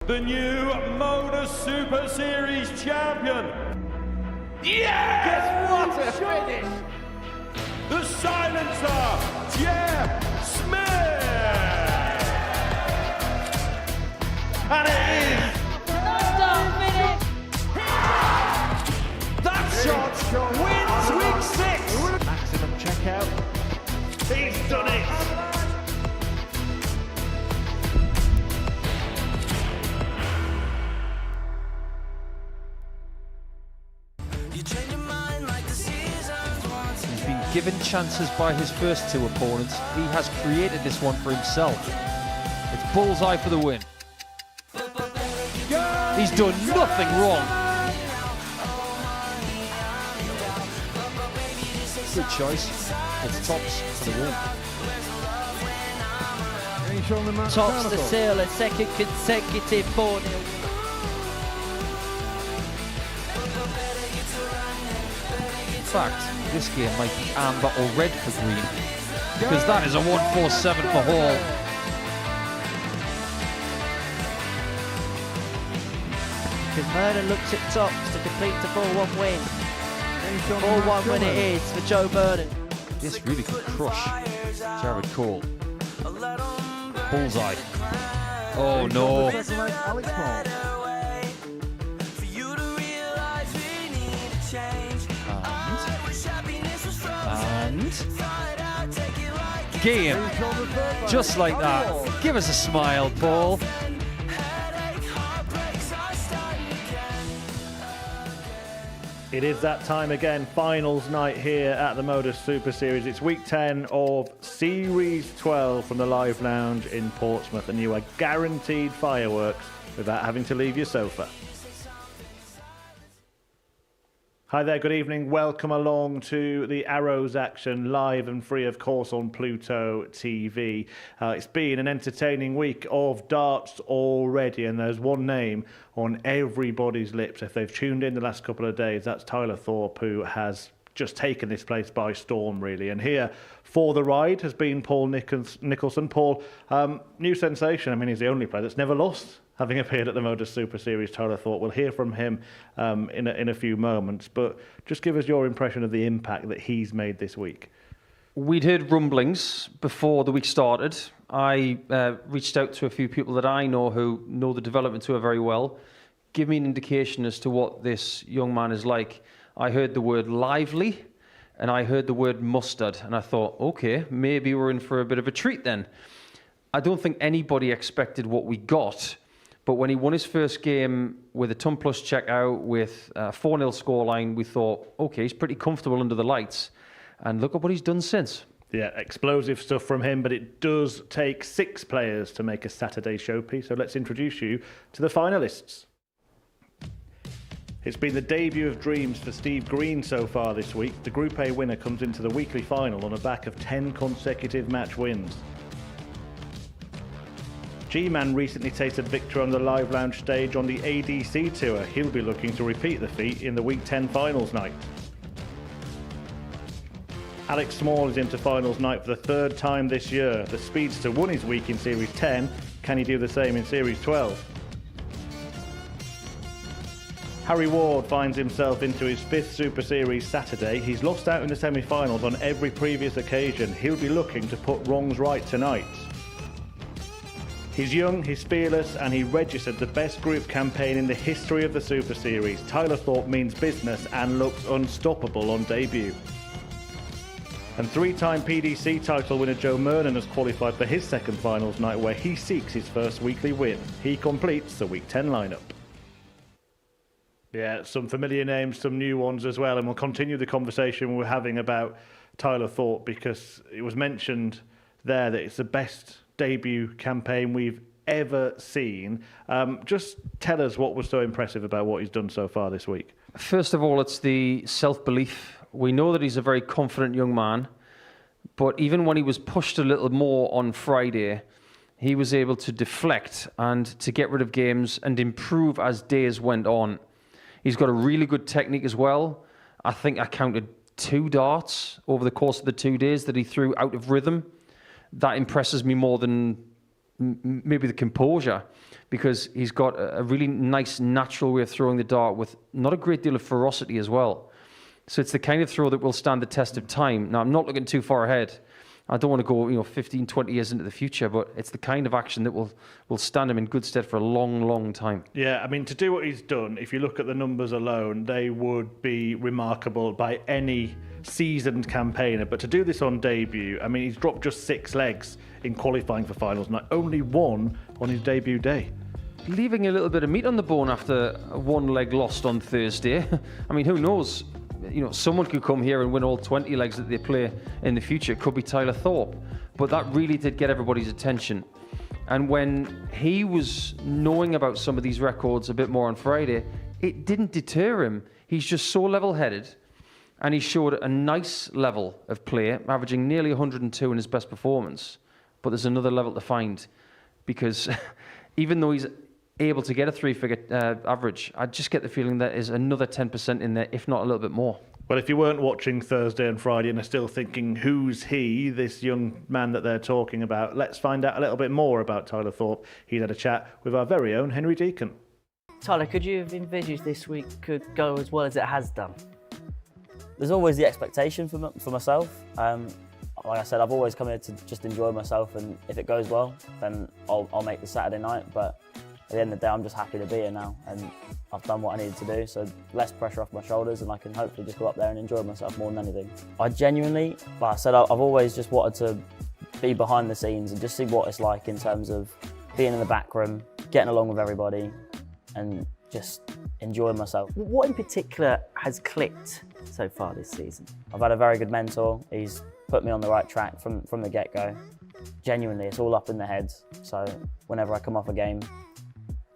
the new Modus Super Series champion. Yes! What a finish! The silencer, Jeff Smith! And it is that shot wins week 6! Maximum checkout. He's done it! He's been given chances by his first two opponents. He has created this one for himself. It's bullseye for the win. He's done nothing wrong. Good choice. It's tops for the win. Tops to seal a second consecutive 4-0. In fact, this game might be amber or red for Green, because that is a 147 for Hall. Because Murnan looks at tops to complete the 4-1 win. 4-1 win it is for Joe Murnan. This really could crush Jared Cole. Bullseye. Oh no. And game. Just like that. Give us a smile, Paul. It is that time again, finals night here at the Modus Super Series. It's week 10 of Series 12 from the Live Lounge in Portsmouth, and you are guaranteed fireworks without having to leave your sofa. Hi there, good evening. Welcome along to the Arrows action, live and free, of course, on Pluto TV. It's been an entertaining week of darts already, and there's one name on everybody's lips. If they've tuned in the last couple of days, that's Tyler Thorp, who has just taken this place by storm, really. And here for the ride has been Paul Nicholson. Paul, new sensation. I mean, he's the only player that's never lost, having appeared at the Modus Super Series. Tyler Thorp. We'll hear from him in a few moments, but just give us your impression of the impact that he's made this week. We'd heard rumblings before the week started. I reached out to a few people that I know who know the development tour very well. Give me an indication as to what this young man is like. I heard the word lively, and I heard the word mustard, and I thought, okay, maybe we're in for a bit of a treat then. I don't think anybody expected what we got. But when he won his first game with a ton plus checkout with a 4-0 scoreline, we thought, okay, he's pretty comfortable under the lights. And look at what he's done since. Yeah, explosive stuff from him, but it does take 6 players to make a Saturday showpiece. So let's introduce you to the finalists. It's been the debut of dreams for Steve Green so far this week. The Group A winner comes into the weekly final on the back of 10 consecutive match wins. G-Man recently tasted victory on the Live Lounge stage on the ADC Tour. He'll be looking to repeat the feat in the Week 10 finals night. Alex Small is into finals night for the 3rd time this year. The speedster won his week in Series 10. Can he do the same in Series 12? Harry Ward finds himself into his 5th Super Series Saturday. He's lost out in the semi-finals on every previous occasion. He'll be looking to put wrongs right tonight. He's young, he's fearless, and he registered the best group campaign in the history of the Super Series. Tyler Thorp means business and looks unstoppable on debut. And 3-time PDC title winner Joe Murnan has qualified for his 2nd finals night, where he seeks his first weekly win. He completes the Week 10 lineup. Yeah, some familiar names, some new ones as well, and we'll continue the conversation we're having about Tyler Thorp, because it was mentioned there that it's the best debut campaign we've ever seen. Just tell us what was so impressive about what he's done so far this week. First of all, it's the self-belief. We know that he's a very confident young man, but even when he was pushed a little more on Friday, he was able to deflect and to get rid of games and improve as days went on. He's got a really good technique as well. I think I counted 2 darts over the course of the 2 days that he threw out of rhythm. That impresses me more than maybe the composure, because he's got a really nice natural way of throwing the dart with not a great deal of ferocity as well. So it's the kind of throw that will stand the test of time. Now, I'm not looking too far ahead. I don't want to go 15, 20 years into the future, but it's the kind of action that will stand him in good stead for a long, long time. Yeah, I mean, to do what he's done, if you look at the numbers alone, they would be remarkable by any seasoned campaigner. But to do this on debut, I mean, he's dropped just 6 legs in qualifying for finals, and only 1 on his debut day. Leaving a little bit of meat on the bone after 1 leg lost on Thursday. I mean, who knows? Someone could come here and win all 20 legs that they play in the future. It could be Tyler Thorp. But that really did get everybody's attention. And when he was knowing about some of these records a bit more on Friday, it didn't deter him. He's just so level-headed. And he showed a nice level of play, averaging nearly 102 in his best performance. But there's another level to find. Because even though he's able to get a 3-figure average, I just get the feeling that there's another 10% in there, if not a little bit more. Well, if you weren't watching Thursday and Friday and are still thinking, who's he, this young man that they're talking about, let's find out a little bit more about Tyler Thorp. He's had a chat with our very own Henry Deacon. Tyler, could you have envisaged this week could go as well as it has done? There's always the expectation for myself. Like I said, I've always come here to just enjoy myself, and if it goes well, then I'll make the Saturday night. But at the end of the day, I'm just happy to be here now, and I've done what I needed to do, so less pressure off my shoulders, and I can hopefully just go up there and enjoy myself more than anything. I genuinely, like I said, I've always just wanted to be behind the scenes and just see what it's like in terms of being in the back room, getting along with everybody, and just enjoying myself. What in particular has clicked so far this season? I've had a very good mentor. He's put me on the right track from the get-go. Genuinely, it's all up in the head, so whenever I come off a game,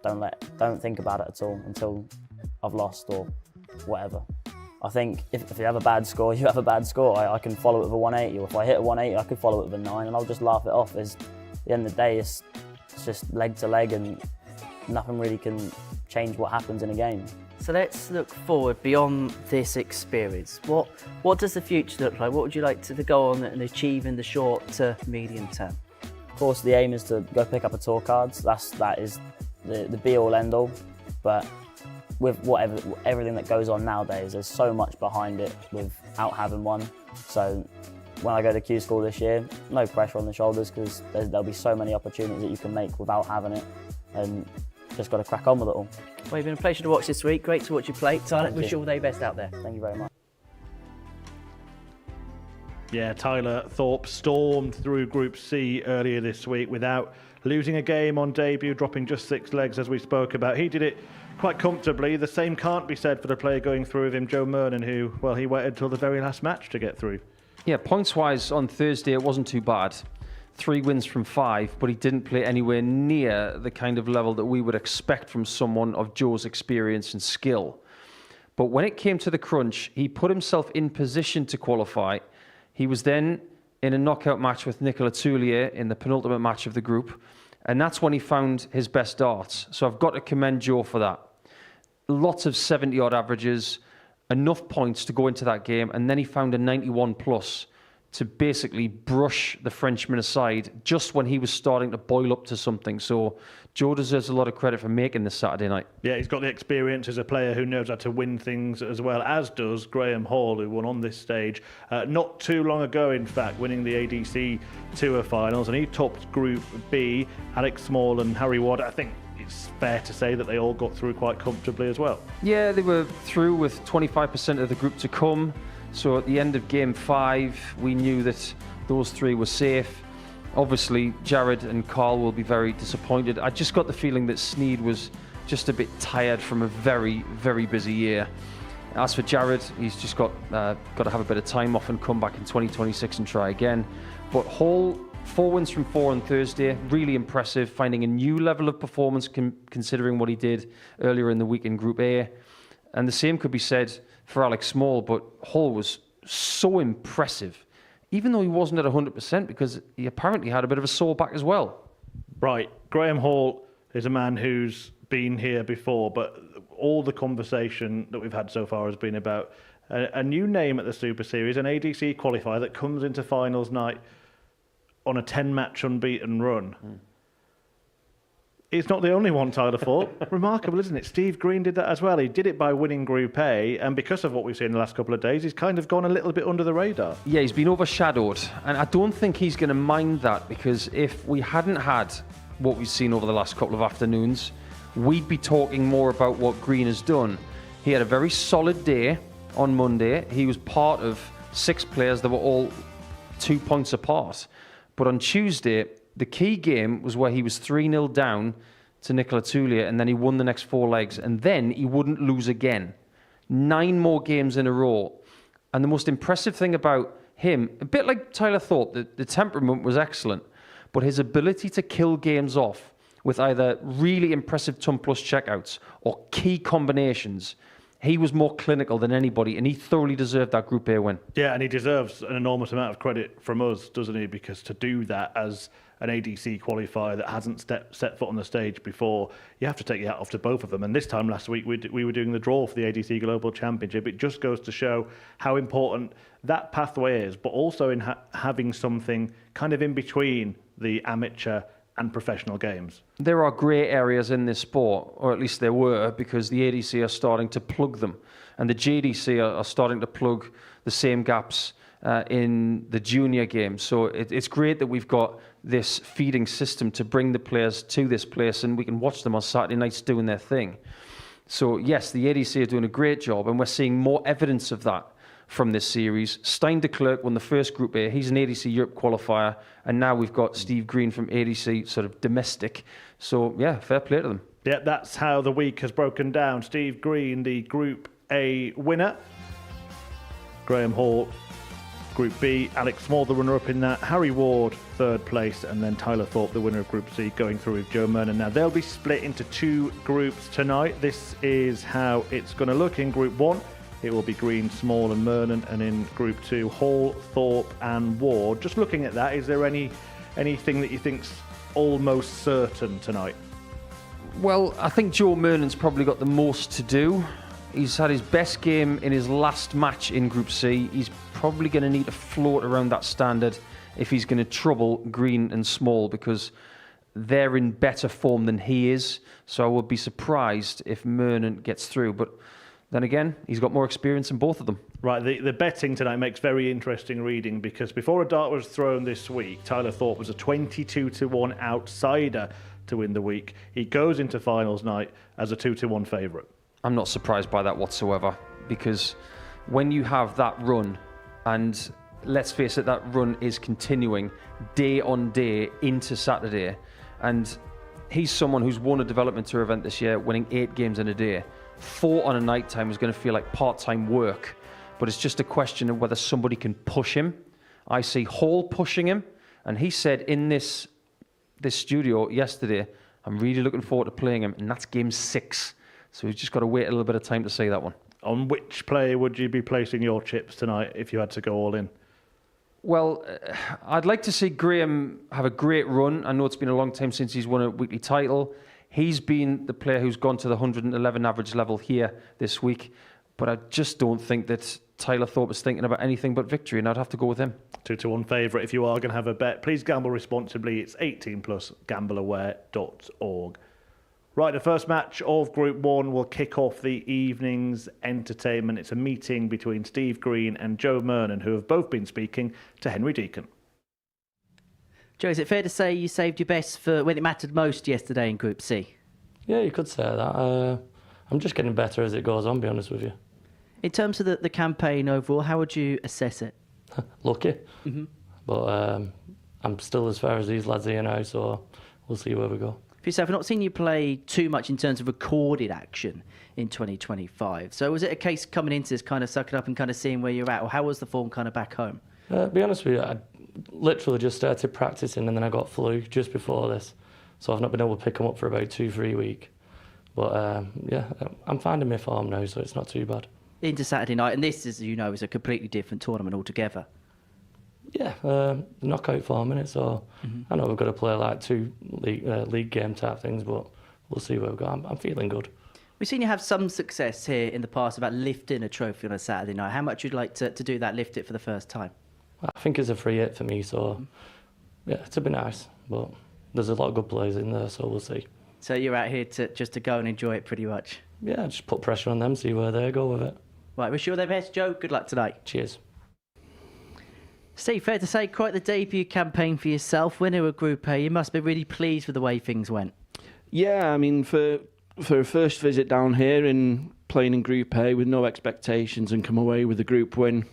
don't think about it at all until I've lost or whatever. I think if you have a bad score, you have a bad score. I can follow it with a 180, or if I hit a 180, I could follow it with a 9, and I'll just laugh it off. At the end of the day, it's just leg to leg, and nothing really can change what happens in a game. So let's look forward beyond this experience. What does the future look like? What would you like to go on and achieve in the short to medium term? Of course, the aim is to go pick up a tour cards. That is the be-all, end-all. But with everything that goes on nowadays, there's so much behind it without having one. So when I go to Q School this year, no pressure on the shoulders, because there'll be so many opportunities that you can make without having it, and just got to crack on with it all. Well, it's been a pleasure to watch this week. Great to watch you play. Tyler, wish you all the very best out there. Thank you very much. Yeah, Tyler Thorp stormed through Group C earlier this week without losing a game on debut, dropping just 6 legs as we spoke about. He did it quite comfortably. The same can't be said for the player going through with him, Joe Murnan, who, well, he waited until the very last match to get through. Yeah, points-wise on Thursday, it wasn't too bad. 3 wins from 5, but he didn't play anywhere near the kind of level that we would expect from someone of Joe's experience and skill. But when it came to the crunch, he put himself in position to qualify. He was then in a knockout match with Nicola Tullier in the penultimate match of the group, and that's when he found his best darts. So I've got to commend Joe for that. Lots of 70-odd averages, enough points to go into that game, and then he found a 91 plus to basically brush the Frenchman aside just when he was starting to boil up to something. So Joe deserves a lot of credit for making this Saturday night. Yeah, he's got the experience as a player who knows how to win things, as well as does Graham Hall, who won on this stage not too long ago, in fact, winning the ADC Tour Finals, and he topped Group B. Alex Small and Harry Watt, I think it's fair to say that they all got through quite comfortably as well. Yeah, they were through with 25% of the group to come. So at the end of Game 5, we knew that those 3 were safe. Obviously, Jared and Carl will be very disappointed. I just got the feeling that Sneed was just a bit tired from a very, very busy year. As for Jared, he's just got to have a bit of time off and come back in 2026 and try again. But Hall, 4 wins from 4 on Thursday, really impressive, finding a new level of performance considering what he did earlier in the week in Group A. And the same could be said for Alex Small, but Hall was so impressive, even though he wasn't at 100%, because he apparently had a bit of a sore back as well. Right, Graham Hall is a man who's been here before, but all the conversation that we've had so far has been about a new name at the Super Series, an ADC qualifier that comes into finals night on a 10-match unbeaten run. He's not the only one, Tyler Thorp. Remarkable, isn't it? Steve Green did that as well. He did it by winning Group A, and because of what we've seen in the last couple of days, he's kind of gone a little bit under the radar. Yeah, he's been overshadowed, and I don't think he's going to mind that, because if we hadn't had what we've seen over the last couple of afternoons, we'd be talking more about what Green has done. He had a very solid day on Monday. He was part of 6 players that were all 2 points apart. But on Tuesday, the key game was where he was 3-0 down to Nicola Tullia, and then he won the next 4 legs, and then he wouldn't lose again. 9 more games in a row. And the most impressive thing about him, a bit like Tyler Thorp, the temperament was excellent, but his ability to kill games off with either really impressive ton plus checkouts or key combinations, he was more clinical than anybody, and he thoroughly deserved that Group A win. Yeah, and he deserves an enormous amount of credit from us, doesn't he? Because to do that as an ADC qualifier that hasn't set foot on the stage before, you have to take your hat off to both of them. And this time last week, we were doing the draw for the ADC Global Championship. It just goes to show how important that pathway is, but also in having something kind of in between the amateur and professional games. There are grey areas in this sport, or at least there were, because the ADC are starting to plug them, and the JDC are starting to plug the same gaps in the junior game. So it's great that we've got this feeding system to bring the players to this place, and we can watch them on Saturday nights doing their thing. So yes, the ADC are doing a great job, and we're seeing more evidence of that from this series. Stein de Klerk won the first Group A. He's an ADC Europe qualifier, and now we've got Steve Green from ADC sort of domestic. So yeah, fair play to them. Yeah, that's how the week has broken down. Steve Green, the Group A winner. Graham Hall, Group B. Alex Small, the runner-up in that. Harry Ward, third place. And then Tyler Thorp, the winner of Group C, going through with Joe Murnan. Now, they'll be split into 2 groups tonight. This is how it's going to look in Group 1. It will be Green, Small and Murnan. And in Group 2, Hall, Thorpe and Ward. Just looking at that, is there anything that you think's almost certain tonight? Well, I think Joe Murnan's probably got the most to do. He's had his best game in his last match in Group C. He's probably going to need to float around that standard if he's going to trouble Green and Small, because they're in better form than he is. So I would be surprised if Murnan gets through. But then again, he's got more experience in both of them. Right, the betting tonight makes very interesting reading, because before a dart was thrown this week, Tyler Thorp was a 22-1 outsider to win the week. He goes into finals night as a 2-1 favourite. I'm not surprised by that whatsoever, because when you have that run, and let's face it, that run is continuing day on day into Saturday, and he's someone who's won a development tour event this year, winning 8 games in a day. 4 on a night time is going to feel like part-time work, but it's just a question of whether somebody can push him. I see Hall pushing him, and he said in this studio yesterday, I'm really looking forward to playing him, and that's game 6. So we've just got to wait a little bit of time to see that one. On which player would you be placing your chips tonight if you had to go all in? Well, I'd like to see Graham have a great run. I know it's been a long time since he's won a weekly title. He's been the player who's gone to the 111 average level here this week. But I just don't think that Tyler Thorp is thinking about anything but victory, and I'd have to go with him. 2-1 favourite if you are going to have a bet. Please gamble responsibly. It's 18+, gambleaware.org. Right, the first match of Group 1 will kick off the evening's entertainment. It's a meeting between Steve Green and Joe Murnan, who have both been speaking to Henry Deacon. Joe, is it fair to say you saved your best for when it mattered most yesterday in Group C? Yeah, you could say that. I'm just getting better as it goes on, be honest with you. In terms of the campaign overall, how would you assess it? Lucky. Mm-hmm. But I'm still as far as these lads here now, so we'll see where we go. For yourself, I've not seen you play too much in terms of recorded action in 2025. So was it a case coming into this kind of sucking up and kind of seeing where you're at, or how was the form kind of back home? Be honest with you, I literally just started practicing and then I got flu just before this. So I've not been able to pick them up for about 2-3 weeks. But yeah, I'm finding my form now, so it's not too bad. Into Saturday night, and this, as you know, is a completely different tournament altogether. Yeah, knockout form in it, so I know we've got to play like 2 league game type things, but we'll see where we go. I'm feeling good. We've seen you have some success here in the past about lifting a trophy on a Saturday night. How much would you like to do that, lift it for the first time? I think it's a free hit for me, so yeah, it'd be nice, but there's a lot of good players in there, so we'll see. So you're out here just to go and enjoy it pretty much. Yeah, just put pressure on them, see where they go with it. Right, wish you all the best, Joe. Good luck tonight. Cheers. Steve, fair to say, quite the debut campaign for yourself. Winner of Group A, you must be really pleased with the way things went. Yeah, I mean, for a first visit down here and playing in Group A with no expectations and come away with a group win,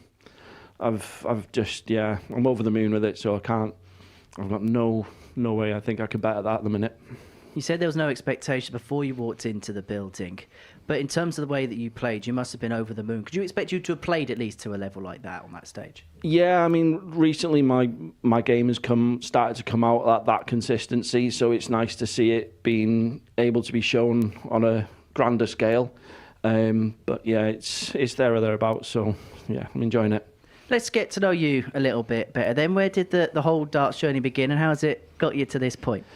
I've just, I'm over the moon with it, so I've got no way I think I could better that at the minute. You said there was no expectation before you walked into the building, but in terms of the way that you played, you must have been over the moon. Could you expect you to have played at least to a level like that on that stage? Yeah, I mean, recently my game has started to come out at that consistency, so it's nice to see it being able to be shown on a grander scale. But yeah, it's there or thereabouts, so yeah, I'm enjoying it. Let's get to know you a little bit better then. Where did the whole darts journey begin, and how has it got you to this point?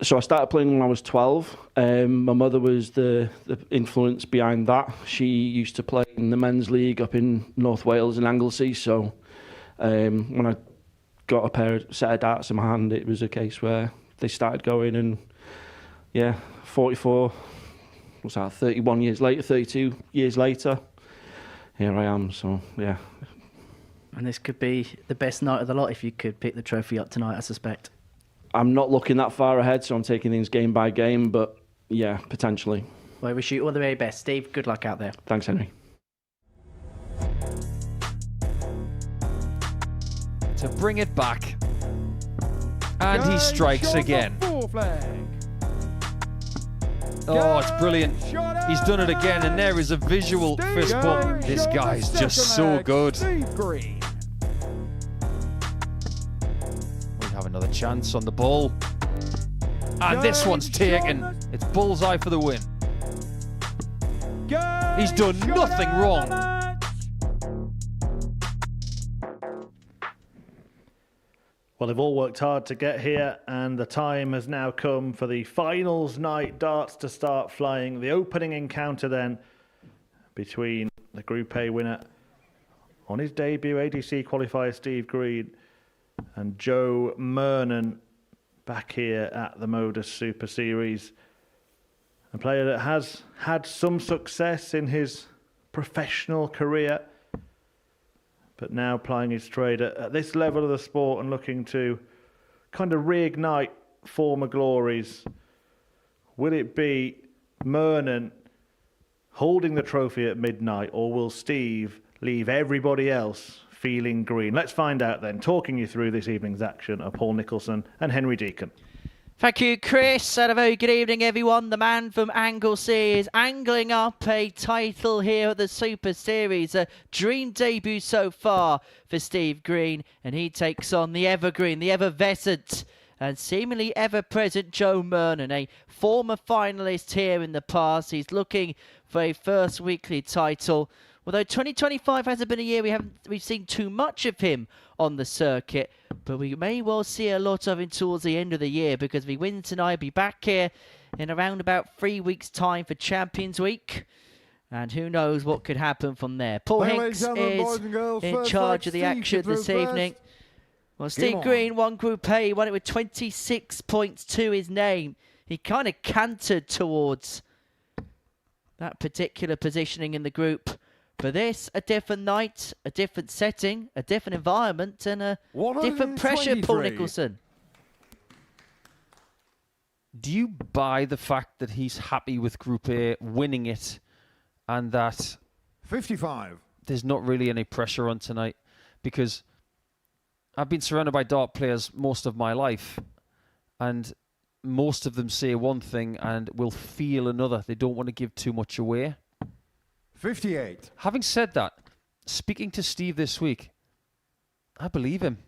So I started playing when I was 12. My mother was the influence behind that. She used to play in the men's league up in North Wales in Anglesey. So when I got a set of darts in my hand, it was a case where they started going. And yeah, 31 years later, 32 years later, here I am. So yeah. And this could be the best night of the lot if you could pick the trophy up tonight, I suspect. I'm not looking that far ahead, so I'm taking things game by game, but yeah, potentially. Well, we wish you all the very best. Steve, good luck out there. Thanks, Henry. To bring it back. And he strikes again. Oh, it's brilliant. He's done it again, and there is a visual fist bump. This guy's just so good. Another chance on the ball. And this one's taken. It's bullseye for the win. He's done nothing wrong. Well, they've all worked hard to get here, and the time has now come for the finals night darts to start flying. The opening encounter then between the Group A winner on his debut ADC qualifier Steve Green and Joe Murnan back here at the Modus Super Series. A player that has had some success in his professional career, but now plying his trade at this level of the sport and looking to kind of reignite former glories. Will it be Murnan holding the trophy at midnight, or will Steve leave everybody else feeling green? Let's find out then. Talking you through this evening's action are Paul Nicholson and Henry Deacon. Thank you, Chris, and a very good evening, everyone. The man from Anglesey is angling up a title here at the Super Series. A dream debut so far for Steve Green, and he takes on the evergreen, the effervescent, and seemingly ever-present Joe Murnan, a former finalist here in the past. He's looking for a first weekly title. Although 2025 hasn't been a year we've seen too much of him on the circuit, but we may well see a lot of him towards the end of the year, because if he wins tonight, he'll be back here in around about 3 weeks' time for Champions Week. And who knows what could happen from there. Paul Hinks is in charge of the action this evening. Well, Steve Green won Group A, he won it with 26 points to his name. He kind of cantered towards that particular positioning in the group. For this, a different night, a different setting, a different environment, and a different pressure, Paul Nicholson. Do you buy the fact that he's happy with Group A, winning it, and that 55. There's not really any pressure on tonight? Because I've been surrounded by dart players most of my life, and most of them say one thing and will feel another. They don't want to give too much away. 58. Having said that, speaking to Steve this week, I believe him.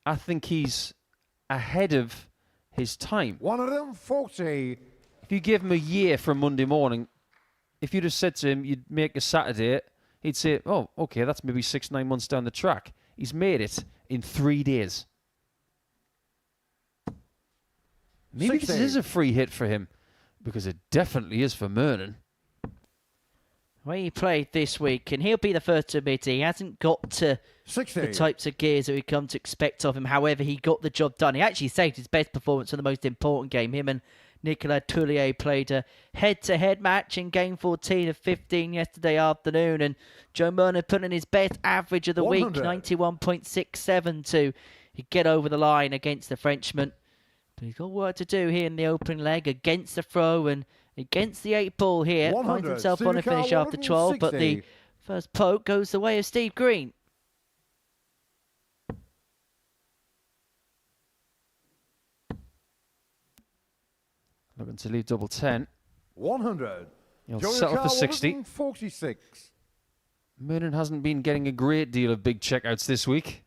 I think he's ahead of his time. 140. If you give him a year from Monday morning, if you'd have said to him you'd make a Saturday, he'd say, oh, okay, that's maybe 6-9 months down the track. He's made it in 3 days. Maybe 60. this is a free hit for him, because it definitely is for Murnan. Well, he played this week, and he'll be the first to admit he hasn't got to 60. the types of gears that we come to expect of him. However, he got the job done. He actually saved his best performance for the most important game. Him and Nicolas Toulier played a head-to-head match in game 14 of 15 yesterday afternoon, and Joe Murnan put in his best average of the week, 91.67, to get over the line against the Frenchman. But he's got work to do here in the opening leg against the throw and against the 8-ball here. Finds himself on a finish after 12, but the first poke goes the way of Steve Green. Looking to leave double 10. 100. He'll settle for 60. 46. Murnan hasn't been getting a great deal of big checkouts this week.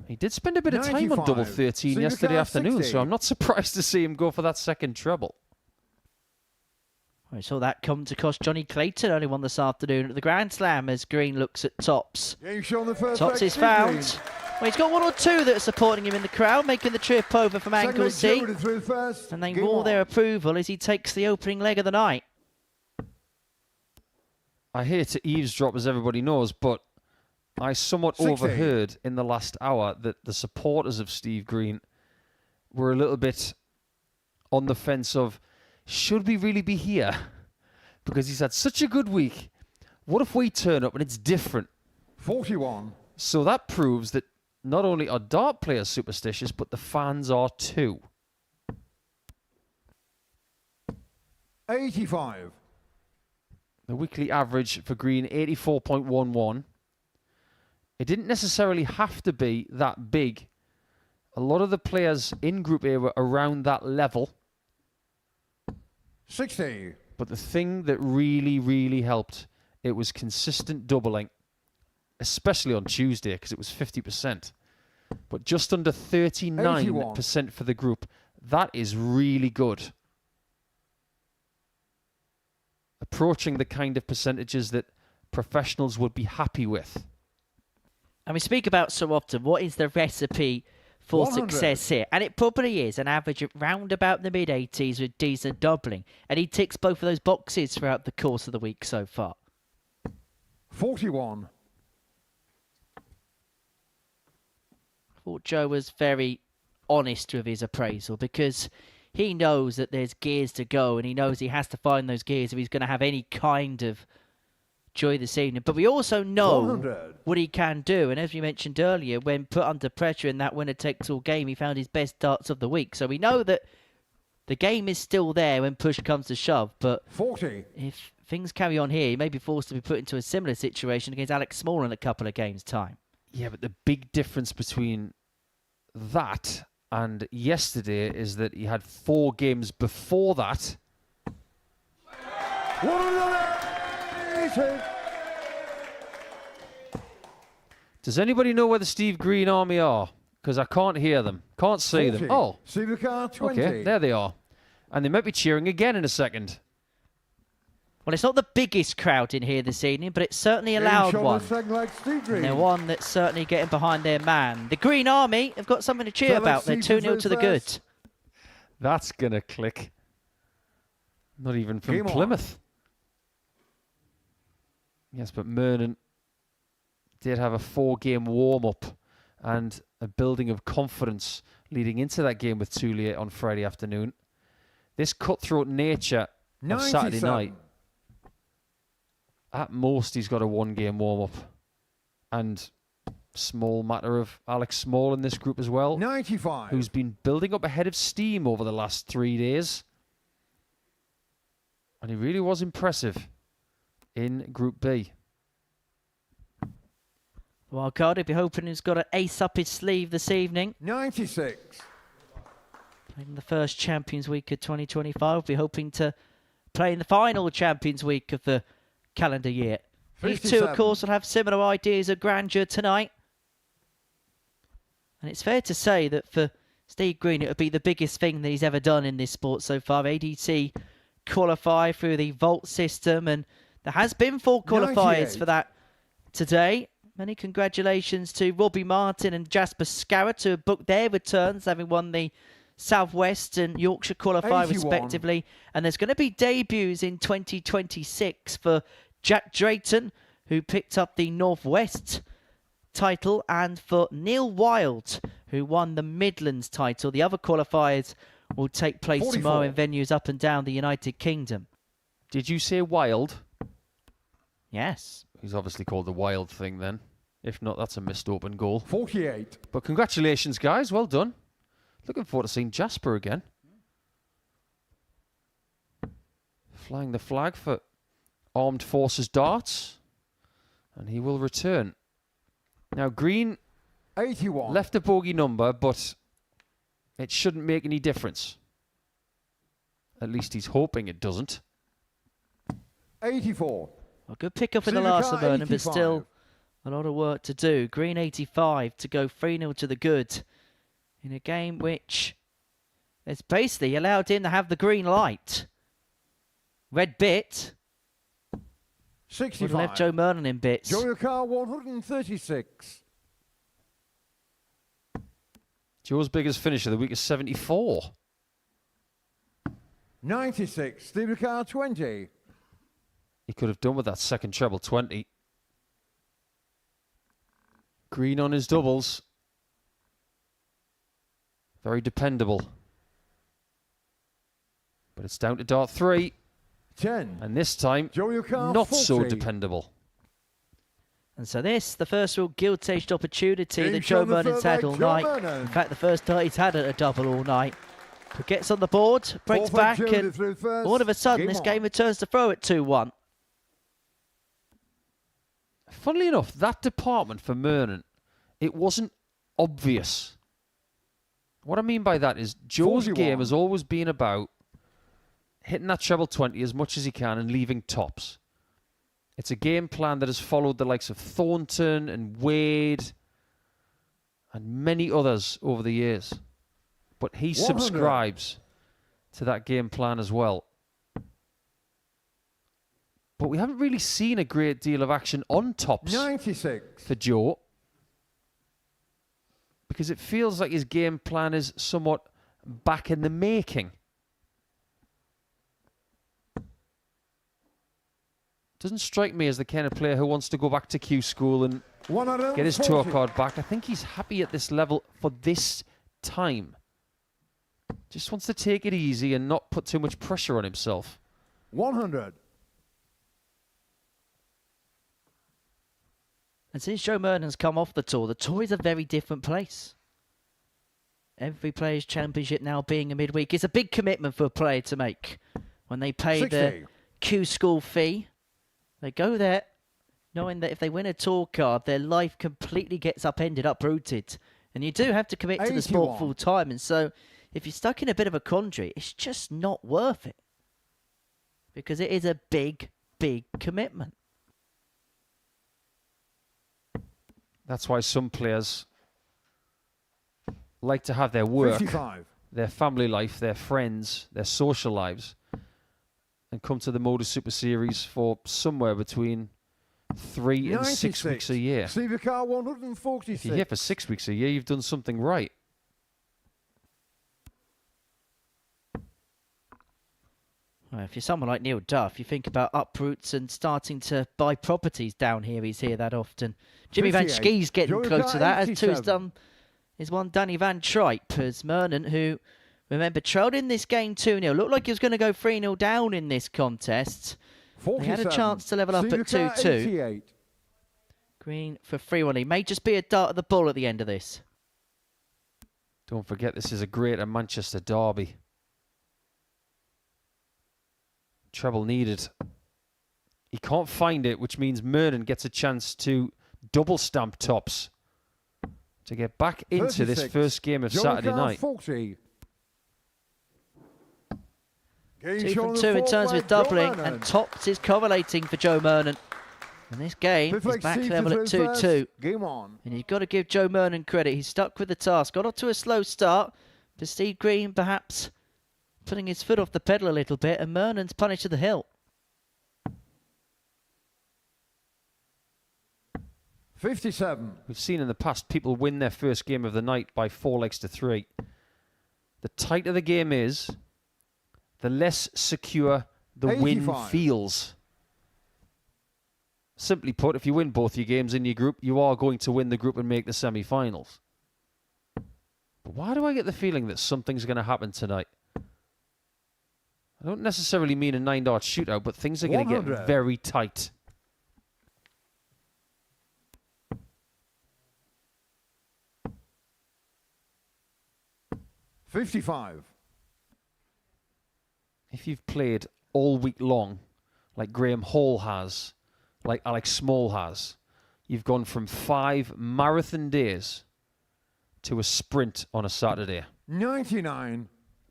He did spend a bit of time on double 13 yesterday afternoon, 60. So I'm not surprised to see him go for that second treble. I saw that come to cost Johnny Clayton, only won this afternoon at the Grand Slam as Green looks at Tops. Tops is found. Well, he's got one or two that are supporting him in the crowd, making the trip over from Anglesey. And they roar their approval as he takes the opening leg of the night. I hate to eavesdrop, as everybody knows, but I somewhat 60. overheard in the last hour that the supporters of Steve Green were a little bit on the fence of, should we really be here? Because he's had such a good week. What if we turn up and it's different? 41. So that proves that not only are dart players superstitious, but the fans are too. 85. The weekly average for Green, 84.11. It didn't necessarily have to be that big. A lot of the players in Group A were around that level. 60. But the thing that really, really helped, it was consistent doubling, especially on Tuesday, because it was 50%. But just under 39% for the group. That is really good. Approaching the kind of percentages that professionals would be happy with. And we speak about so often, what is the recipe for 100. success here? And it probably is an average round about the mid-80s with decent doubling. And he ticks both of those boxes throughout the course of the week so far. 41. I thought Joe was very honest with his appraisal because he knows that there's gears to go and he knows he has to find those gears if he's going to have any kind of joy this evening. But we also know 100. what he can do. And as we mentioned earlier, when put under pressure in that winner-takes-all game, he found his best darts of the week. So we know that the game is still there when push comes to shove. But 40. if things carry on here, he may be forced to be put into a similar situation against Alex Small in a couple of games' time. Yeah, but the big difference between that and yesterday is that he had 4 games before that. 180. Does anybody know where the Steve Green army are? Because I can't hear them. Can't see 40. them. Oh, See the car, 20. okay, there they are. And they might be cheering again in a second. Well, it's not the biggest crowd in here this evening, but it's certainly a loud one. And they're one that's certainly getting behind their man. The Green Army have got something to cheer about. They're 2-0 to the good. That's going to click. Not even from Plymouth. Yes, but Murnan did have a 4-game warm-up and a building of confidence leading into that game with Toulier on Friday afternoon. This cutthroat nature of Saturday night, at most he's got a 1-game warm-up. And small matter of Alex Small in this group as well. 95. Who's been building up a head of steam over the last 3 days. And he really was impressive in Group B. Wildcard, if you're hoping he's got an ace up his sleeve this evening. 96. In the first Champions Week of 2025, we'll be hoping to play in the final Champions Week of the calendar year. 57. These two, of course, will have similar ideas of grandeur tonight. And it's fair to say that for Steve Green, it would be the biggest thing that he's ever done in this sport so far. ADT qualify through the vault system, and there has been 4 qualifiers 98. for that today. Many congratulations to Robbie Martin and Jasper Scarrett, who have booked their returns, having won the Southwest and Yorkshire qualifier 81. respectively. And there's going to be debuts in 2026 for Jack Drayton, who picked up the Northwest title, and for Neil Wild, who won the Midlands title. The other qualifiers will take place 44. tomorrow in venues up and down the United Kingdom. Did you say Wild? Yes. He's obviously called the Wild thing then. If not, that's a missed open goal. 48. But congratulations, guys. Well done. Looking forward to seeing Jasper again. Flying the flag for Armed Forces Darts. And he will return. Now, Green 81. left a bogey number, but it shouldn't make any difference. At least he's hoping it doesn't. 84. A good pick-up in the Silver last car, of Murnan, but 85. still a lot of work to do. Green 85 to go 3-0 to the good in a game which has basically allowed him to have the green light. Red bit would 65. have left Joe Murnan in bits. Joe car 136. Joe's biggest finish of the week is 74. 96. Steve car 20. He could have done with that second treble 20. Green on his doubles. Very dependable. But it's down to dart 3. 10. And this time, Joe car not 40. so dependable. And so this, the first real gilt-edged opportunity Game that Joe shown the Murnan's third had leg, all Joe night. Murnan. In fact, the first dart he's had at a double all night. But gets on the board, breaks Fourth back, leg, Joe and through first. all of a sudden this on. game returns to throw at 2-1. Funnily enough, that department for Murnan, it wasn't obvious. What I mean by that is Joe's 41. game has always been about hitting that treble 20 as much as he can and leaving tops. It's a game plan that has followed the likes of Thornton and Wade and many others over the years. But he 100. subscribes to that game plan as well. But we haven't really seen a great deal of action on tops 96. for Joe, because it feels like his game plan is somewhat back in the making. Doesn't strike me as the kind of player who wants to go back to Q school and get his tour 140. card back. I think he's happy at this level for this time. Just wants to take it easy and not put too much pressure on himself. 100. And since Joe Murnan's come off the tour is a very different place. Every Players' Championship now being a midweek is a big commitment for a player to make. When they pay 60. the Q school fee, they go there knowing that if they win a tour card, their life completely gets upended, uprooted. And you do have to commit to the sport 81. full time. And so if you're stuck in a bit of a quandary, it's just not worth it. Because it is a big, big commitment. That's why some players like to have their work, 55. their family life, their friends, their social lives, and come to the Modus Super Series for somewhere between 3 and 6 weeks a year. Steve car 146. If you're here for 6 weeks a year, you've done something right. Well, if you're someone like Neil Duff, you think about uproots and starting to buy properties down here. He's here that often. Jimmy Van 58. Schie's getting Joe close to that, as too is 87. done is one Danny Van Tripe, as Murnan, who, remember, trailed in this game 2-0. Looked like he was going to go 3-0 down in this contest. They had a 47. chance to level up Steve at car 2-2. 88. Green for 3-1. He may just be a dart at the ball at the end of this. Don't forget, this is a Greater Manchester derby. Treble needed. He can't find it, which means Murnan gets a chance to double stamp tops to get back into this 36. first game of Joe Saturday car night. 40. Game 2 shown from the 2 fourth returns leg, with doubling, Joe and Murnan. tops is correlating for Joe Murnan. And this game Fifth is leg, back Steve level at through first. 2-2. Game on. And you've got to give Joe Murnan credit. He's stuck with the task. Got off to a slow start. But Steve Green perhaps putting his foot off the pedal a little bit. And Murnan's punished to the hilt. 57. We've seen in the past people win their first game of the night by 4 legs to 3. The tighter the game is, the less secure the win 85. feels. Simply put, if you win both your games in your group, you are going to win the group and make the semi-finals. But why do I get the feeling that something's going to happen tonight? I don't necessarily mean a 9-dart shootout, but things are going to get 100. very tight. $55. If you've played all week long, like Graham Hall has, like Alex Small has, you've gone from 5 marathon days to a sprint on a Saturday. 99.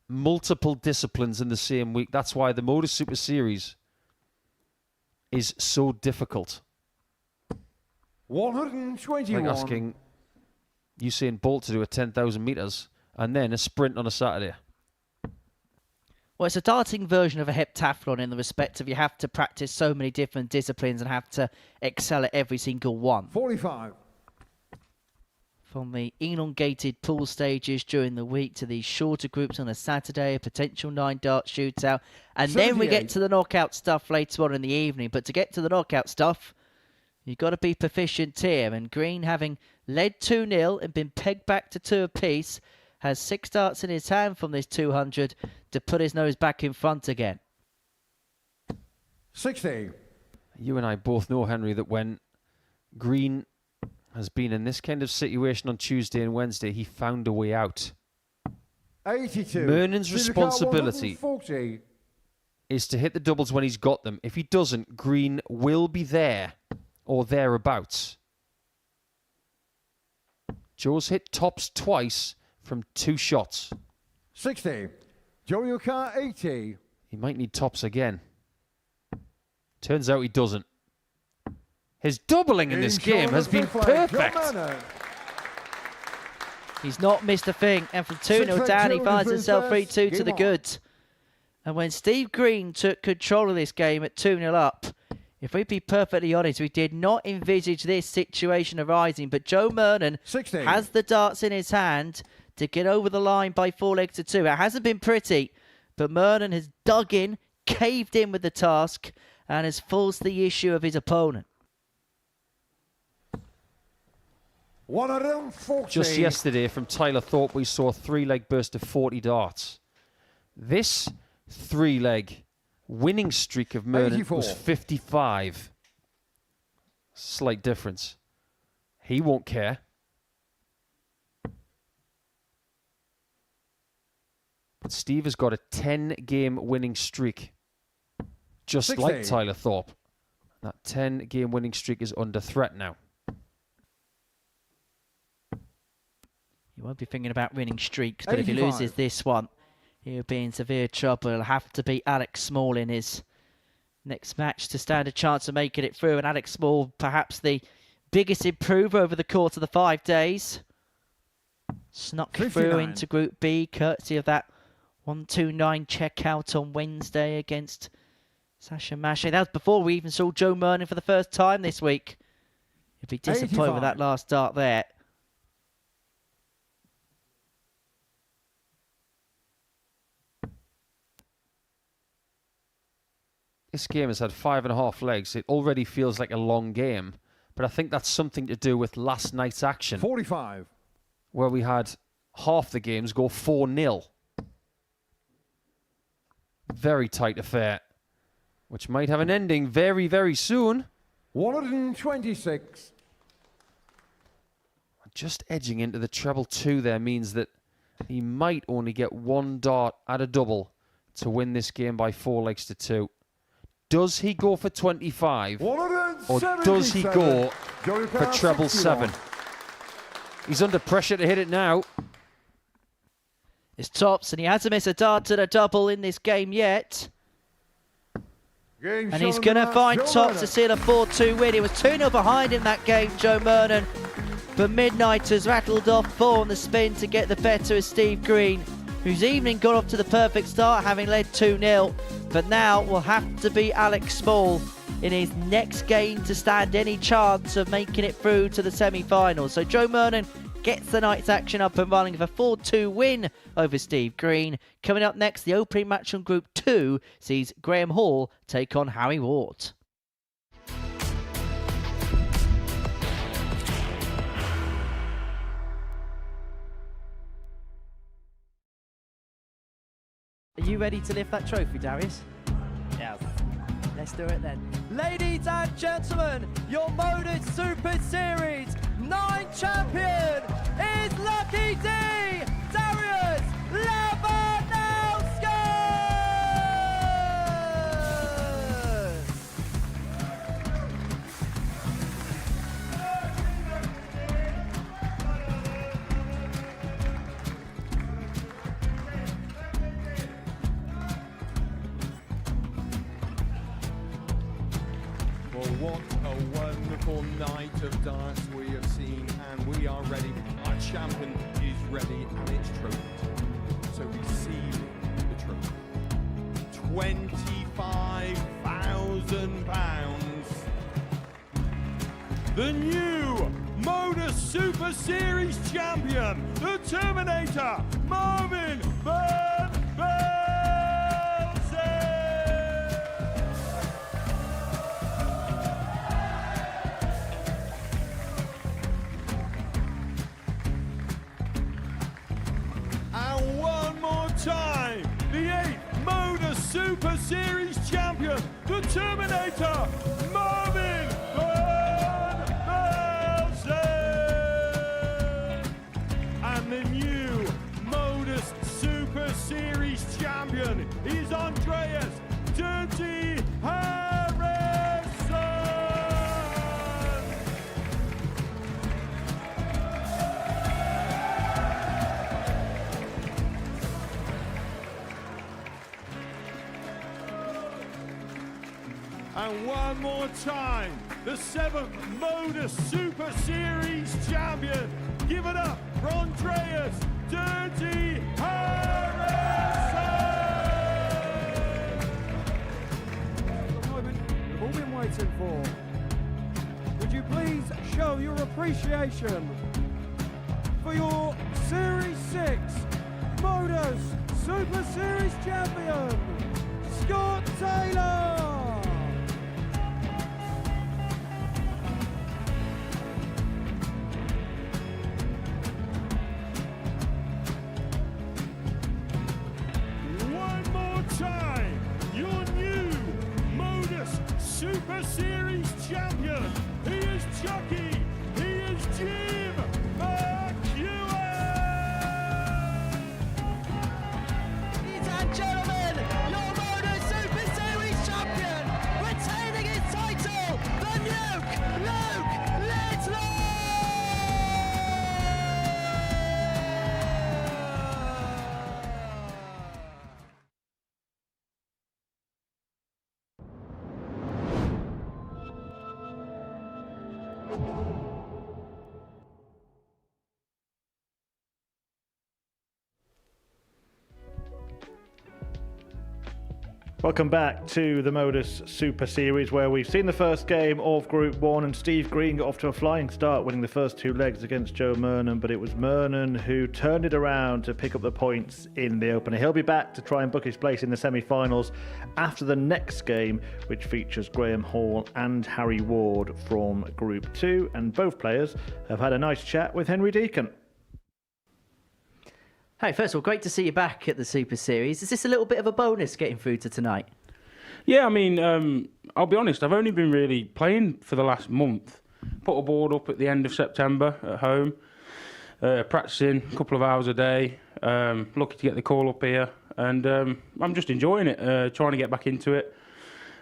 Multiple disciplines in the same week. That's why the Modus Super Series is so difficult. 121. Like asking Usain Bolt to do a 10,000 metres and then a sprint on a Saturday. Well, it's a darting version of a heptathlon in the respect of you have to practice so many different disciplines and have to excel at every single one. 45. From the elongated pool stages during the week to these shorter groups on a Saturday, a potential 9-dart shootout. And then we get 78. to the knockout stuff later on in the evening. But to get to the knockout stuff, you've got to be proficient here. And Green, having led 2-0 and been pegged back to 2 apiece, has 6 darts in his hand from this 200 to put his nose back in front again. 60. You and I both know, Henry, that when Green has been in this kind of situation on Tuesday and Wednesday, he found a way out. 82. Murnan's responsibility 140. is to hit the doubles when he's got them. If he doesn't, Green will be there or thereabouts. Joe's hit tops twice from 2 shots. 60. Joe Yuka 80. He might need tops again. Turns out he doesn't. His doubling in this game has been perfect. He's not missed a thing, and from 2-0 down, he finds himself 3-2 to the good. And when Steve Green took control of this game at 2-0 up, if we be perfectly honest, we did not envisage this situation arising, but Joe Murnan 60. has the darts in his hand to get over the line by 4 legs to 2. It hasn't been pretty, but Murnan has dug in, caved in with the task, and has forced the issue of his opponent. 140. Just yesterday from Tyler Thorp, we saw a 3-leg burst of 40 darts. This 3-leg winning streak of Murnan 84. was 55. Slight difference. He won't care. But Steve has got a 10-game winning streak. Just 60. like Tyler Thorp. That 10-game winning streak is under threat now. He won't be thinking about winning streaks, but if he 85. loses this one, he'll be in severe trouble. He'll have to beat Alex Small in his next match to stand a chance of making it through. And Alex Small, perhaps the biggest improver over the course of the 5 days. Snuck 59. through into Group B, courtesy of that 1-2-9 checkout on Wednesday against Sasha Mache. That was before we even saw Joe Murnan for the first time this week. He'll be disappointed 85. with that last start there. This game has had 5.5 legs. It already feels like a long game. But I think that's something to do with last night's action, 45. where we had half the games go 4-0. Very tight affair, which might have an ending very, very soon. 126. Just edging into the treble 2 there means that he might only get 1 dart at a double to win this game by 4 legs to 2. Does he go for 25? Or does he go for treble 7? He's under pressure to hit it now. It's tops, and he hasn't missed a dart at a double in this game yet. And he's going to find tops to seal a 4-2 win. He was 2-0 behind in that game, Joe Murnan. But Midnight has rattled off 4 on the spin to get the better of Steve Green, whose evening got off to the perfect start, having led 2-0. But now will have to beat Alex Small in his next game to stand any chance of making it through to the semi-finals. So Joe Murnan gets the night's action up and running with a 4-2 win over Steve Green. Coming up next, the opening match on Group 2 sees Graham Hall take on Harry Ward. Are you ready to lift that trophy, Darius? Yes. Let's do it then. Ladies and gentlemen, your Modus Super Series 9 champion is Lucky D, Darius Labanowski! Well, what a wonderful night of darts we have seen, and we are ready. Our champion is ready, and it's trophy time. So receive the trophy. £25,000. The new Modus Super Series champion, the Terminator, Marvin Van Velzen. And one more time, the 8th Modus Super Series champion, the Terminator, Marvin Van Velzen. And the new Modus Super Series champion is Andreas Dirty Harrison. And one more time, the 7th Modus Super Series champion. Give it up for Andreas Dirty Harrison! The moment we've all been waiting for. Would you please show your appreciation for your Series 6 Modus Super Series champion, Scott Taylor! One more time, your new Modus Super Series champion. He is Chucky. He is Jim McEwen. Ladies and gentlemen, your Modus Super Series champion, retaining his title, the Nuke, Luke Littler! Welcome back to the Modus Super Series, where we've seen the first game of Group 1, and Steve Green got off to a flying start, winning the first 2 legs against Joe Murnan, but it was Murnan who turned it around to pick up the points in the opener. He'll be back to try and book his place in the semi-finals after the next game, which features Graham Hall and Harry Ward from Group 2, and both players have had a nice chat with Henry Deacon. Hey, first of all, great to see you back at the Super Series. Is this a little bit of a bonus getting through to tonight? Yeah, I mean, I'll be honest, I've only been really playing for the last month. Put a board up at the end of September at home, practicing a couple of hours a day, lucky to get the call up here, and I'm just enjoying it, trying to get back into it.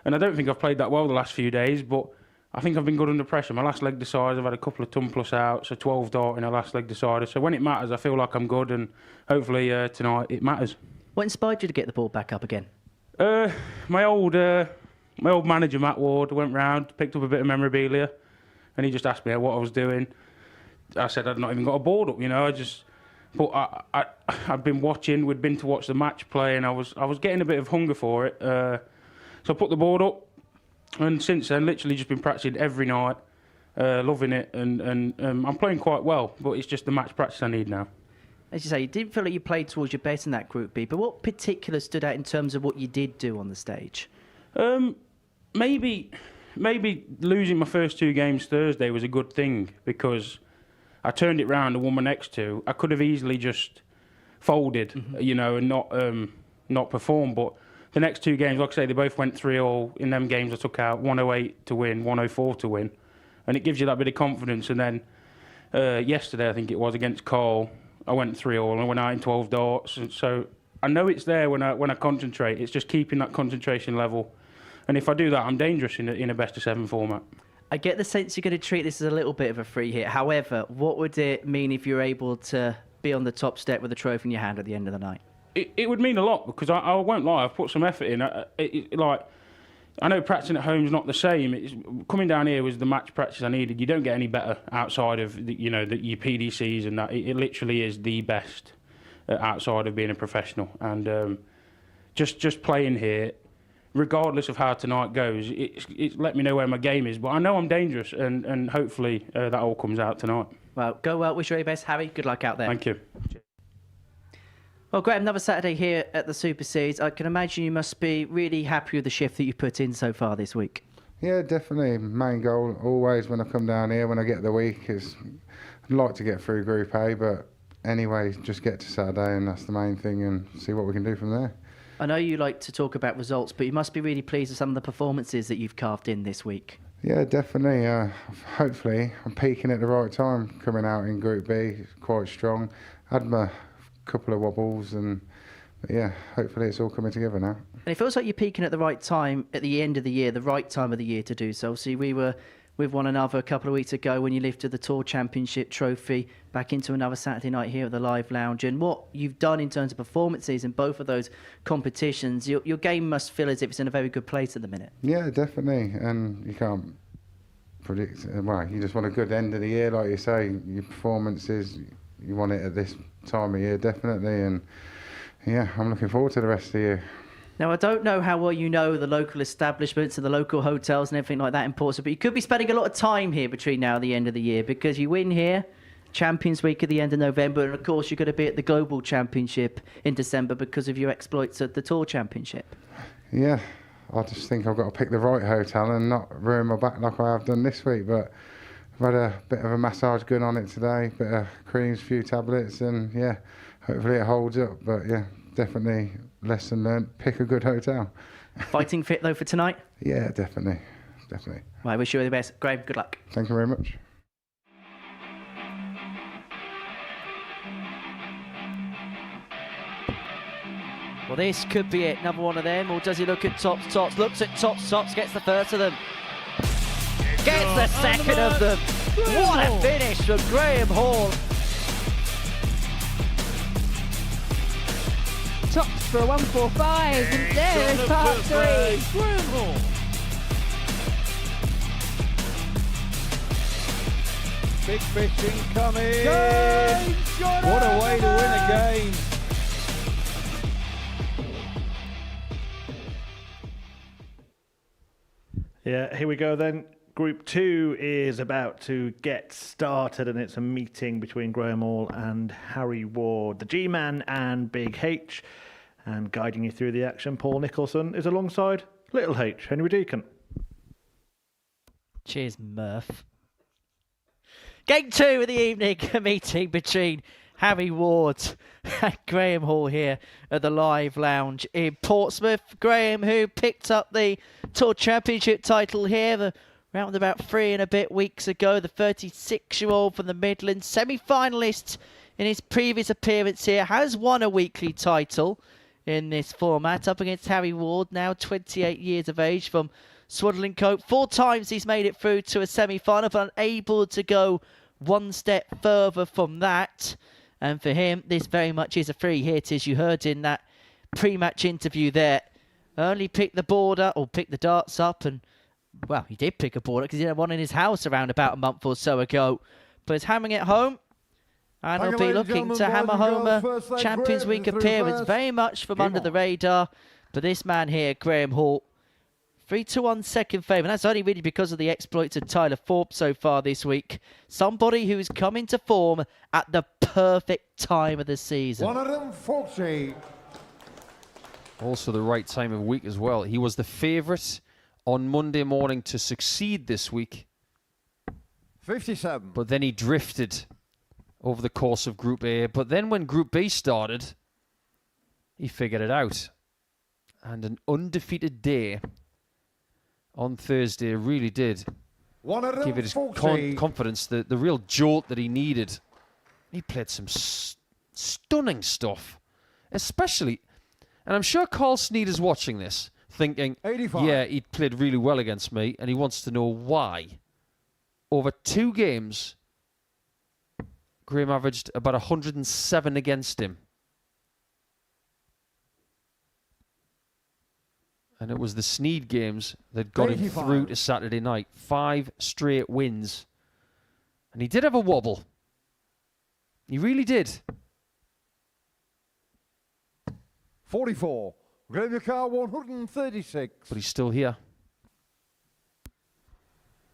And I don't think I've played that well the last few days, but I think I've been good under pressure. My last leg decider, I've had a couple of ton plus outs, a 12 dart in a last leg decider. So when it matters, I feel like I'm good, and hopefully tonight it matters. What inspired you to get the ball back up again? My old manager, Matt Ward, went round, picked up a bit of memorabilia, and he just asked me what I was doing. I said I'd not even got a board up, you know. I'd been watching, we'd been to watch the match play, and I was getting a bit of hunger for it. So I put the board up. And since then, literally just been practicing every night, loving it, and I'm playing quite well, but it's just the match practice I need now. As you say, you didn't feel like you played towards your best in that Group B, but what particular stood out in terms of what you did do on the stage? Maybe losing my first 2 games Thursday was a good thing, because I turned it round and won my next 2. I could have easily just folded, you know, and not perform. But the next 2 games, like I say, they both went 3-3. In them games, I took out 108 to win, 104 to win. And it gives you that bit of confidence. And then yesterday, I think it was, against Carl, I went 3-3 and went out in 12 darts. And so I know it's there when I concentrate. It's just keeping that concentration level. And if I do that, I'm dangerous in a best-of-7 format. I get the sense you're going to treat this as a little bit of a free hit. However, what would it mean if you're able to be on the top step with a trophy in your hand at the end of the night? It would mean a lot, because I won't lie, I've put some effort in. I know practicing at home is not the same. Coming down here was the match practice I needed. You don't get any better outside of your PDCs and that. It literally is the best outside of being a professional. And just playing here, regardless of how tonight goes, it's let me know where my game is. But I know I'm dangerous, and hopefully that all comes out tonight. Well, go well. Wish you all your best, Harry. Good luck out there. Thank you. Well, Graham, another Saturday here at the Super Series. I can imagine you must be really happy with the shift that you've put in so far this week. Yeah, definitely. Main goal always when I come down here, when I get the week, is I'd like to get through Group A, but anyway, just get to Saturday and that's the main thing, and see what we can do from there. I know you like to talk about results, but you must be really pleased with some of the performances that you've carved in this week. Yeah, definitely. Hopefully, I'm peaking at the right time, coming out in Group B, quite strong. Had my couple of wobbles, but yeah, hopefully it's all coming together now. And it feels like you're peaking at the right time at the end of the year, the right time of the year to do so. See, we were with one another a couple of weeks ago when you lifted the Tour Championship trophy back into another Saturday night here at the Live Lounge. And what you've done in terms of performances in both of those competitions, your game must feel as if it's in a very good place at the minute. Yeah, definitely. And you can't predict, well, you just want a good end of the year, like you say. Your performances, you want it at this time of year, definitely. And yeah, I'm looking forward to the rest of the year. Now, I don't know how well you know the local establishments and the local hotels and everything like that in Portsmouth, but you could be spending a lot of time here between now and the end of the year, because you win here, Champions Week at the end of November, and of course you're going to be at the Global Championship in December because of your exploits at the Tour Championship. Yeah, I just think I've got to pick the right hotel and not ruin my back like I have done this week, but I've had a bit of a massage gun on it today, bit of creams, a few tablets, and yeah, hopefully it holds up. But yeah, definitely lesson learned. Pick a good hotel. Fighting fit though for tonight? Yeah, definitely. Well, I wish you all the best. Graham, good luck. Thank you very much. Well, this could be it. Another one of them. Or does he look at tops? Looks at tops. Gets the first of them. Gets the second of them. What a finish from Graham Hall. Tops for a 145, and there is part 3. Graham Hall. Big fish incoming. What a way to win a game. Yeah, here we go then. Group 2 is about to get started, and it's a meeting between Graham Hall and Harry Ward, the G-Man and Big H. And guiding you through the action, Paul Nicholson is alongside Little H, Henry Deacon. Cheers, Murph. Game 2 of the evening, a meeting between Harry Ward and Graham Hall here at the Live Lounge in Portsmouth. Graham, who picked up the Tour Championship title here around about 3 and a bit weeks ago, the 36-year-old from the Midlands, semi-finalist in his previous appearance here, has won a weekly title in this format, up against Harry Ward, now 28 years of age, from Swaddling Coat. 4 times he's made it through to a semi-final, but unable to go one step further from that. And for him, this very much is a free hit, as you heard in that pre-match interview there. Only picked the board up, or picked the darts up, and, well, he did pick a board up because he had one in his house around about a month or so ago. But he's hammering it home. And he'll be looking to hammer home a Champions Week appearance, very much from under the radar. But this man here, Graham Hall, 3-1 second favourite. And that's only really because of the exploits of Tyler Thorp so far this week. Somebody who's come into form at the perfect time of the season. 140. Also the right time of week as well. He was the favourite on Monday morning to succeed this week. 57. But then he drifted over the course of Group A. But then when Group B started, he figured it out. And an undefeated day on Thursday really did give it his confidence, the real jolt that he needed. He played some stunning stuff, especially, and I'm sure Carl Sneed is watching this, thinking, 85. yeah, he played really well against me, and he wants to know why. Over 2 games, Graham averaged about 107 against him. And it was the Sneed games that got 85. him through to Saturday night. 5 straight wins. And he did have a wobble. He really did. 44. Graham Yucar 136. But he's still here.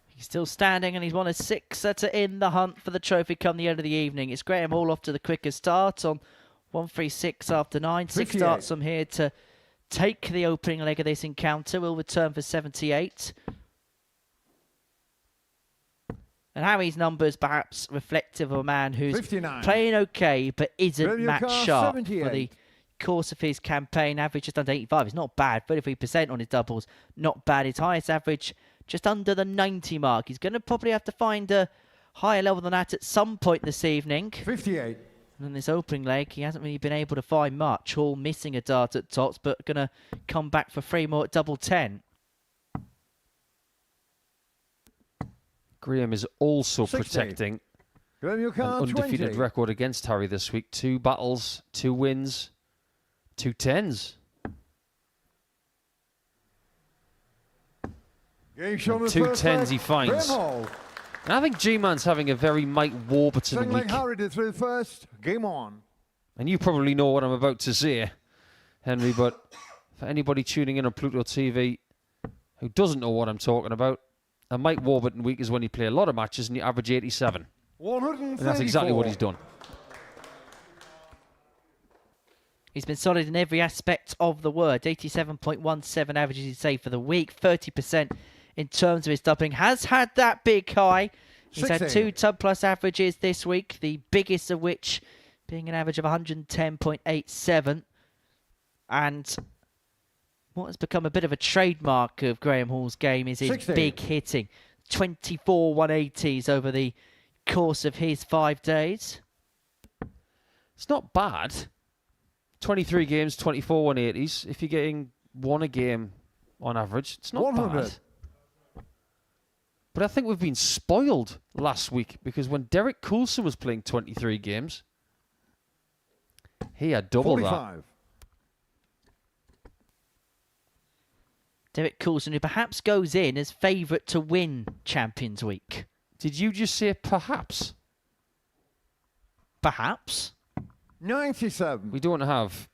He's still standing and he's one of 6 that are in the hunt for the trophy come the end of the evening. It's Graham Hall off to the quickest start on 136 after 9. 6 58. starts from here to take the opening leg of this encounter. Will return for 78. And Harry's numbers perhaps reflective of a man who's 59. playing okay but isn't Graham match Yucar, sharp 78. for the course of his campaign. Average just under 85. It's not bad. 33% on his doubles. Not bad. His highest average just under the 90 mark. He's going to probably have to find a higher level than that at some point this evening. 58. And in this opening leg, he hasn't really been able to find much. Hall missing a dart at tops, but going to come back for 3 more at double 10. Graham is also 60. protecting Graham an Yucar undefeated 20. record against Harry this week. 2 battles, 2 wins, 2 10s. Game shown And the 2 first 10s leg. he finds. Graham Hall. And I think G-Man's having a very Mike Warburton Second leg week. Harry did through first. Game on. And you probably know what I'm about to say, Henry, but for anybody tuning in on Pluto TV who doesn't know what I'm talking about, a Mike Warburton week is when you play a lot of matches and you average 87. 134. And that's exactly what he's done. He's been solid in every aspect of the word. 87.17 averages, he'd say, for the week. 30% in terms of his doubling. Has had that big high. He's 60. had 2 tub plus averages this week, the biggest of which being an average of 110.87. And what has become a bit of a trademark of Graham Hall's game is his 60. big hitting. 24 180s over the course of his 5 days. It's not bad. 23 games, 24 180s. If you're getting 1 a game on average, it's not 100. bad. But I think we've been spoiled last week because when Derek Coulson was playing 23 games, he had double 45. Derek Coulson, who perhaps goes in as favourite to win Champions Week. that. Did you just say perhaps? Perhaps. 97. We don't have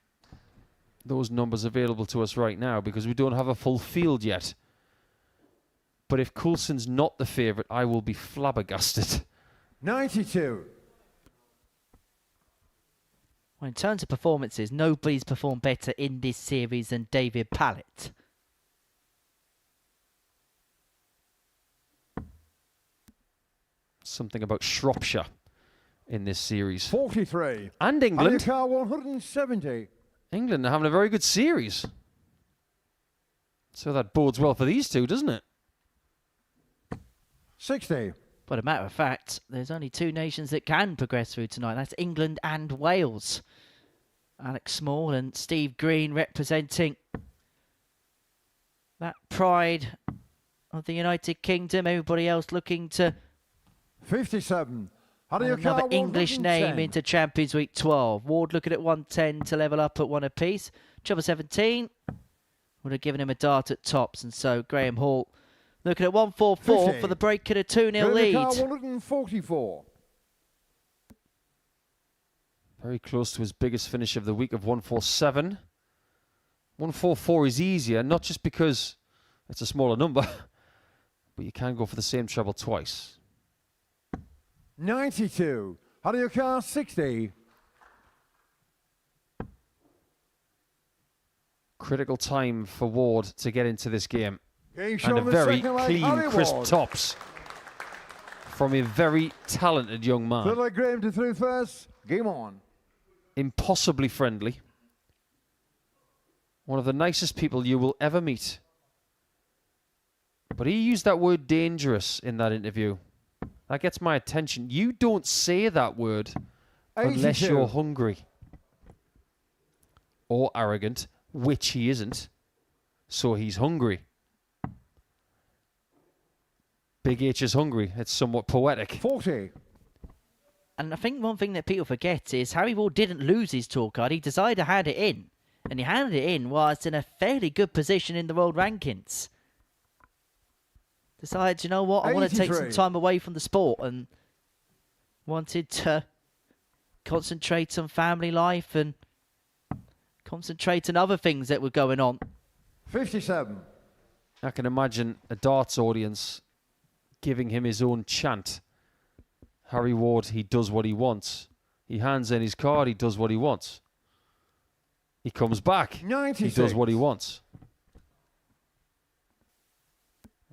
those numbers available to us right now because we don't have a full field yet. But if Coulson's not the favourite, I will be flabbergasted. 92. Well, in terms of performances, nobody's performed better in this series than David Pallett. Something about Shropshire in this series. 43. And England. Yucar 170. England are having a very good series. So that bodes well for these two, doesn't it? 60. But a matter of fact, there's only 2 nations that can progress through tonight. That's England and Wales. Alex Small and Steve Green representing that pride of the United Kingdom. Everybody else looking to 57. add another English name into Champions Week 12. Ward looking at 110 to level up at 1 apiece. Trouble 17 would have given him a dart at tops. And so Graham Hall looking at 144 50. for the break at a 2-0 lead. 144. Very close to his biggest finish of the week of 147. 144 is easier, not just because it's a smaller number, but you can go for the same treble twice. 92. Yucar 60. Critical time for Ward to get into this game. Game And shown a the very second leg, clean, Harry crisp Ward. tops from a very talented young man. Third leg Graham to through first. Game on. Impossibly friendly. One of the nicest people you will ever meet. But he used that word dangerous in that interview. That gets my attention. You don't say that word unless 82. you're hungry. Or arrogant, which he isn't. So he's hungry. Big H is hungry. It's somewhat poetic. 40. And I think one thing that people forget is Harry Ward didn't lose his tour card. He decided to hand it in. And he handed it in whilst in a fairly good position in the world rankings. Decided, you know what, I want to take some 83. time away from the sport and wanted to concentrate on family life and concentrate on other things that were going on. 57. I can imagine a darts audience giving him his own chant. Harry Ward, he does what he wants. He hands in his card, he does what he wants. He comes back, 96. he does what he wants.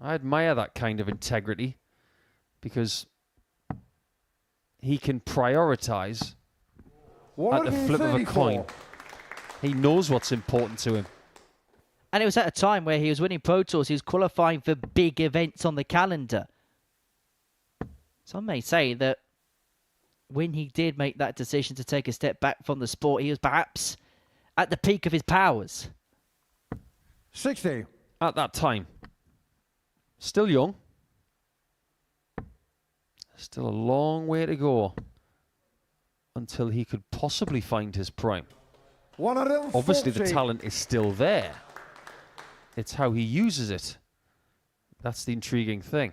I admire that kind of integrity because he can prioritize at the flip of a coin. He knows what's important to him. And it was at a time where he was winning Pro Tours. He was qualifying for big events on the calendar. Some may say that when he did make that decision to take a step back from the sport, he was perhaps at the peak of his powers. 60. At that time. Still young. Still a long way to go until he could possibly find his prime. 140. Obviously, the talent is still there. It's how he uses it. That's the intriguing thing.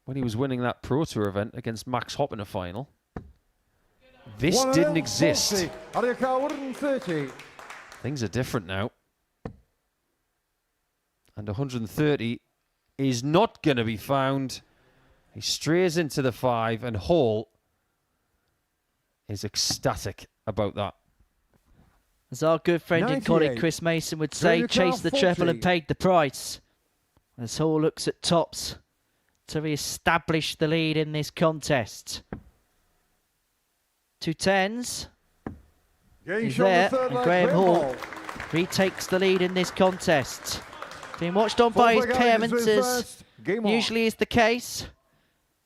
When he was winning that Pro Tour event against Max Hopp in a final, this didn't exist. 130. Things are different now. And 130 is not going to be found. He strays into the 5, and Hall is ecstatic about that. As our good friend and colleague Chris Mason would say, chase the treble and paid the price. As Hall looks at tops to re-establish the lead in this contest. 2 10s. He's there, and Graham Hall retakes the lead in this contest. Being watched on by his parents, as usually is the case.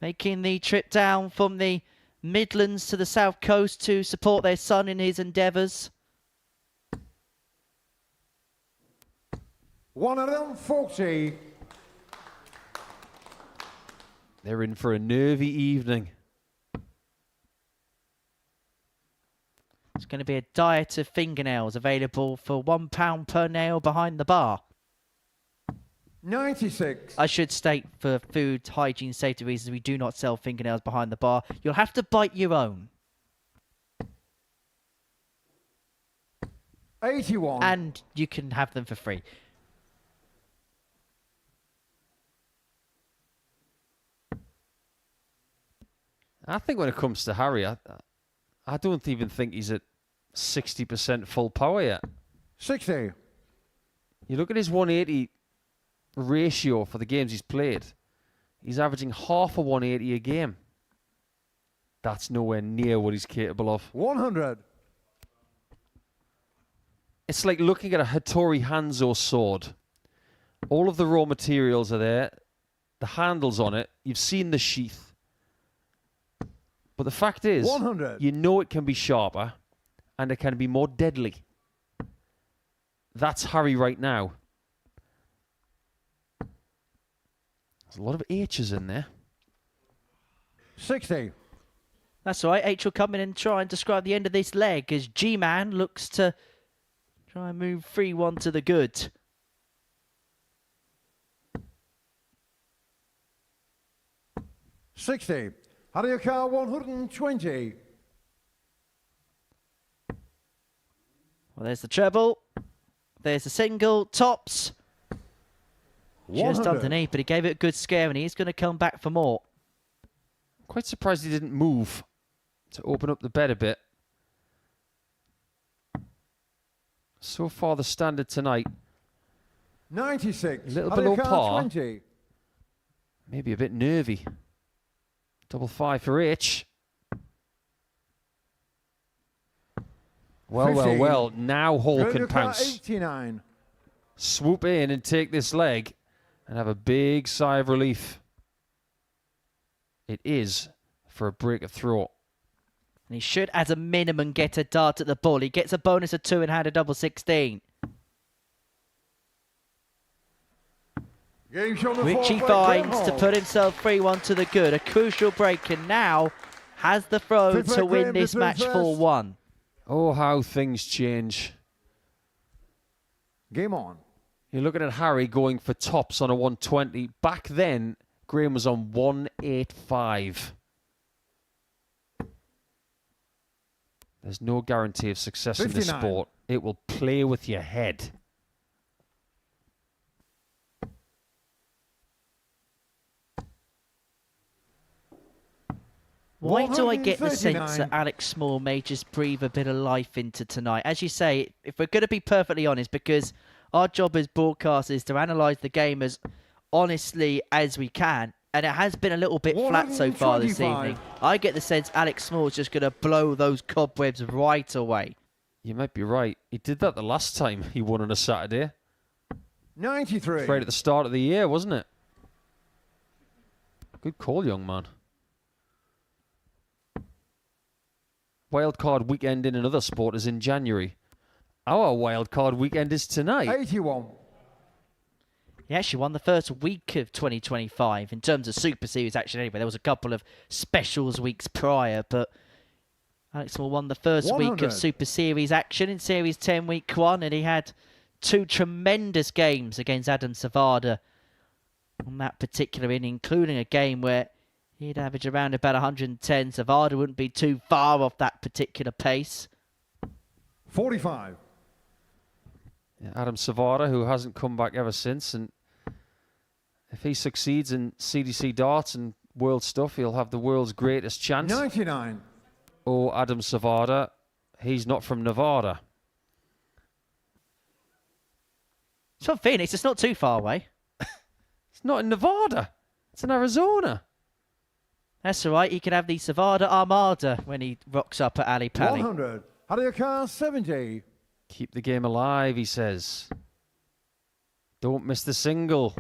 Making the trip down from the Midlands to the South Coast to support their son in his endeavours. 140. They're in for a nervy evening. It's going to be a diet of fingernails available for £1 per nail behind the bar. 96. I should state, for food, hygiene, safety reasons, we do not sell fingernails behind the bar. You'll have to bite your own. 81. And you can have them for free. I think when it comes to Harry, I don't even think he's at 60% full power yet. 60. You look at his 180 ratio for the games he's played. He's averaging half a 180 a game. That's nowhere near what he's capable of. 100. It's like looking at a Hattori Hanzo sword. All of the raw materials are there. The handle's on it. You've seen the sheath. But the fact is, 100. you know it can be sharper and it can be more deadly. That's Harry right now. There's a lot of H's in there. 60. That's all right. H will come in and try and describe the end of this leg as G-Man looks to try and move 3-1 to the good. $60. Harry 120. Well, there's the treble. There's the single. Tops. Just 100. underneath, but he gave it a good scare, and he's going to come back for more. Quite surprised he didn't move to open up the bed a bit. So far, the standard tonight, 96. a little Harry below par. 20. Maybe a bit nervy. 5-5 for H. Well, 15. well. Now Hall Green can and Murnan, pounce. 89. Swoop in and take this leg and have a big sigh of relief. It is for a break of throat. And he should, as a minimum, get a dart at the ball. He gets a bonus of 2 and had a double 16. Game show number Which he 4 by finds Graham to Hall. put himself 3-1 to the good. A crucial break, and now has the throw Fifth to by win Graham this to match first. 4-1. Oh, how things change. Game on. You're looking at Harry going for tops on a 120. Back then, Graham was on 185. There's no guarantee of success in this 59. sport. It will play with your head. Why do I get the sense 139. that Alex Small may just breathe a bit of life into tonight? As you say, if we're going to be perfectly honest, because our job as broadcasters is to analyse the game as honestly as we can, and it has been a little bit flat so far this 125. evening. I get the sense Alex Small's just going to blow those cobwebs right away. You might be right. He did that the last time he won on a Saturday. 93. Right at the start of the year, wasn't it? Good call, young man. Wildcard weekend in another sport is in January. Our wildcard weekend is tonight. 81. He actually won the first week of 2025 in terms of Super Series action anyway. There was a couple of specials weeks prior, but Alex Small won the first week 100. of Super Series action in Series 10 week 1, and he had 2 tremendous games against Adam Savada on that particular inning, including a game where he'd average around about 110. Savada wouldn't be too far off that particular pace. 45. Yeah, Adam Savada, who hasn't come back ever since, and if he succeeds in CDC darts and world stuff, he'll have the world's greatest chance. 99. Oh, Adam Savada, he's not from Nevada. It's from Phoenix. It's not too far away. It's not in Nevada. It's in Arizona. That's all right. He can have the Savada Armada when he rocks up at Ali Pali. 100. Hadiaka 70. Keep the game alive, he says. Don't miss the single.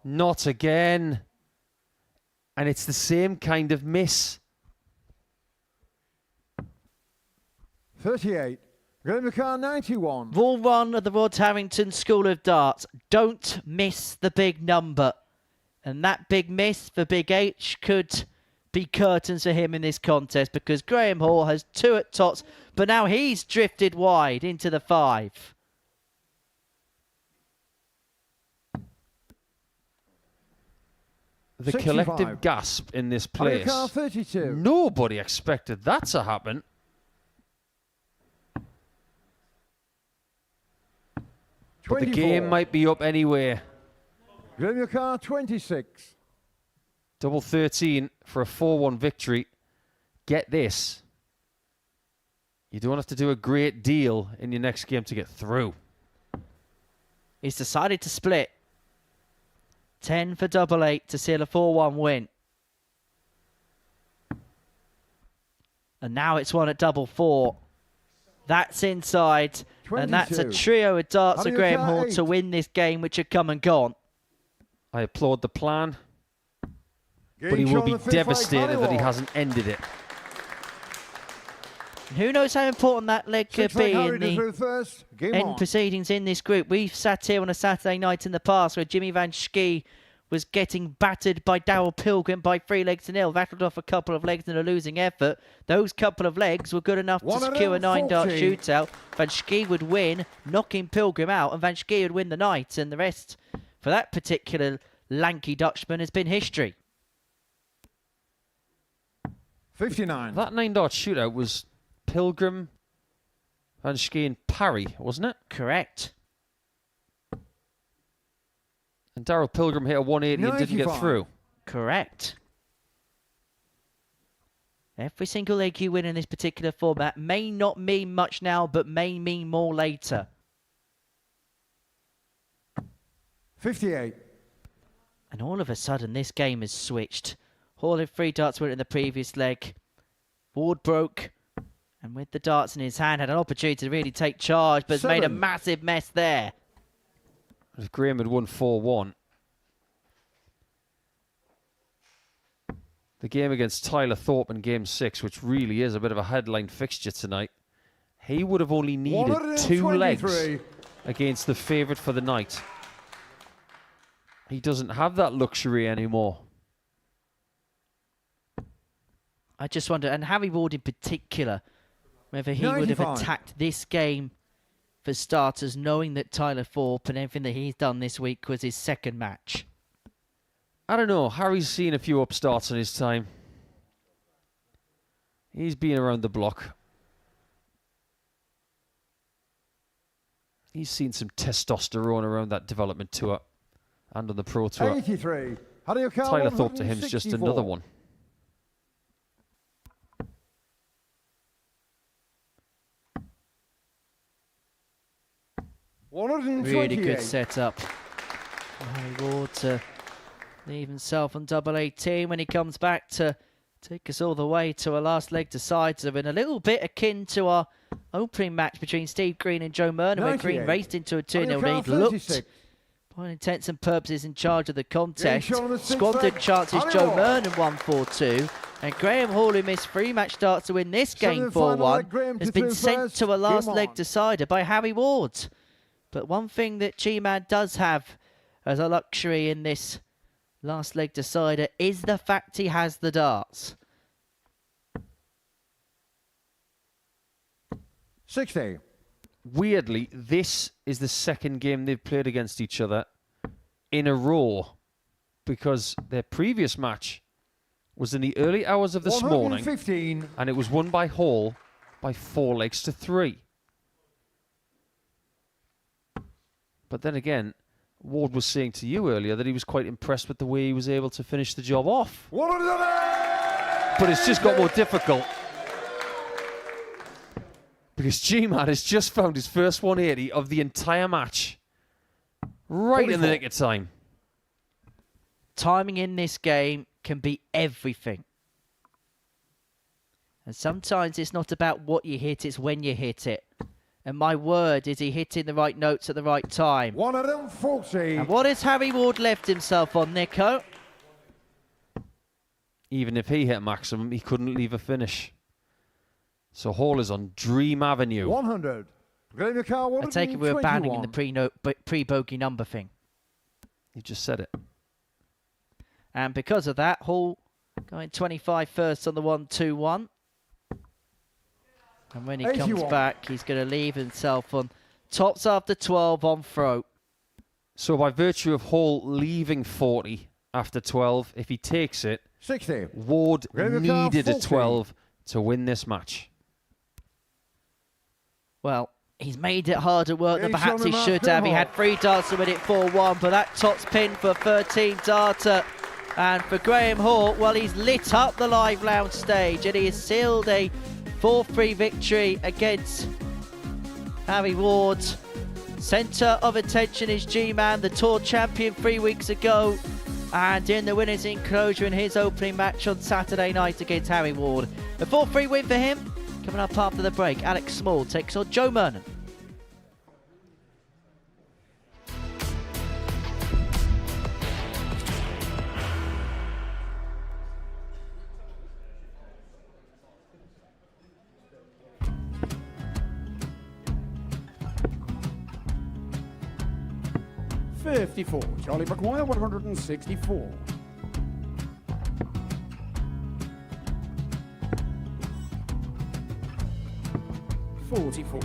Not again. And it's the same kind of miss. 38. Graham Murnan 91. Rule 1 of the Rod Harrington School of Darts. Don't miss the big number. And that big miss for Big H could be curtains for him in this contest, because Graham Hall has 2 at tots, but now he's drifted wide into the 5. The 65. collective gasp in this place. Hadiaka 32. Nobody expected that to happen. But the 24. game might be up anyway. Graham Murnan 26. Double 13 for a 4-1 victory. Get this. You don't have to do a great deal in your next game to get through. He's decided to split. 10 for double 8 to seal a 4-1 win. And now it's 1 at double 4. That's inside. 22. And that's a trio of darts for Hadiaka Graham Hall 8. to win this game, which had come and gone. I applaud the plan, Game but he will show be on the 5th leg, devastated that he Hollywood. hasn't ended it. Who knows how important that leg could 6th leg, be Harry in the Disrew first. Game end on. proceedings in this group. We've sat here on a Saturday night in the past where Jimmy Van Schie was getting battered by Darryl Pilgrim by 3-0, rattled off a couple of legs in a losing effort. Those couple of legs were good enough to secure a 9-dart 140. shootout. Van Schie would win, knocking Pilgrim out, and Van Schie would win the night. And the rest, for that particular lanky Dutchman, has been history. 59. That 9-dart shootout was Pilgrim, Van Schie and Parry, wasn't it? Correct. And Darryl Pilgrim hit a 180 and didn't get 95. through. Correct. Every single leg you win in this particular format may not mean much now, but may mean more later. 58. And all of a sudden, this game has switched. Hall had 3 darts went in the previous leg. Ward broke. And with the darts in his hand, had an opportunity to really take charge, but has made a massive mess there. If Graham had won 4-1, the game against Tyler Thorp in Game 6, which really is a bit of a headline fixture tonight, he would have only needed 2 legs against the favourite for the night. He doesn't have that luxury anymore. I just wonder, and Harry Ward in particular, whether he would have attacked this game for starters, knowing that Tyler Thorp and everything that he's done this week was his second match. I don't know. Harry's seen a few upstarts in his time. He's been around the block. He's seen some testosterone around that development tour and on the pro tour. 83. Tyler Thorp to him is just another one. Really good setup. Harry Ward to leave himself on double 18 when he comes back to take us all the way to a last leg decider, and a little bit akin to our opening match between Steve Green and Joe Murnan, where Green raced into a 2-0 lead, looked, by all intents and purposes, in charge of the contest. Squandered chances. Joe Murnan won 4-2. And Graham Hall, who missed 3 match starts to win this game 4-1, has been sent to a last leg decider by Harry Ward. But one thing that G-Man does have as a luxury in this last leg decider is the fact he has the darts. 60. Weirdly, this is the second game they've played against each other in a row, because their previous match was in the early hours of this morning, and it was won by Hall by 4 legs to 3. But then again, Ward was saying to you earlier that he was quite impressed with the way he was able to finish the job off. But it's just got more difficult, because G-Man has just found his first 180 of the entire match, right in the nick of time. Timing in this game can be everything. And sometimes it's not about what you hit, it's when you hit it. And my word, is he hitting the right notes at the right time. 140. And what has Harry Ward left himself on, Nico? Even if he hit maximum, he couldn't leave a finish. So Hall is on Dream Avenue. 100. I take it we're abandoning the pre-bogey number thing. You just said it. And because of that, Hall going 25 first on the 1-2-1. And when he comes back, he's going to leave himself on tops after 12 on throw. So by virtue of Hall leaving 40 after 12, if he takes it, 60. Ward needed a 12 to win this match. Well, he's made it harder work than perhaps he should have. He had 3 darts to win it 4-1, but that top's pinned for 13 darter. And for Graham Hall, well, he's lit up the live lounge stage, and he has sealed a 4-3 victory against Harry Ward. Centre of attention is G-Man, the tour champion 3 weeks ago, and in the winners' enclosure in his opening match on Saturday night against Harry Ward. A 4-3 win for him. Coming up after the break, Alex Small takes on Joe Murnan. Charlie McGuire, 164. 44.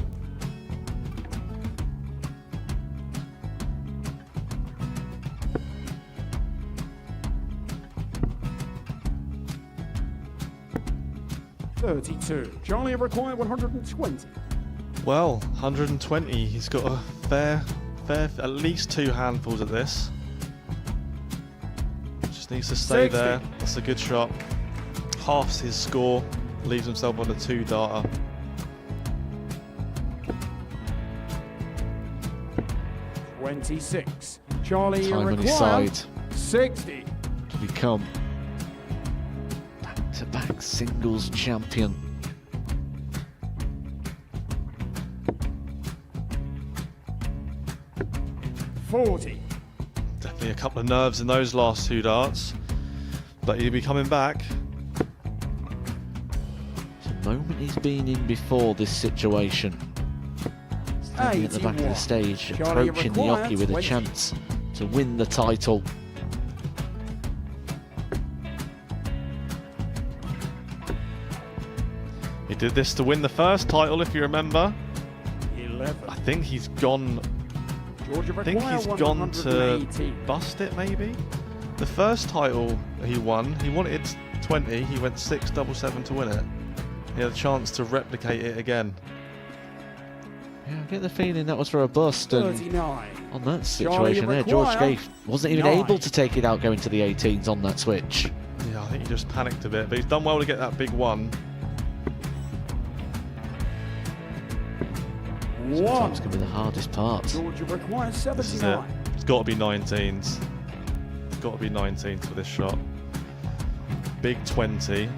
32. Charlie required 120. Well, 120. He's got a fair, at least 2 handfuls of this. Just needs to stay 60. there. That's a good shot. Halves his score, leaves himself on a 2-darter. $26. Charlie Time on his required side 60. to become back-to-back singles champion. 40. Definitely a couple of nerves in those last 2 darts, but he'll be coming back. It's a moment he's been in before this situation. Standing at the back of the stage, Charlie, approaching the required jockey with a 20. chance to win the title. He did this to win the first title, if you remember. 11. I think he's gone. Georgia I think require he's gone to 180. bust it, maybe. The first title he wanted 20. He went 6-7-7 to win it. He had a chance to replicate it again. Yeah, I get the feeling that was for a bust, and 39. on that situation there, George Scaife wasn't even 9. able to take it out going to the 18s on that switch. Yeah, I think he just panicked a bit, but he's done well to get that big one. Sometimes can be the hardest part. Georgia requires This is it. 79. It's got to be 19s. It's got to be 19s for this shot. Big 20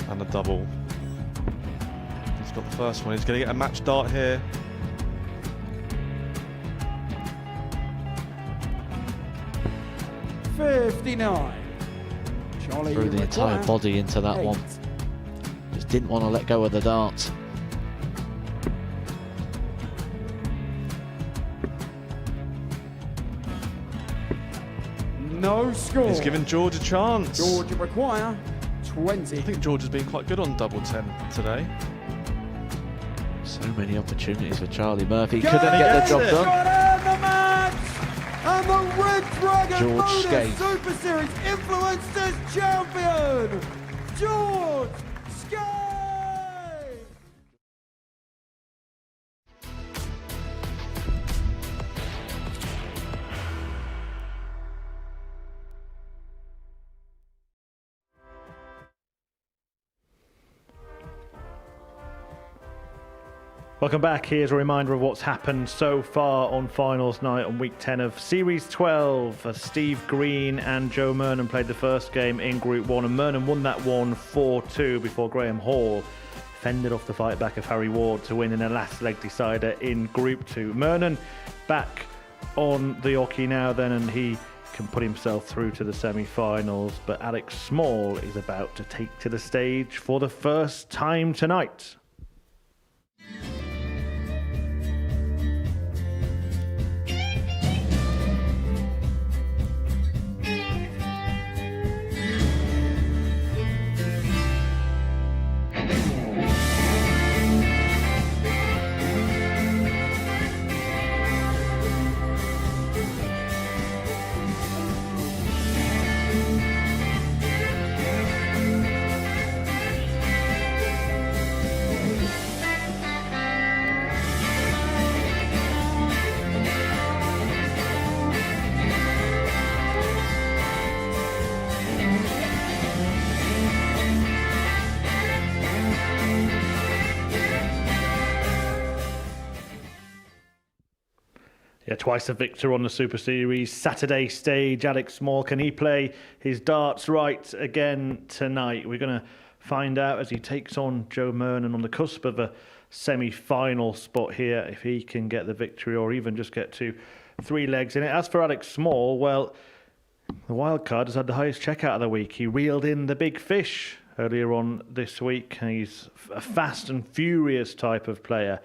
and a double. He's got the first one. He's going to get a match dart here. $59. Charlie, Threw you the entire require body into that 8. one. Just didn't want to let go of the dart. No score. He's given George a chance. Georgia require 20. I think George has been quite good on double 10 today. So many opportunities for Charlie Murphy. Go! Couldn't get the job It. done. Got in the match! And the Red Dragon George Modus Scaife. Super Series Influencers Champion, George Scaife! Welcome back. Here's a reminder of what's happened so far on finals night on week 10 of Series 12. Steve Green and Joe Murnan played the first game in Group 1, and Murnan won that one 4-2 before Graham Hall fended off the fight back of Harry Ward to win in a last leg decider in Group 2. Murnan back on the hockey now then, and he can put himself through to the semi-finals, but Alex Small is about to take to the stage for the first time tonight. Yeah, twice a victor on the Super Series Saturday stage. Alex Small, can he play his darts right again tonight? We're going to find out as he takes on Joe Murnan on the cusp of a semi-final spot here, if he can get the victory or even just get to 3 legs in it. As for Alex Small, well, the wild card has had the highest checkout of the week. He reeled in the big fish earlier on this week. He's a fast and furious type of player,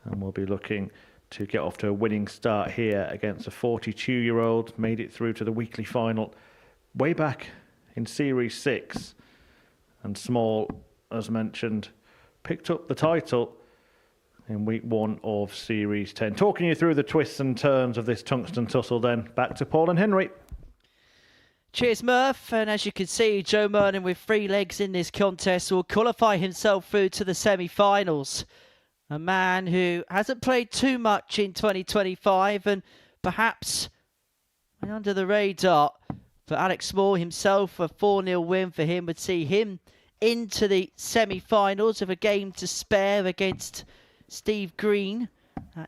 and we'll be looking to get off to a winning start here against a 42-year-old. Made it through to the weekly final way back in Series 6. And Small, as mentioned, picked up the title in week 1 of Series 10. Talking you through the twists and turns of this tungsten tussle then, back to Paul and Henry. Cheers, Murph. And as you can see, Joe Murnan with 3 legs in this contest will qualify himself through to the semi-finals. A man who hasn't played too much in 2025 and perhaps under the radar. For Alex Small himself, a 4-0 win for him would see him into the semi-finals with a game to spare against Steve Green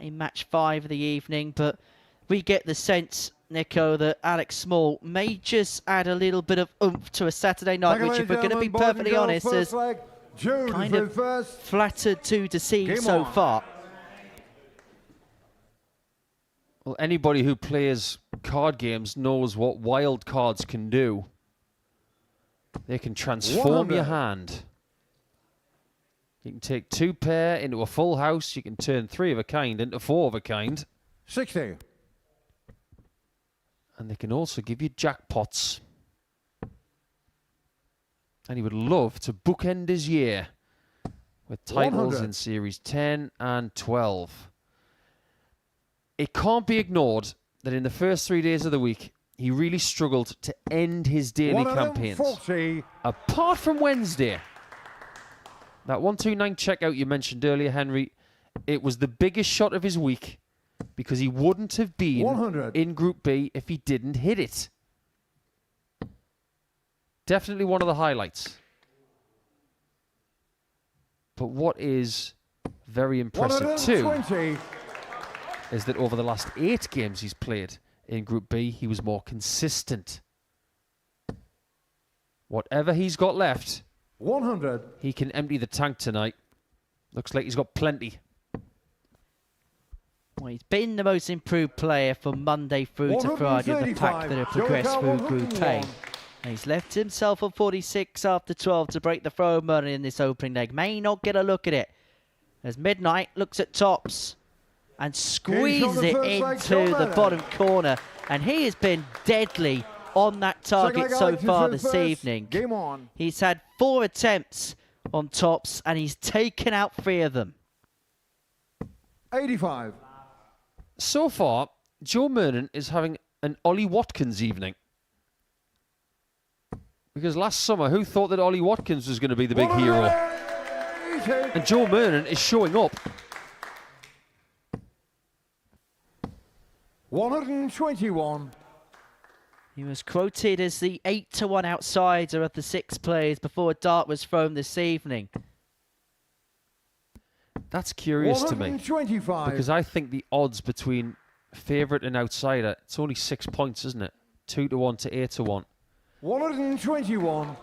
in match 5 of the evening. But we get the sense, Nico, that Alex Small may just add a little bit of oomph to a Saturday night, which, if we're going to be perfectly honest, is kind of flattered to see so far. Well, anybody who plays card games knows what wild cards can do. They can transform your hand. You can take 2 pair into a full house. You can turn 3 of a kind into 4 of a kind. 60. And they can also give you jackpots. And he would love to bookend his year with titles 100. in Series 10 and 12. It can't be ignored that in the first 3 days of the week, he really struggled to end his daily campaigns. 140. Apart from Wednesday. That 129 checkout you mentioned earlier, Henry, it was the biggest shot of his week because he wouldn't have been 100. in Group B if he didn't hit it. Definitely one of the highlights. But what is very impressive too 120. is that over the last 8 games he's played in Group B, he was more consistent. Whatever he's got left, 100. he can empty the tank tonight. Looks like he's got plenty. Well, he's been the most improved player from Monday through to Friday of the pack that have progressed through Group A. And he's left himself on 46 after 12 to break the throw Murnan in this opening leg. May not get a look at it. As Midnight looks at tops and squeezes it into the bottom corner. And he has been deadly on that target so far this evening. Game on. He's had 4 attempts on tops and he's taken out 3 of them. 85. So far, Joe Murnan is having an Ollie Watkins evening. Because last summer, who thought that Ollie Watkins was going to be the big hero? And Joe Murnan is showing up. 121. He was quoted as the 8-1 outsider of the 6 players before a dart was thrown this evening. That's curious to me. 125. Because I think the odds between favourite and outsider, it's only 6 points, isn't it? 2-1 to 8-1. 121.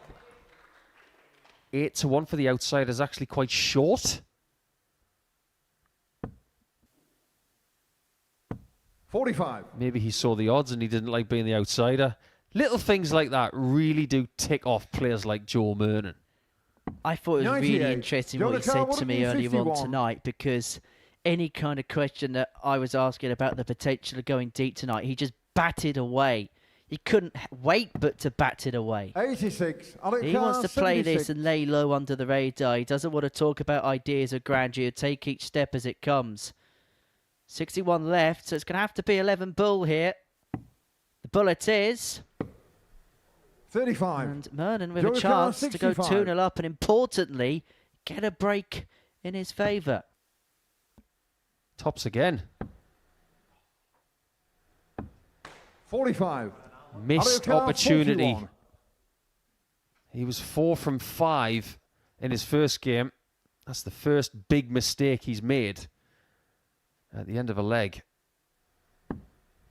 8-1 for the outsider is actually quite short. 45. Maybe he saw the odds and he didn't like being the outsider. Little things like that really do tick off players like Joe Murnan. I thought it was really 98. interesting what he said to me earlier on tonight, because any kind of question that I was asking about the potential of going deep tonight, he just batted away. He couldn't wait but to bat it away. 86. He wants to play this and lay low under the radar. He doesn't want to talk about ideas of grandeur. Take each step as it comes. 61 left, so it's going to have to be 11 bull here. The bullet is... 35. And Murnan with a chance to go 2-0 up and, importantly, get a break in his favour. Tops again. 45. Missed opportunity. 41. He was 4 from 5 in his first game. That's the first big mistake he's made at the end of a leg.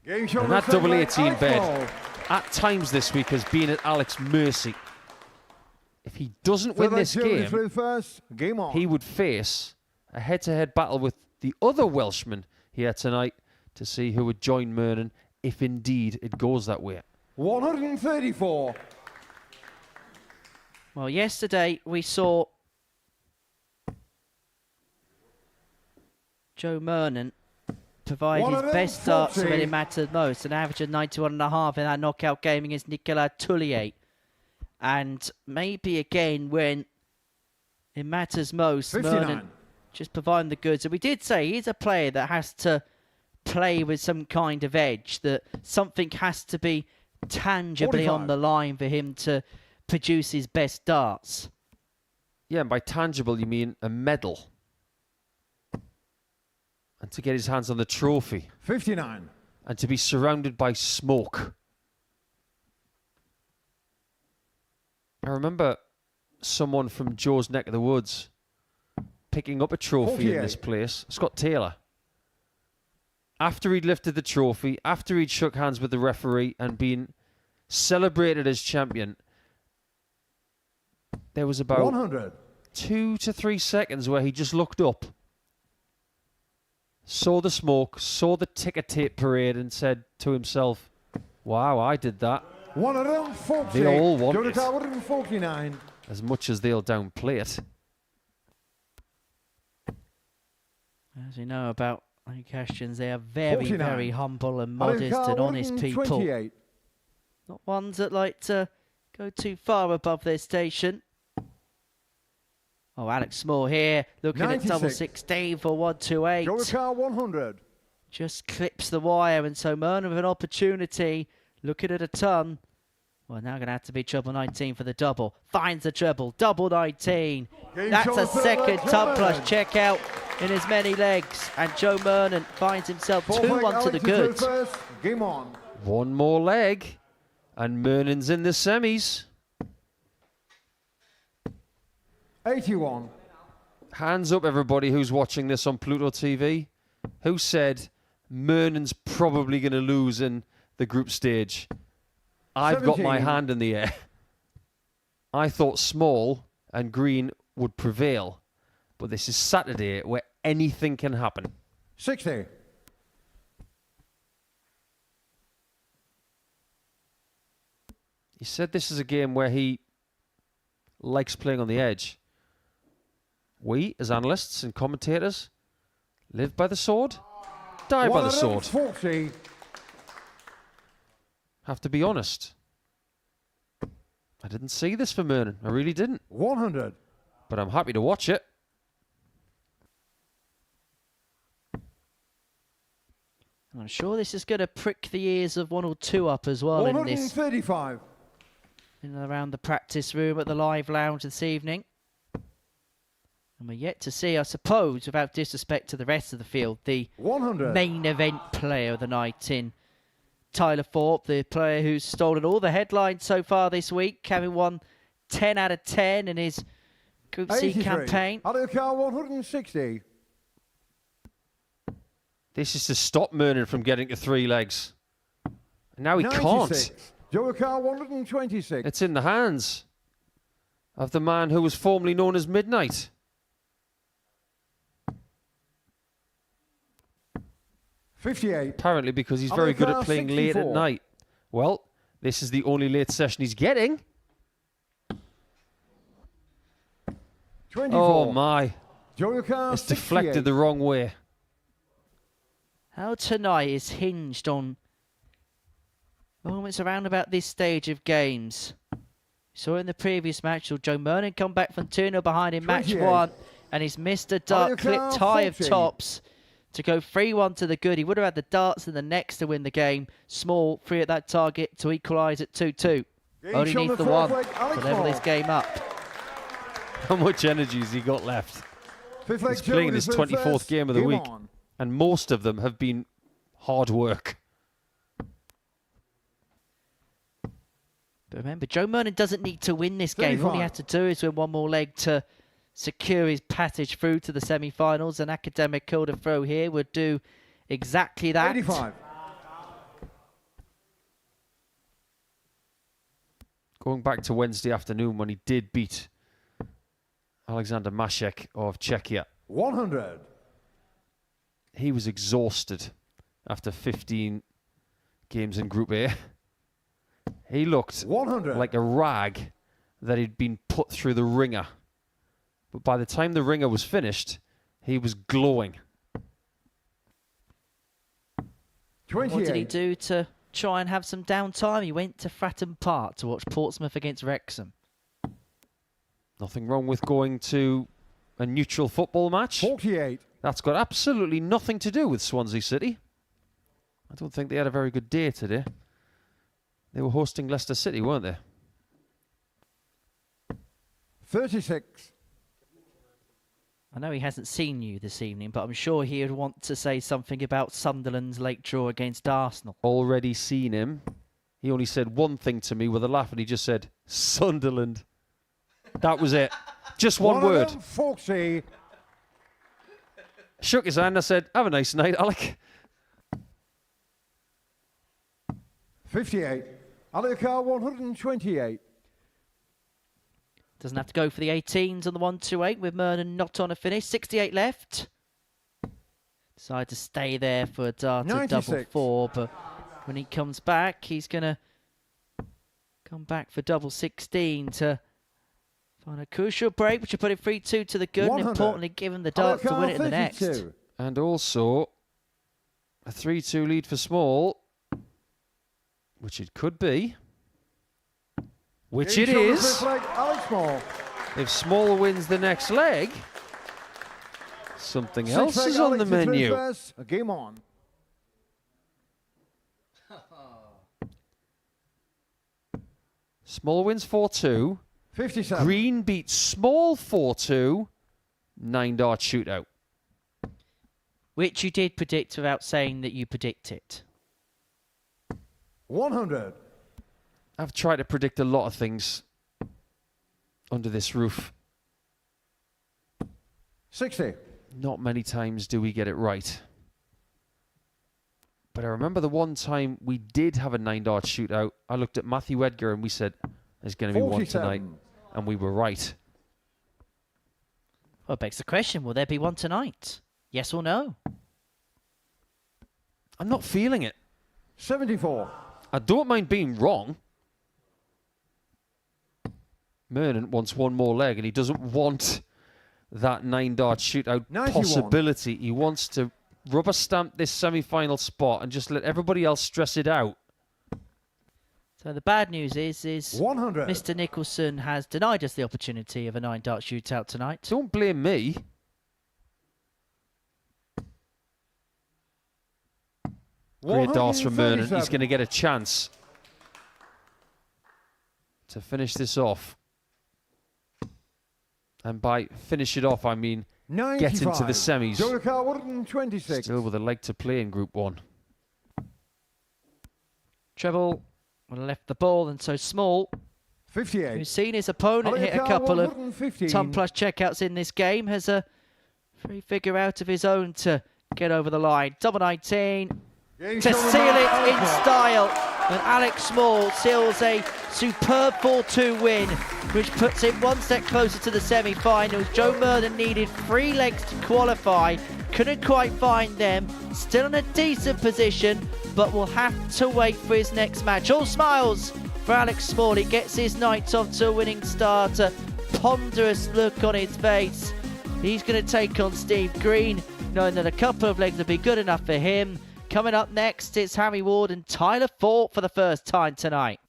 Game And that double 18 bed at times this week has been at Alex's mercy. If he doesn't win this game, he would face a head-to-head battle with the other Welshman here tonight to see who would join Murnan if indeed it goes that way. 134. Well, yesterday we saw Joe Murnan provide his best starts when it mattered most, an average of 91.5 in that knockout game against Nicolas Tullier. And maybe again when it matters most, 59. Murnan just providing the goods. And we did say he's a player that has to play with some kind of edge, that something has to be tangibly 45. on the line for him to produce his best darts. Yeah, and by tangible you mean a medal. And to get his hands on the trophy. 59. And to be surrounded by smoke. I remember someone from Joe's neck of the woods picking up a trophy in this place, Scott Taylor. After he'd lifted the trophy, after he'd shook hands with the referee and been celebrated as champion, there was about 100. 2 to 3 seconds where he just looked up. saw the smoke, saw the ticker tape parade and said to himself, wow, I did that. 140. They all want Go to it. car 149. As much as they'll downplay it. As you know about Lancastrians, they are very, 49. very humble and Car modest and honest people. 128. Not ones that like to go too far above their station. Oh, Alex Small here, looking 96. at double 16 for 128. Go to car 100. Just clips the wire, and so Murnan with an opportunity, looking at a ton. Well, now going to have to be treble 19 for the double. Finds the treble, double 19. Game That's shot a for second Alex ton plus Murnan. check out in as many legs. And Joe Murnan finds himself 2-1 to Alex the is good. first. Game on. One more leg. And Murnan's in the semis. 81. Hands up, everybody who's watching this on Pluto TV. Who said Murnan's probably going to lose in the group stage? I've got my 17. hand in the air. I thought Small and Green would prevail. But this is Saturday where anything can happen. 60. He said this is a game where he likes playing on the edge. We, as analysts and commentators, live by the sword, die by the sword. 140. Have to be honest. I didn't see this for Murnan. I really didn't. 100. But I'm happy to watch it. I'm sure this is going to prick the ears of one or two up as well in this. 135. In and around the practice room at the live lounge this evening. And we're yet to see, I suppose, without disrespect to the rest of the field, the 100. main event player of the night in Tyler Thorp, the player who's stolen all the headlines so far this week, having won 10 out of 10 in his Group C 83. campaign. Out of the car 160. This is to stop Murnan from getting to 3 legs. And now he 96. can't. Joe car 126. It's in the hands of the man who was formerly known as Midnight. 58. Apparently because he's On very the good at car, playing late at 64. night. Well, this is the only late session he's getting. 24. Oh my. Joe car It's 68. deflected the wrong way. How tonight is hinged on moments around about this stage of games. Saw in the previous match, saw Joe Murnan come back from 2-0 behind in match 28. 1, and he's missed a dart, clipped high of 40. tops to go 3-1 to the good. He would have had the darts in the next to win the game. Small, free at that target to equalise at 2-2. Only shot needs the the one fourth leg, to Alex level Moore. this game up. How much energy has he got left? Fifth leg, He's playing Joe his is 24th first. game of the week. on. And most of them have been hard work. But remember, Joe Murnan doesn't need to win this game. All he 35. has to do is win one more leg to secure his passage through to the semi-finals. An academic Kilda throw here would do exactly that. 85. Going back to Wednesday afternoon when he did beat Alexander Mashek of Czechia. 100. He was exhausted after 15 games in Group A. He looked 100. like a rag that had been put through the ringer. But by the time the ringer was finished, he was glowing. 28. What did he do to try and have some downtime? He went to Fratton Park to watch Portsmouth against Wrexham. Nothing wrong with going to a neutral football match. 48. That's got absolutely nothing to do with Swansea City. I don't think they had a very good day today. They were hosting Leicester City, weren't they? 36. I know he hasn't seen you this evening, but I'm sure he would want to say something about Sunderland's late draw against Arsenal. Already seen him. He only said one thing to me with a laugh, and he just said, Sunderland. That was it. Just one word. 140. Shook his hand. I said, have a nice night, Alec. 58. Out of the car 128. Doesn't have to go for the 18s on the 128 with Murnan not on a finish. 68 left. Decided to stay there for a dart at 96. double 4, but when he comes back, he's going to come back for double 16 to find a crucial break, which will put it 3-2 to the good, 100. and importantly, give him the dart to win it in the next. 52. And also a 3-2 lead for Small, which it could be. Which it is. Alex Small. If Small wins the next leg, something else is on the menu. A game on. Small wins 4-2. 57. Green beats Small 4-2. 9-dart shootout. Which you did predict without saying that you predict it. 100. I've tried to predict a lot of things under this roof. 60. Not many times do we get it right. But I remember the one time we did have a 9-dart shootout. I looked at Matthew Edgar and we said, there's going to be 47. one tonight. And we were right. Well, it begs the question, will there be one tonight? Yes or no? I'm not feeling it. 74. I don't mind being wrong. Murnan wants one more leg and he doesn't want that 9-dart shootout 91. possibility. He wants to rubber stamp this semi-final spot and just let everybody else stress it out. So the bad news is 100. Mr. Nicholson has denied us the opportunity of a 9-dart shootout tonight. Don't blame me. Great darts from Murnan. He's going to get a chance to finish this off. And by finish it off, I mean 95. get into the semis. Joker 126. Still with a leg to play in Group 1. Treble left the ball, and so Small, 58. who's seen his opponent hit a couple of ton plus checkouts in this game, has a free figure out of his own to get over the line. Double 19 to seal it in style. And Alex Small seals a superb 4-2 win, which puts him one step closer to the semi-finals. Joe Murnan needed 3 legs to qualify, couldn't quite find them, still in a decent position, but will have to wait for his next match. All smiles for Alex Small. He gets his night off to a winning start, a ponderous look on his face. He's going to take on Steve Green, knowing that a couple of legs will be good enough for him. Coming up next, it's Harry Ward and Tyler Thorp for the first time tonight.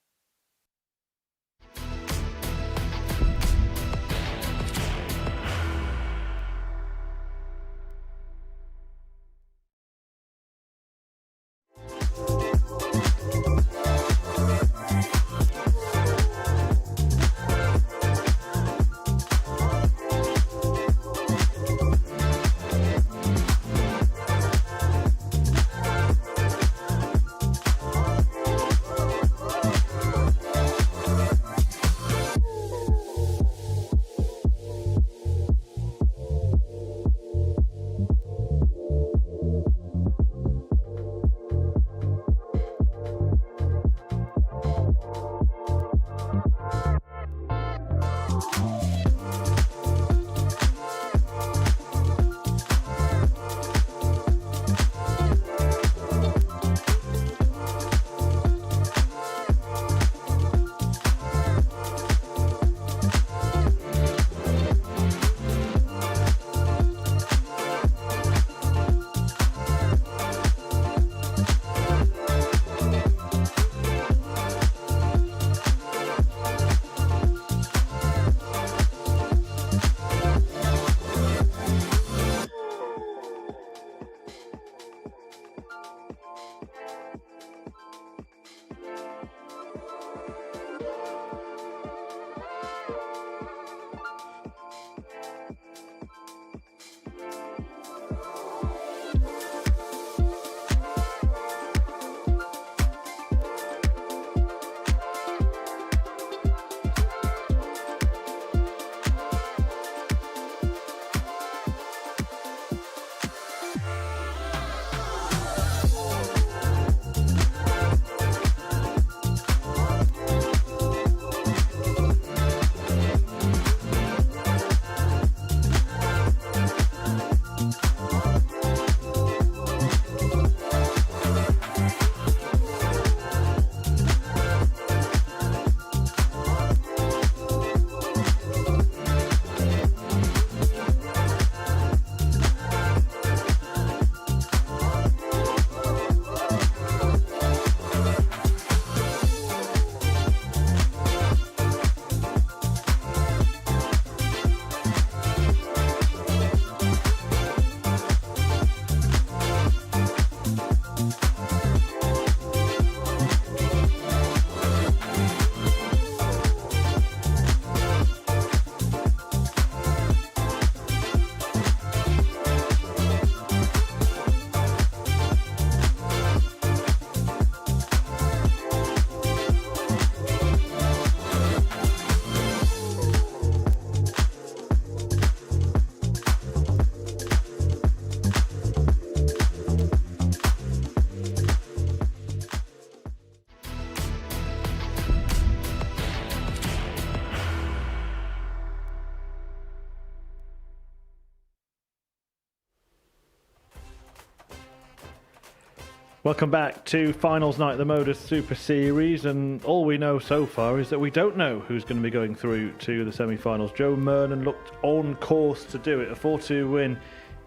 Welcome back to finals night of the Modus Super Series, and all we know so far is that we don't know who's going to be going through to the semi-finals. Joe Murnan looked on course to do it. A 4-2 win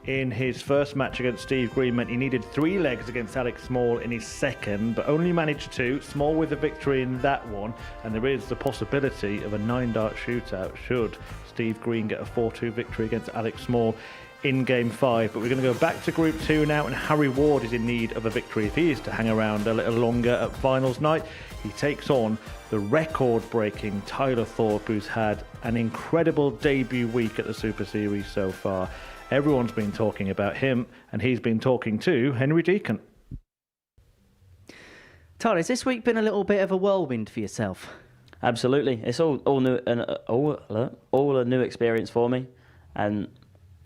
in his first match against Steve Green meant he needed 3 legs against Alex Small in his second, but only managed 2. Small with a victory in that one, and there is the possibility of a 9-dart shootout should Steve Green get a 4-2 victory against Alex Small in Game 5. But we're going to go back to Group 2 now, and Harry Ward is in need of a victory if he is to hang around a little longer at finals night. He takes on the record-breaking Tyler Thorp, who's had an incredible debut week at the Super Series so far. Everyone's been talking about him, and he's been talking to Henry Deacon. Tyler, has this week been a little bit of a whirlwind for yourself? Absolutely. It's all new and all a new experience for me. And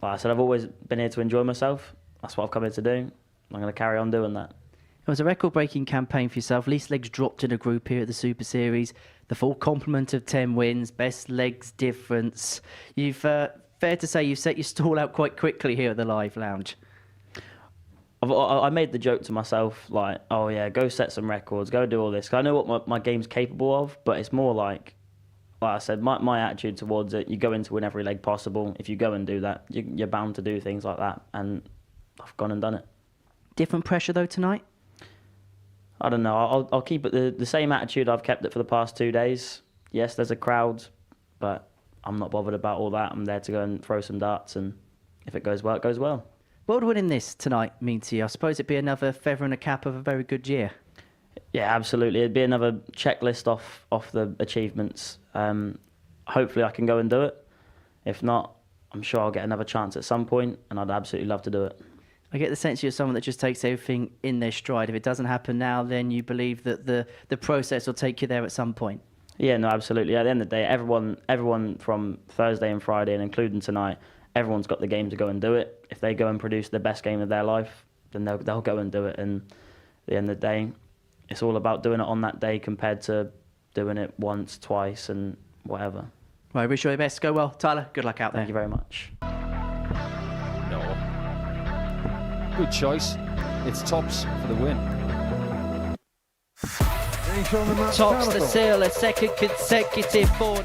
like I said, I've always been here to enjoy myself. That's what I've come here to do. I'm going to carry on doing that. It was a record-breaking campaign for yourself. Least legs dropped in a group here at the Super Series. The full complement of 10 wins, best legs difference. You've fair to say you've set your stall out quite quickly here at the Live Lounge. I made the joke to myself, like, oh yeah, go set some records, go do all this. 'Cause I know what my game's capable of, but it's more like I said, my attitude towards it, you go in to win every leg possible. If you go and do that, you're bound to do things like that. And I've gone and done it. Different pressure, though, tonight? I don't know. I'll keep it the same attitude I've kept it for the past 2 days. Yes, there's a crowd, but I'm not bothered about all that. I'm there to go and throw some darts, and if it goes well, it goes well. What would winning this tonight mean to you? I suppose it'd be another feather in the cap of a very good year. Yeah, absolutely. It'd be another checklist off the achievements. Hopefully I can go and do it. If not, I'm sure I'll get another chance at some point, and I'd absolutely love to do it. I get the sense you're someone that just takes everything in their stride. If it doesn't happen now, then you believe that the process will take you there at some point. Yeah, no, absolutely. At the end of the day, everyone from Thursday and Friday, and including tonight, everyone's got the game to go and do it. If they go and produce the best game of their life, then they'll go and do it. And at the end of the day, it's all about doing it on that day compared to doing it once, twice, and whatever. Right, wish you all the best. Go well. Tyler, good luck out there. Thank you very much. No. Good choice. It's Tops for the win. Tops to seal a second consecutive 4-0 win.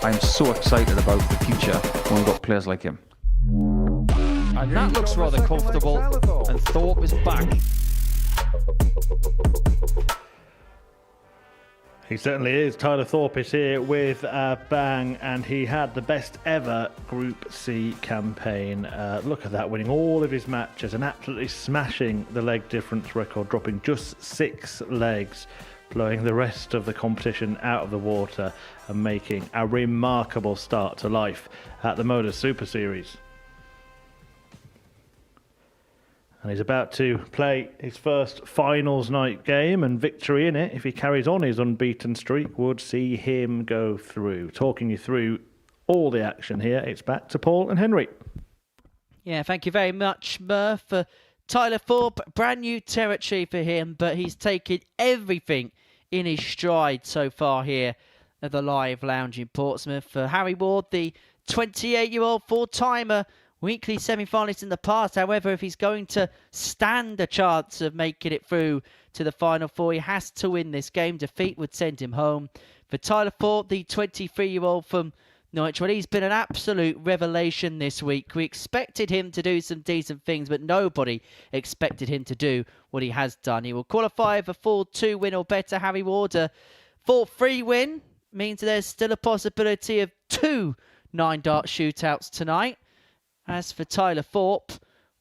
I'm so excited about the future when we've got players like him. And that looks rather comfortable, and Thorpe is back. He certainly is. Tyler Thorp is here with a bang, and he had the best ever Group C campaign. Look at that, winning all of his matches and absolutely smashing the leg difference record, dropping just 6 legs, blowing the rest of the competition out of the water and making a remarkable start to life at the Modus Super Series. And he's about to play his first finals night game, and victory in it, if he carries on his unbeaten streak, would see him go through. Talking you through all the action here, it's back to Paul and Henry. Yeah, thank you very much, Murph. For Tyler Thorp, brand new territory for him, but he's taken everything in his stride so far here at the Live Lounge in Portsmouth. For Harry Ward, the 28-year-old four-timer weekly semi-finalist in the past. However, if he's going to stand a chance of making it through to the Final Four, he has to win this game. Defeat would send him home. For Tyler Thorp, the 23-year-old from Norwich, well, he's been an absolute revelation this week. We expected him to do some decent things, but nobody expected him to do what he has done. He will qualify for 4-2 win or better. Harry Ward, a 4-3 win means there's still a possibility of 2 9-dart shootouts tonight. As for Tyler Thorp,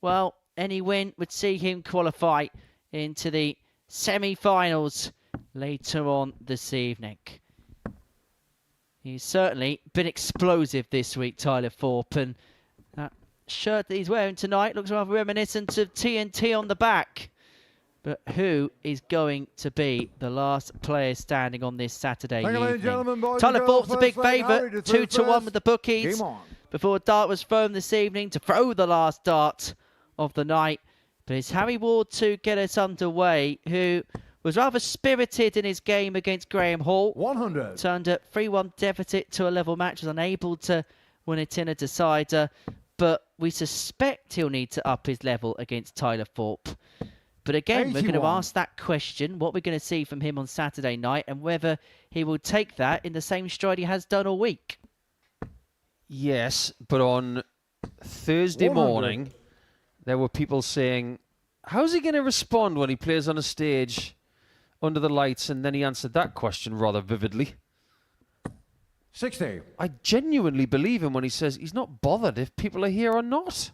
well, any win would see him qualify into the semi-finals later on this evening. He's certainly been explosive this week, Tyler Thorp, and that shirt that he's wearing tonight looks rather reminiscent of TNT on the back. But who is going to be the last player standing on this Saturday evening? Tyler Thorp's the big favourite, 2-1 with the bookies. Before a dart was thrown this evening to throw the last dart of the night. But it's Harry Ward to get us underway, who was rather spirited in his game against Graham Hall. 100. Turned a 3-1 deficit to a level match, was unable to win it in a decider. but we suspect he'll need to up his level against Tyler Thorp. But again, we're going to 81. ask that question, what we're going to see from him on Saturday night, and whether he will take that in the same stride he has done all week. Yes, but on Thursday 100. morning, there were people saying, how's he going to respond when he plays on a stage under the lights? And then he answered that question rather vividly. 60. I genuinely believe him when he says he's not bothered if people are here or not.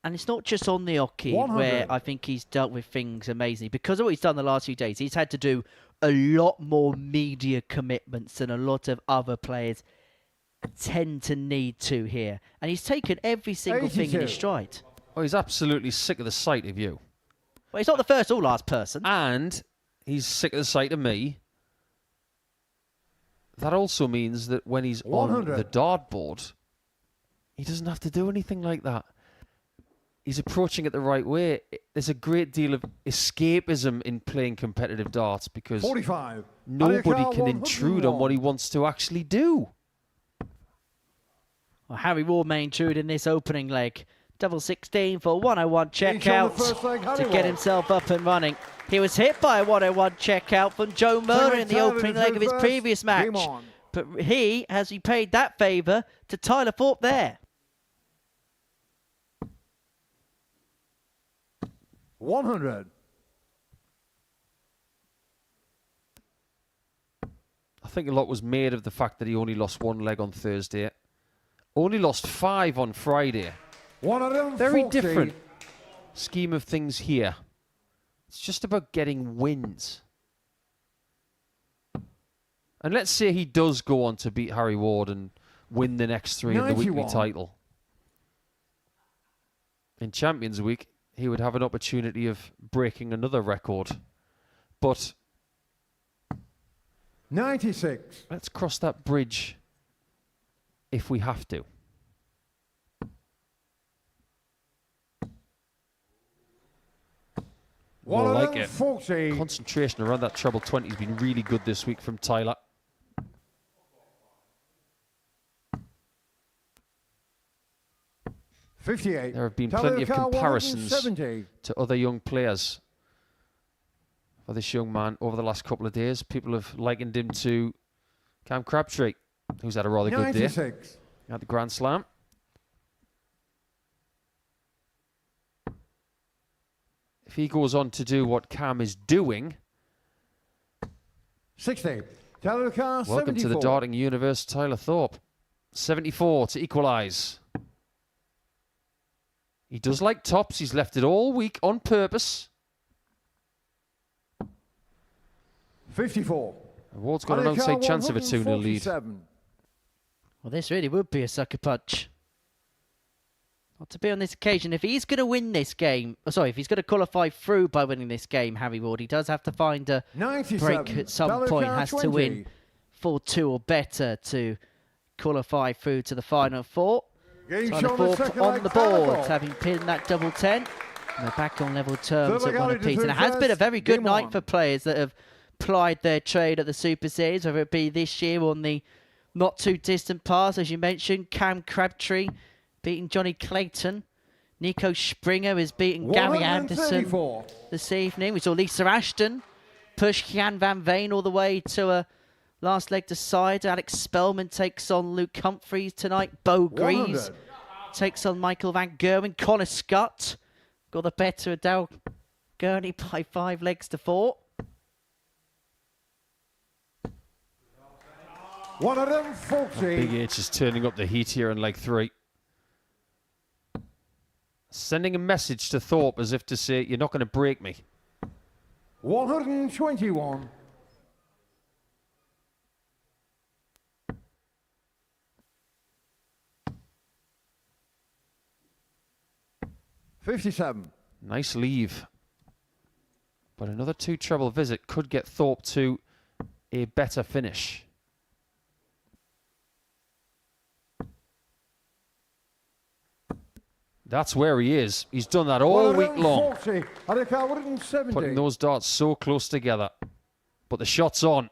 And it's not just on the hockey 100. where I think he's dealt with things amazingly. Because of what he's done the last few days, he's had to do a lot more media commitments than a lot of other players tend to need to here. And he's taken every single thing in his 82. stride. Oh, he's absolutely sick of the sight of you. Well, he's not the first or last person. And he's sick of the sight of me. That also means that when he's 100. on the dartboard, he doesn't have to do anything like that. He's approaching it the right way. There's a great deal of escapism in playing competitive darts because 45. nobody Aliyah can intrude on what he wants to actually do. Well, Harry Ward may intrude in this opening leg. Double 16 for 101 Each on the checkout first leg, Harry to get Ward. himself up and running. He was hit by a 101 checkout from Joe Murnan in the opening leg of his previous match. Game on. But he has repaid that favour to Tyler Thorp there. 100. I think a lot was made of the fact that he only lost one leg on Thursday. Only lost 5 on Friday. 140. Very different scheme of things here. It's just about getting wins. And let's say he does go on to beat Harry Ward and win the next 3 in the weekly 91. title. In Champions Week, he would have an opportunity of breaking another record. But 96. let's cross that bridge if we have to. More like it. 140. Concentration around that treble 20 has been really good this week from Tyler. $58. There have been Tyler plenty of Thorp, comparisons 170. to other young players for this young man over the last couple of days. People have likened him to Cam Crabtree, who's had a rather good day 96. at the Grand Slam. If he goes on to do what Cam is doing, 60. Tyler Thorp, welcome to the 74. darting universe, Tyler Thorp. 74 to equalise. He does like tops. He's left it all week on purpose. 54. Ward's got an outside chance of a 2-0 lead. 147. Well, this really would be a sucker punch. Not to be on this occasion. If he's going to win this game, if he's going to qualify through by winning this game, Harry Ward, he does have to find a 97. break at some Tyler point. Thorp, Has 20. to win 4-2 or better to qualify through to the final 4. Game Tyler shown the Thorp second on leg, the Tyler board, Thorp. having pinned that double 10. And they're back on level terms Third at leg one out apiece. into And it has been a first. very good Game night on. for players that have plied their trade at the Super Series, whether it be this year or on the not too distant past. As you mentioned, Cam Crabtree beating Johnny Clayton. Nico Springer is beating Gary Anderson 134. this evening. We saw Lisa Ashton push Jan van Veen all the way to a last leg decide. Alex Spellman takes on Luke Humphreys tonight. Bo Greaves 100. takes on Michael Van Gerwen. Connor Scott got the better of Dal Gurney by 5 legs to 4. 140. Big H is turning up the heat here in leg 3. Sending a message to Thorpe as if to say, you're not going to break me. 121. $57. Nice leave. But another 2 treble visit could get Thorpe to a better finish. That's where he is. He's done that all week long. 140. Aliyah 170. Putting those darts so close together. But the shot's on.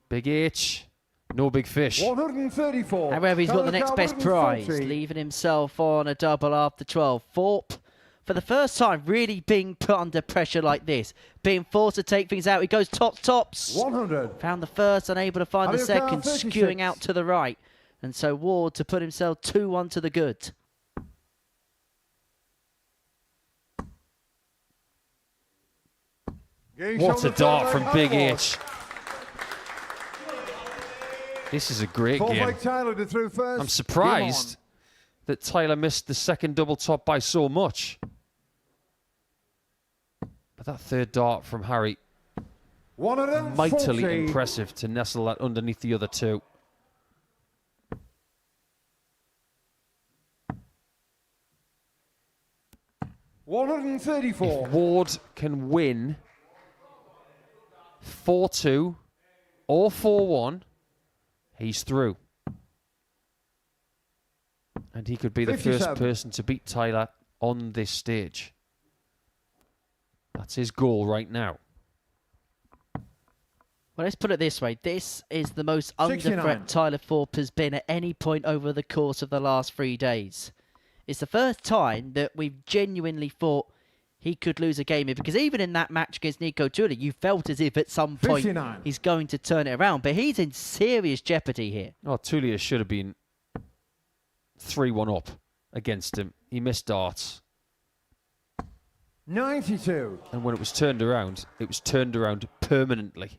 Big H. No big fish. 134. However, he's got the next best prize, 140. leaving himself on a double after 12. Thorp, for the first time, really being put under pressure like this, being forced to take things out. He goes tops. 100. Found the first, unable to find the How do you second, count? 36. skewing out to the right. And so Ward to put himself 2-1 to the good. What a dart from Big H. This is a great game. Tyler to through first. I'm surprised that Tyler missed the second double top by so much. But that third dart from Harry, 140. mightily impressive to nestle that underneath the other two. $134. If Ward can win 4-2 or 4-1, he's through. And he could be the 57. first person to beat Tyler on this stage. That's his goal right now. Well, let's put it this way. This is the most under 69. threat Tyler Thorp has been at any point over the course of the last 3 days. It's the first time that we've genuinely thought he could lose a game here, because even in that match against Nico Julie, you felt as if at some point 59. he's going to turn it around. But he's in serious jeopardy here. Oh, Tulia should have been 3-1 up against him. He missed darts. 92. And when it was turned around permanently.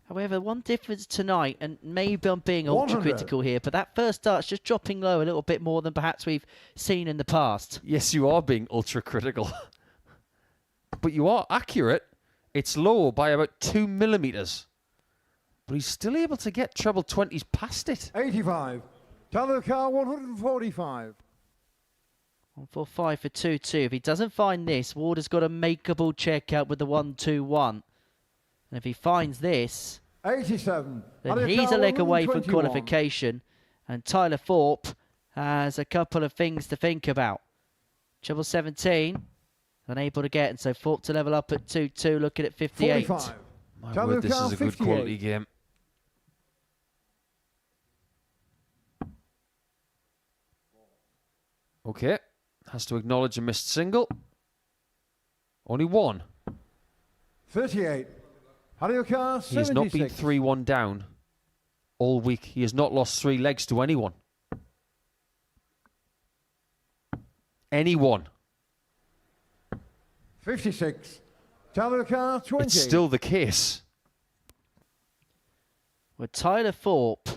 However, one difference tonight, and maybe I'm being 100. ultra-critical here, but that first start's just dropping low a little bit more than perhaps we've seen in the past. Yes, you are being ultra-critical. But you are accurate. It's lower by about 2 millimetres. But he's still able to get treble 20s past it. 85. Tyler Carr 145. 145 for 2-2. If he doesn't find this, Ward has got a makeable check out with the 1-2-1. And if he finds this, 87. then he's a leg away from qualification. And Tyler Thorp has a couple of things to think about. Treble 17, unable to get, and so Thorp to level up at 2-2, looking at 58. 45. My word, this is a good quality game. Okay, has to acknowledge a missed single. Only one. 38. Carr, He has not been 3-1 down all week. He has not lost 3 legs to anyone. Anyone. 56. Tyler Carr 20. It's still the case. Well, Tyler Thorp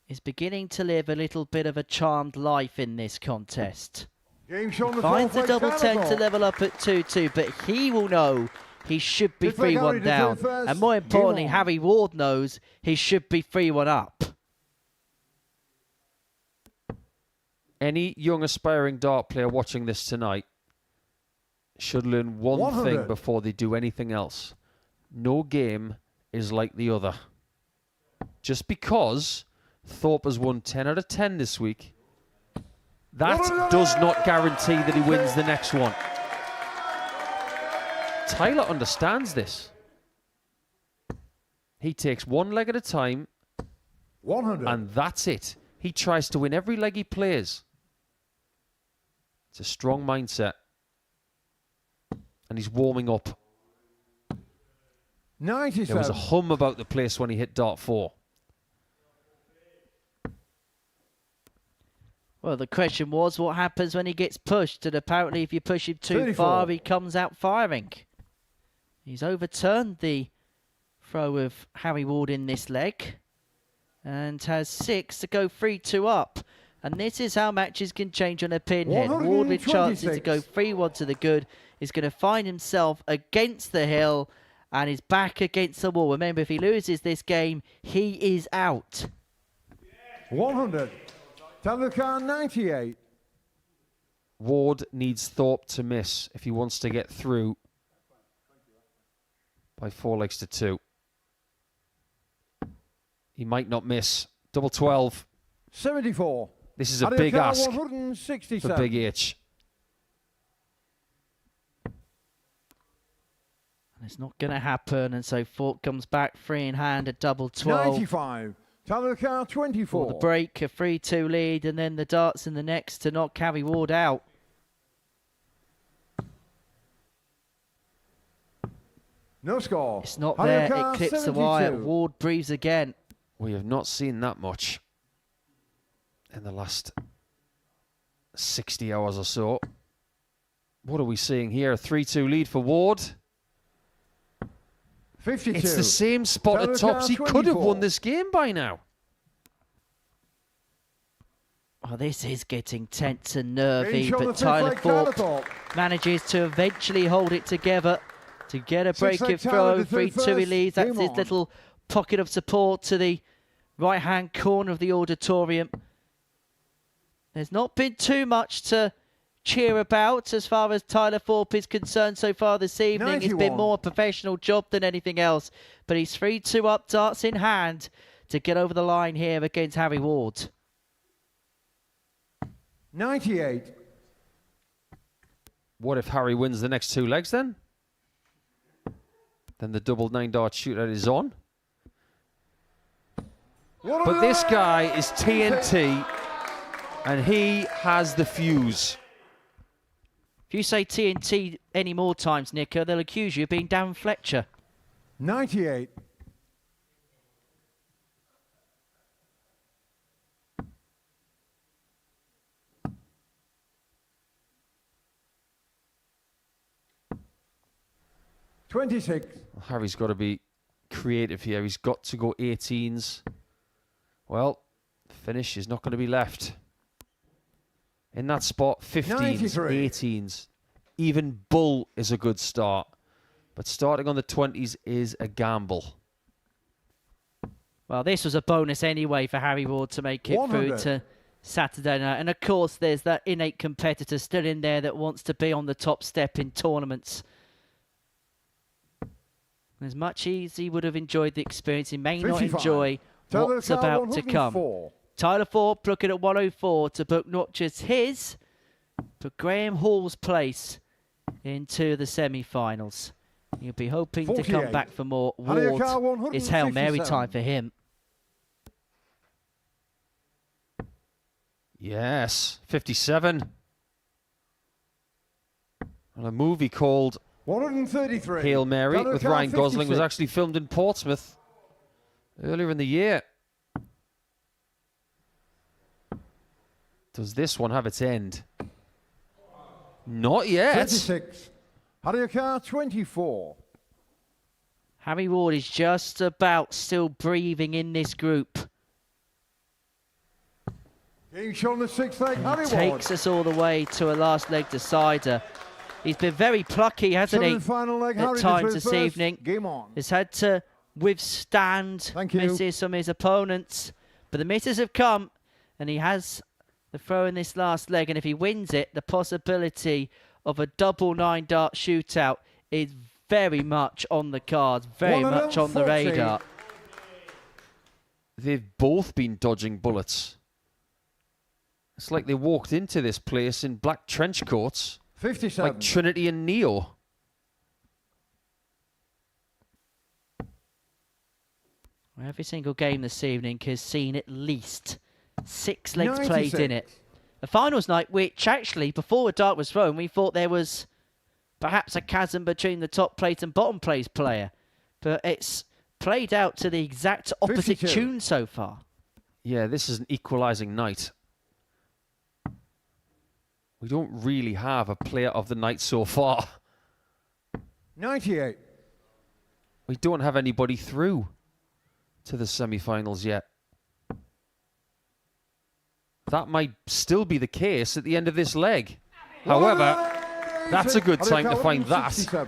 is beginning to live a little bit of a charmed life in this contest. Game shown the Finds the fourth double way, 10 Tyler to Thorp. level up at 2-2, but he will know he should be This way, 3-1 Harry, to down. do first. And more importantly, Game on. Harry Ward knows he should be 3-1 up. Any young aspiring dart player watching this tonight should learn one 100. thing before they do anything else. No game is like the other. Just because Thorpe has won 10 out of 10 this week, that does not guarantee that he wins the next one. Tyler understands this. He takes one leg at a time, 100. and that's it. He tries to win every leg he plays. It's a strong mindset. And he's warming up. 97. There was a hum about the place when he hit dart 4. Well, the question was, what happens when he gets pushed? And apparently, if you push him too 34. far, he comes out firing. He's overturned the throw of Harry Ward in this leg and has 6 to go 3-2 up. And this is how matches can change on a pinhead. Ward with chances to go 3-1 to the good is going to find himself against the hill and is back against the wall. Remember, if he loses this game, he is out. 100. Tyler Carr 98. Ward needs Thorpe to miss if he wants to get through by 4 legs to 2. He might not miss. Double 12. 74. This is a big ask 167. for Big H. It's not going to happen, and so Thorp comes back free in hand at double 12. 95. Tyler Thorp, 24. For the break, a 3-2 lead, and then the darts in the next to knock Harry Ward out. No score. It's not there. It clips 72. the wire. Ward breathes again. We have not seen that much in the last 60 hours or so. What are we seeing here? A 3-2 lead for Ward. 52. It's the same spot at tops. He could have won this game by now. Oh, this is getting tense and nervy, Inch on the but fifth Tyler leg, Tyler Thorp Thorp. manages to eventually hold it together to get a Sixth break leg, of Tyler, throw. the 3-2 he first. leads. That's Game his on. little pocket of support to the right-hand corner of the auditorium. There's not been too much to cheer about as far as Tyler Thorp is concerned so far this evening. It's been 91. more a professional job than anything else, but he's 3-2 up, darts in hand to get over the line here against Harry Ward. 98. What if Harry wins the next 2 legs then? Then the double 9-dart shootout is on. But this guy is TNT, and he has the fuse. If you say TNT any more times, Nico, they'll accuse you of being Dan Fletcher. 98. $26. Well, Harry's got to be creative here. He's got to go 18s. Well, the finish is not going to be left. In that spot, 15s, 93. 18s. Even bull is a good start. But starting on the 20s is a gamble. Well, this was a bonus anyway for Harry Ward to make it 100. through to Saturday night. And of course, there's that innate competitor still in there that wants to be on the top step in tournaments. As much as he would have enjoyed the experience, he may not 55. enjoy Tyler what's Thorp, about to come. 104. Tyler Thorp looking at 104 to book not just his, but Graham Hall's place into the semi-finals. He'll be hoping to come 48. back for more. Harry Carr, Ward, it's Hail Mary 157. time for him. Yes, 57. Well, a movie called 133. Hail Mary Tyler with Carr, Ryan Gosling was 56. actually filmed in Portsmouth earlier in the year. Does this one have its end? Not yet. 26. Harry Carr, 24. Harry Ward is just about still breathing in this group. Getting shot on the sixth leg, Harry Ward. Takes us all the way to a last leg decider. He's been very plucky, hasn't he, Semi-final leg, at Harry times this this evening. Game on. Has had to withstand misses from his opponents. But the misses have come, and he has the throw in this last leg. And if he wins it, the possibility of a double 9-dart shootout is very much on the cards, very much on the 140. radar. They've both been dodging bullets. It's like they walked into this place in black trench coats. 57. Like Trinity and Neo. Every single game this evening has seen at least 6 legs played in it. A finals night which actually, before a dart was thrown, we thought there was perhaps a chasm between the top plate and bottom place player. But it's played out to the exact opposite 52. tune so far. Yeah, this is an equalising night. We don't really have a player of the night so far. 98. We don't have anybody through to the semi-finals yet. That might still be the case at the end of this leg. However, that's a good time to find that.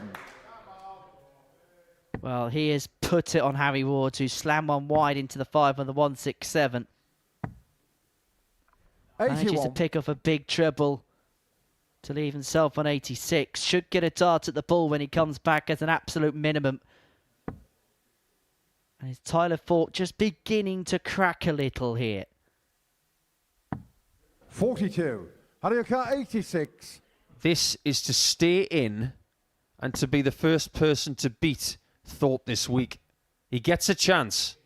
Well, he has put it on Harry Ward, who slammed one wide into the 5 on the 167. Manages to 81. pick off a big treble to leave himself on 86. Should get a dart at the ball when he comes back as an absolute minimum. And it's Tyler Thorp just beginning to crack a little here. 42. Harry Carr, 86. This is to stay in and to be the first person to beat Thorp this week. He gets a chance.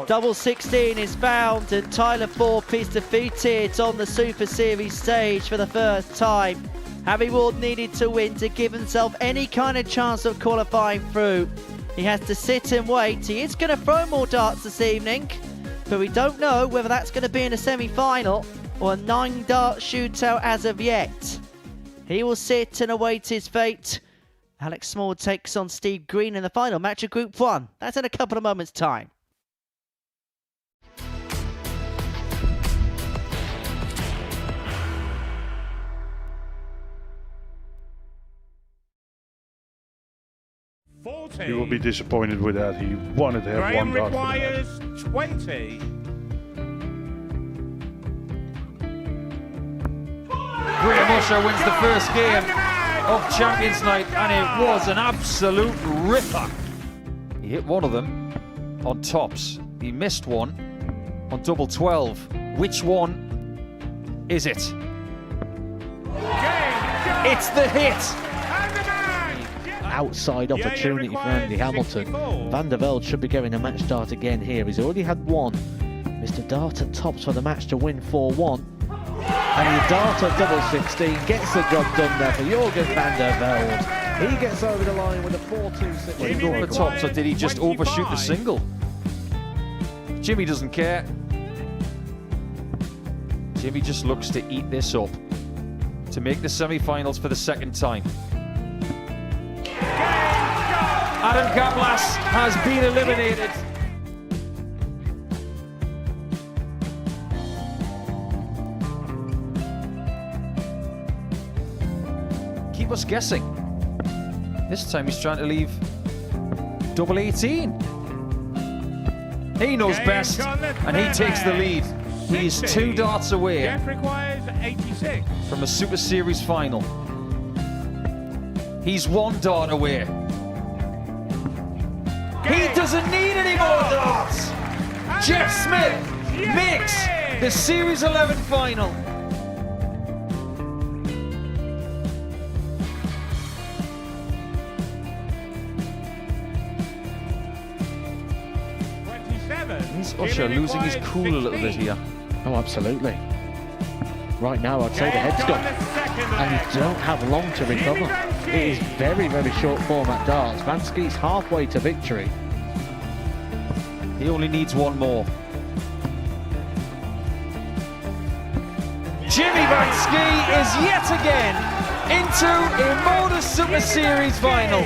Double 16 is found and Tyler Thorp is defeated on the Super Series stage for the first time. Harry Ward needed to win to give himself any kind of chance of qualifying through. He has to sit and wait. He is going to throw more darts this evening, but we don't know whether that's going to be in a semi-final or a 9-dart shootout as of yet. He will sit and await his fate. Alex Small takes on Steve Green in the final match of Group 1. That's in a couple of moments' time. He will be disappointed with that. He wanted to have one dart. Requires 20. Green Musher wins the first game of Champions Night, and it was an absolute ripper. He hit one of them on tops. He missed one on double 12. Which one is it? It's the hit! Outside opportunity for Andy Hamilton. Van der Velde should be getting a match start again here. He's already had one. Mr. Dart at tops for the match to win 4-1. And the Dart at double 16 gets the job done there for Jurgen van der Velde. He gets over the line with a 4-2-6. Did he go for the tops, or did he just overshoot the single? Jimmy doesn't care. Jimmy just looks to eat this up to make the semi-finals for the second time. Adam Gablas has been eliminated. Keep us guessing. This time he's trying to leave double 18. He knows best, and he takes the lead. He's 2 darts away from a Super Series final. He's 1 dart away. He doesn't need any more darts. Jeff Smith makes the Series 11 final. Is Usher losing his cool a little bit here? Oh, absolutely. Right now, I'd say the head's gone, and you don't have long to recover. It is very, very short format darts. Vansky's halfway to victory. He only needs one more. Jimmy Vansky is yet again into a Modus Super Series final.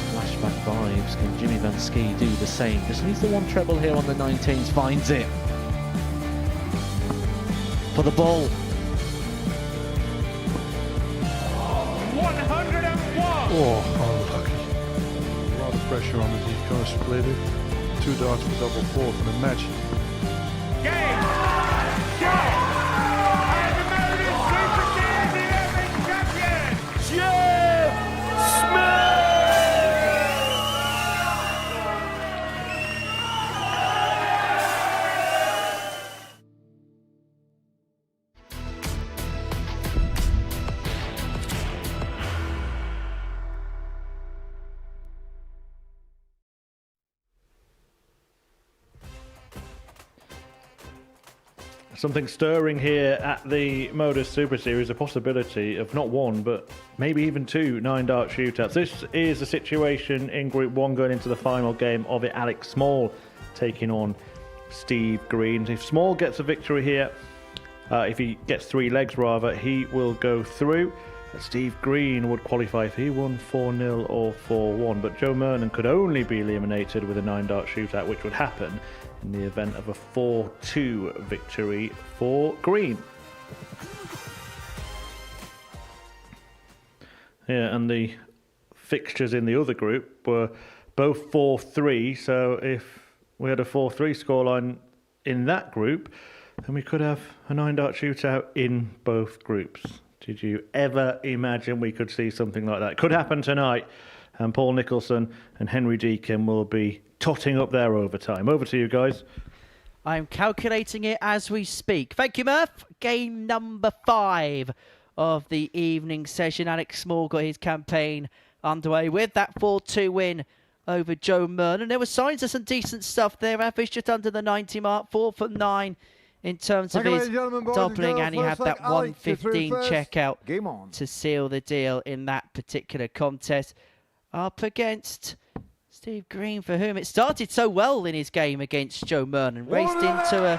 Flashback vibes. Can Jimmy Vansky do the same? Just needs the one treble here on the 19s. Finds it. For the ball. 101! Oh, unlucky. A lot of pressure on it. He's going to split it. 2 darts for double 4 for the match. Game! Go! And the Modus Super Series 11 champion, Jeff Smith! Something stirring here at the Modus Super Series, a possibility of not 1, but maybe even 2 9-dart shootouts. This is the situation in Group 1 going into the final game of it. Alex Small taking on Steve Green. If Small gets a victory here, if he gets 3 legs rather, he will go through. Steve Green would qualify if he won 4-0 or 4-1, but Joe Murnan could only be eliminated with a 9-dart shootout, which would happen in the event of a 4-2 victory for Green. Yeah, and the fixtures in the other group were both 4-3, so if we had a 4-3 scoreline in that group, then we could have a 9-dart shootout in both groups. Did you ever imagine we could see something like that? Could happen tonight. and Paul Nicholson and Henry Deacon will be totting up their overtime. Over to you guys. I'm calculating it as we speak. Thank you, Murph. Game number 5 of the evening session. Alex Small got his campaign underway with that 4-2 win over Joe Murnan. There were signs of some decent stuff there. Average just under the 90 mark, 4 for 9 in terms of his doubling, and he had that 115 checkout to seal the deal in that particular contest. Up against Steve Green, for whom it started so well in his game against Joe Murnan. Raced into a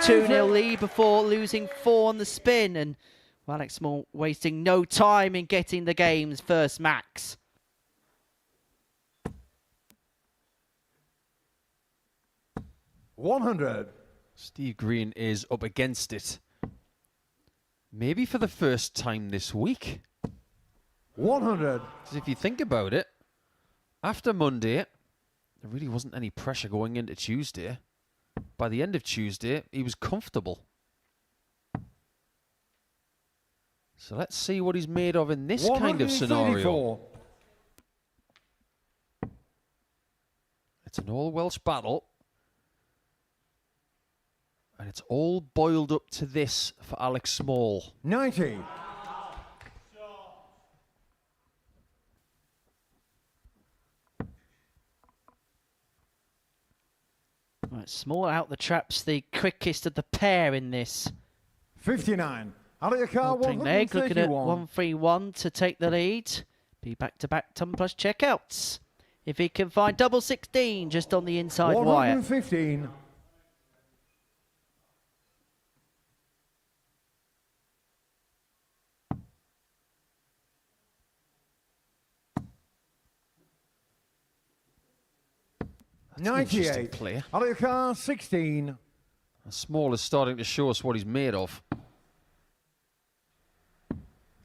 2-0 lead before losing 4 on the spin, and Alex Small wasting no time in getting the game's first max. $100. Steve Green is up against it. Maybe for the first time this week. 100. Because if you think about it, after Monday, there really wasn't any pressure going into Tuesday. By the end of Tuesday, he was comfortable. So let's see what he's made of in this kind of scenario. It's an all-Welsh battle. And it's all boiled up to this for Alex Small. 90. Right, Small out the traps, the quickest of the pair in this. 59. Out of your car, Opening leg, looking at 131. 1-3-1 to take the lead. Be back-to-back ton plus checkouts. If he can find double 16 just on the inside wire. 115. That's an interesting play. Out of your car, 16. Small is starting to show us what he's made of.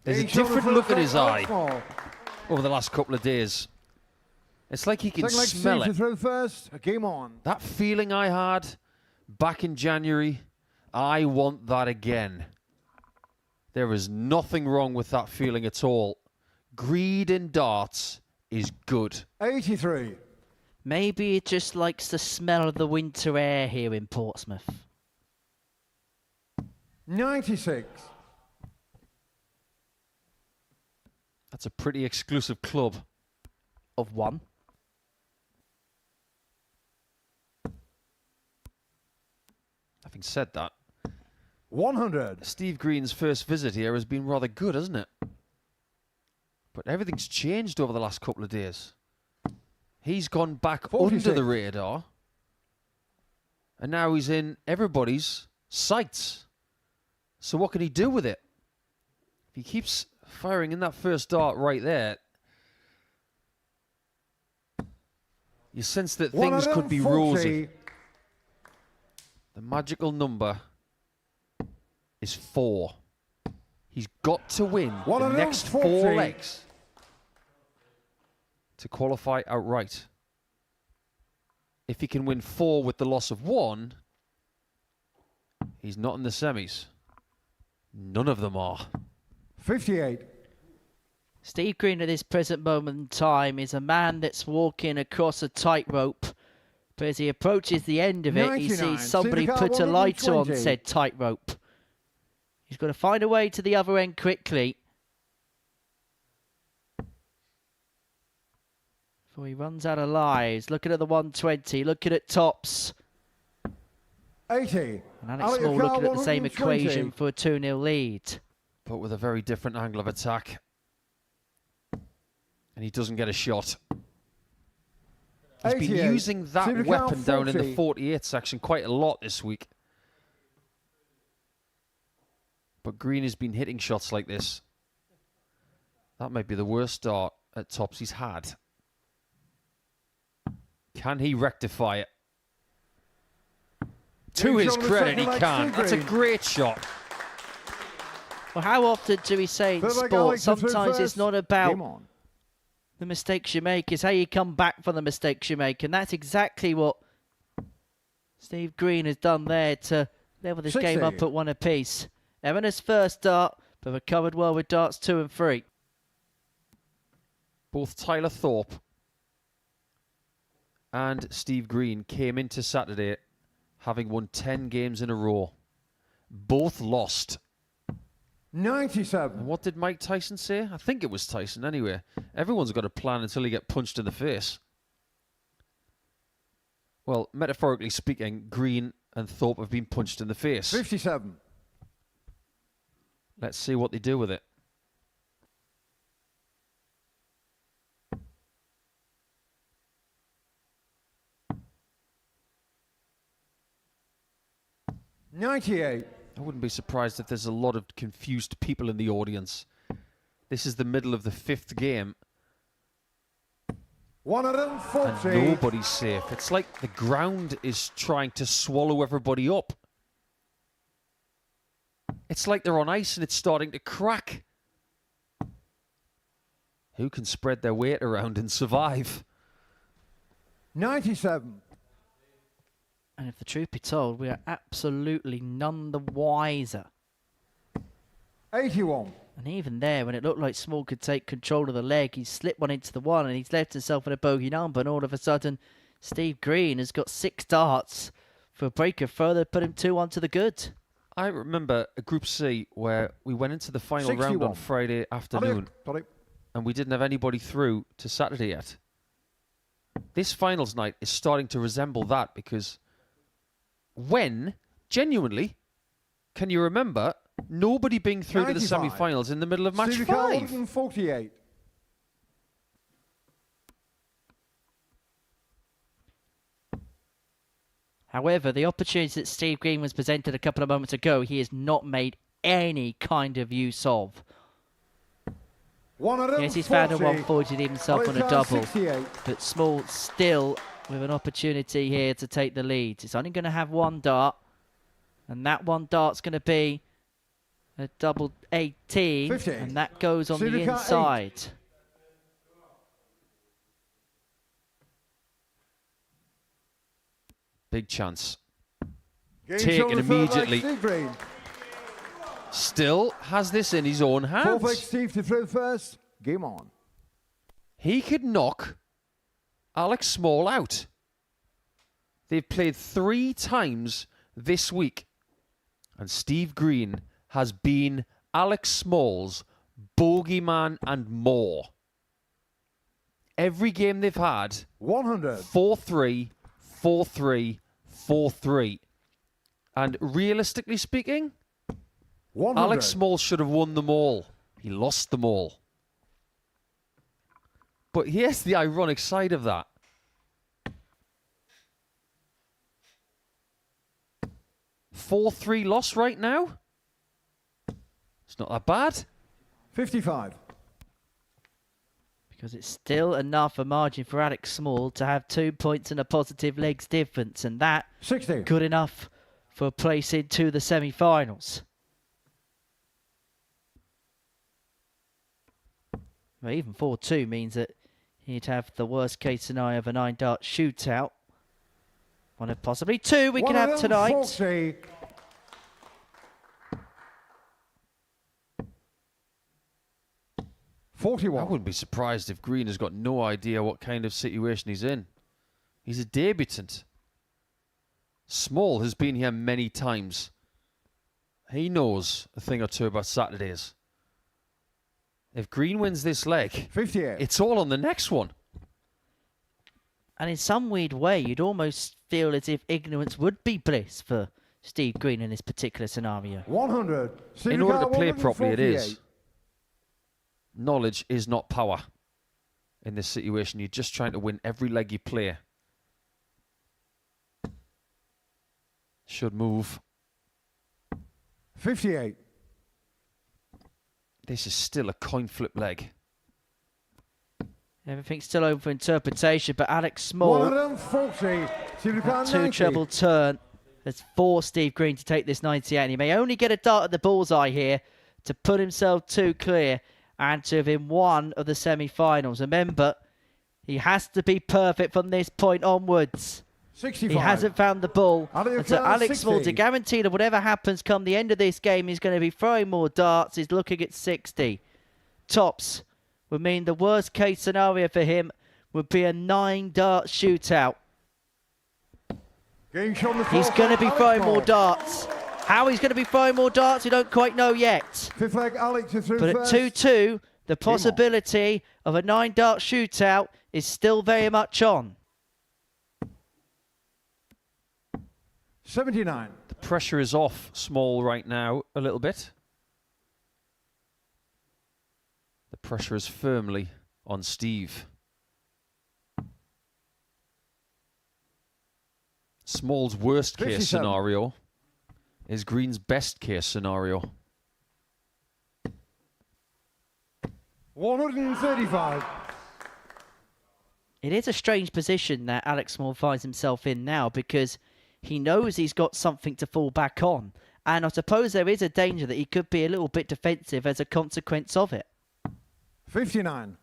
There's a Each other different for look the at his Alex eye Small. over the last couple of days. It's like he can Second leg, smell Steve to it. throw first. Game on. That feeling I had back in January, I want that again. There is nothing wrong with that feeling at all. Greed in darts is good. 83. Maybe it just likes the smell of the winter air here in Portsmouth. 96. That's a pretty exclusive club. Of 1. Having said that, 100. Steve Green's first visit here has been rather good, hasn't it? But everything's changed over the last couple of days. He's gone back 46. under the radar. And now he's in everybody's sights. So what can he do with it? If he keeps firing in that first dart right there, you sense that things could be 140. rosy. The magical number is 4. He's got to win the next 4 140. legs to qualify outright. If he can win 4 with the loss of 1, he's not in the semis. None of them are. 58. Steve Green at this present moment in time is a man that's walking across a tightrope. But as he approaches the end of it, he 99. sees somebody See the put car, a lighter on 120. said tightrope. He's got to find a way to the other end quickly before he runs out of lives. Looking at the 120, looking at tops. 80. And Alex Small looking at the same equation for a 2-0 lead. But with a very different angle of attack. And he doesn't get a shot. He's been 88. using that See the weapon count, down in the 40. 48 section quite a lot this week. But Green has been hitting shots like this. That might be the worst start at tops he's had. Can he rectify it? To his credit, he can. That's a great shot. Well, how often do we say in Third leg, sport, Alex, the sometimes it's first. not about Game on. the mistakes you make, it's how you come back from the mistakes you make. And that's exactly what Steve Green has done there to level this 60. game up at 1 apiece. Evan first dart, but recovered well with darts 2 and 3. both Tyler Thorp and Steve Green came into Saturday having won 10 games in a row. Both lost. 97. And what did Mike Tyson say? I think it was Tyson anyway. Everyone's got a plan until you get punched in the face. Well, metaphorically speaking, Green and Thorpe have been punched in the face. 57. Let's see what they do with it. $98. I wouldn't be surprised if there's a lot of confused people in the audience. This is the middle of the 5th game. 140. And nobody's safe. It's like the ground is trying to swallow everybody up. It's like they're on ice and it's starting to crack. Who can spread their weight around and survive? 97. And if the truth be told, we are absolutely none the wiser. 81. And even there, when it looked like Small could take control of the leg, he slipped one into the one and he's left himself in a bogey number. And all of a sudden, Steve Green has got 6 darts for a breaker further, put him 2-1 to the good. I remember a Group C where we went into the final 61. round on Friday afternoon and we didn't have anybody through to Saturday yet. This finals night is starting to resemble that because when, genuinely, can you remember nobody being through to the 95. semi-finals in the middle of match 5? 148. However, the opportunity that Steve Green was presented a couple of moments ago, he has not made any kind of use of. 140. Yes, he's found a 140 to leave himself on a double. 68. But Small still with an opportunity here to take the lead. It's only going to have 1 dart. And that 1 dart's going to be a double 18. 50. And that goes on the Silica inside. 8. Big chance. Game Taken shoulder throw by immediately. Steve Green. Still has this in his own Fullback hands. Steve to throw first. Game on. He could knock Alex Small out. They've played 3 times this week. And Steve Green has been Alex Small's bogeyman and more. Every game they've had, 100. 4-3, 4-3, 4-3. And realistically speaking, 100. Alex Small should have won them all. He lost them all. But here's the ironic side of that. a 4-3 loss right now. It's not that bad. 55. Because it's still enough a margin for Alex Small to have 2 points and a positive legs difference. And that 60. Good enough for a place into the semi-finals. Well, even 4-2 means that he'd have the worst case scenario of a 9-dart shootout. One of possibly 2 we could have tonight. 140. I wouldn't be surprised if Green has got no idea what kind of situation he's in. He's a debutant. Small has been here many times. He knows a thing or two about Saturdays. If Green wins this leg, 58. It's all on the next one. And in some weird way, you'd almost feel as if ignorance would be bliss for Steve Green in this particular scenario. 100. In order to play properly, it 148. is. Knowledge is not power. In this situation, you're just trying to win every leg you play. Should move. 58. This is still a coin flip leg. Everything's still open for interpretation, but Alex Small, 140. that 2 treble turn has forced Steve Green to take this 98. And he may only get a dart at the bullseye here to put himself 2 clear and to have him 1 of the semi-finals. Remember, he has to be perfect from this point onwards. 65. He hasn't found the ball. And so Alex 60. Small, to guarantee that whatever happens come the end of this game, he's going to be throwing more darts. He's looking at 60. Tops would mean the worst case scenario for him would be a 9-dart shootout. He's going to be throwing more darts. How he's going to be throwing more darts, we don't quite know yet. Fifth leg, Alex is through But at first. 2-2, the possibility of a 9-dart shootout is still very much on. 79. The pressure is off Small right now a little bit. The pressure is firmly on Steve. Small's worst case 57. scenario is Green's best case scenario. 135. It is a strange position that Alex Small finds himself in now, because he knows he's got something to fall back on. And I suppose there is a danger that he could be a little bit defensive as a consequence of it. 59.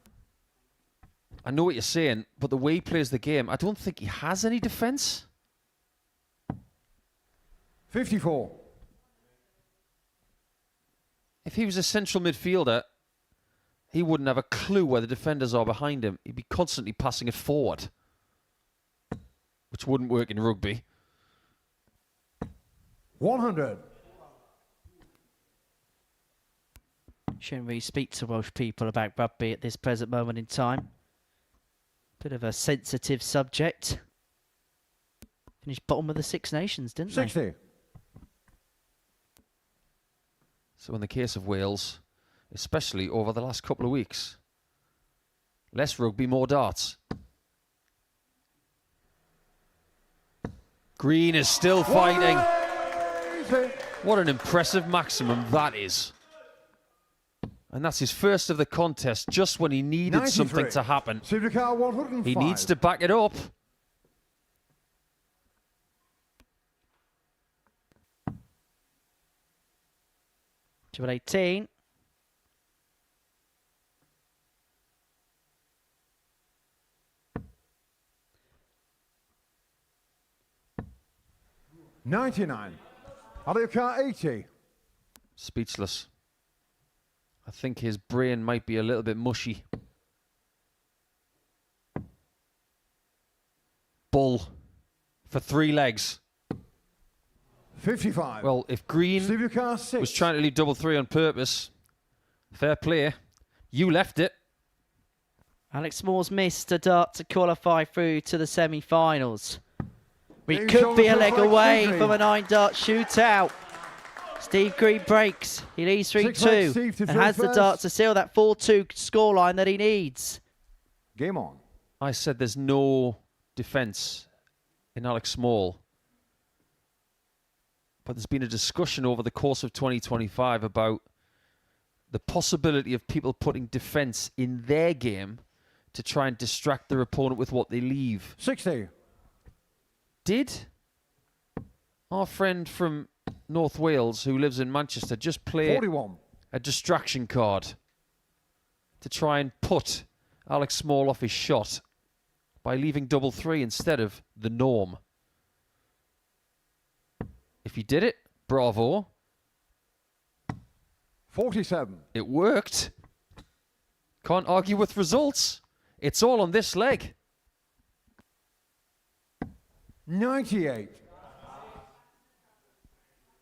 I know what you're saying, but the way he plays the game, I don't think he has any defence. 54. If he was a central midfielder, he wouldn't have a clue where the defenders are behind him. He'd be constantly passing it forward, which wouldn't work in rugby. 100. Shouldn't really speak to Welsh people about rugby at this present moment in time. Bit of a sensitive subject. Finished bottom of the Six Nations, didn't 60. they? So in the case of Wales, especially over the last couple of weeks, less rugby, more darts. Green is still fighting. What an impressive maximum that is. And that's his first of the contest, just when he needed 93. something to happen. Supercar 105. He needs to back it up. Triple 18. $99. Car 80. Speechless. I think his brain might be a little bit mushy. Bull for 3 legs. 55. Well, if Green Supercar 6. was trying to leave double 3 on purpose, fair play. You left it. Alex Small's missed a dart to qualify through to the semi-finals. We James could be a Jones leg looks like away Steve from a 9-dart shootout. Steve Green breaks. He leads 3-2 Steve to and throw has the first. dart to seal that 4-2 scoreline that he needs. Game on. I said there's no defence in Alex Small. But there's been a discussion over the course of 2025 about the possibility of people putting defence in their game to try and distract their opponent with what they leave. 60. Did our friend from North Wales, who lives in Manchester, just play 41. a distraction card to try and put Alex Small off his shot by leaving double 3 instead of the norm? If he did it, bravo. 47. It worked. Can't argue with results. It's all on this leg. 98.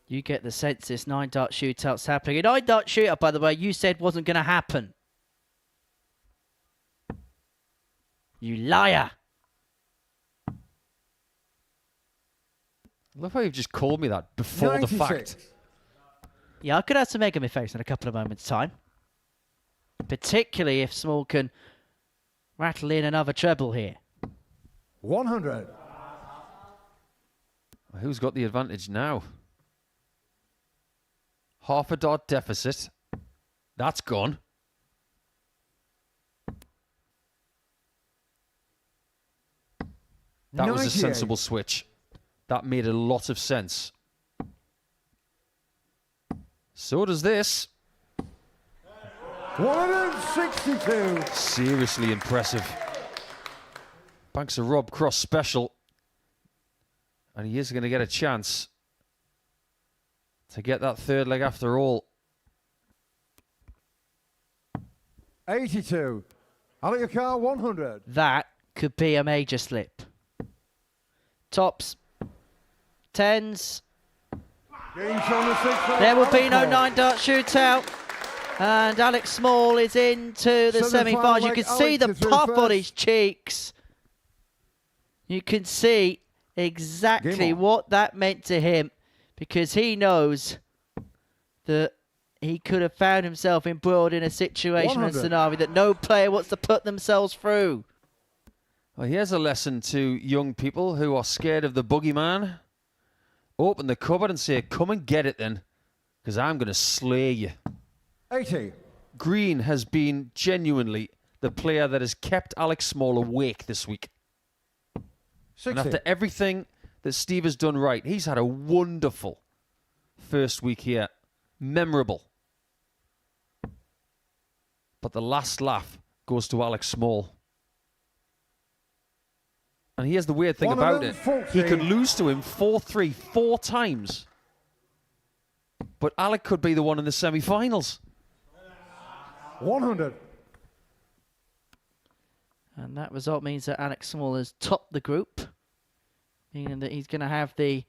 You get the sense this 9-dart shootout's happening. A 9-dart shootout, by the way, you said wasn't going to happen. You liar. I love how you've just called me that before 96. the fact. Yeah, I could have some egg on my face in a couple of moments' time. Particularly if Small can rattle in another treble here. 100. Who's got the advantage now? Half a dot deficit. That's gone. That was a 98. sensible switch. That made a lot of sense. So does this. 162. Seriously impressive. Banks a Rob Cross special. And he is going to get a chance to get that third leg after all. 82. Out of your car, 100. That could be a major slip. Tops. 10s. There will be no 9-dart shootout. And Alex Small is into the semi-finals. You can see the puff on his cheeks. You can see exactly what that meant to him, because he knows that he could have found himself embroiled in a situation and scenario that no player wants to put themselves through. Well, here's a lesson to young people who are scared of the boogeyman. Open the cupboard and say, come and get it then, because I'm going to slay you. 80. Green has been genuinely the player that has kept Alex Small awake this week. 60. And after everything that Steve has done right, he's had a wonderful first week here. Memorable. But the last laugh goes to Alex Small. And here's the weird thing about it. He could lose to him 4-3 4 times. But Alec could be the one in the semi-finals. 100. And that result means that Alex Small has topped the group, meaning that he's going to have the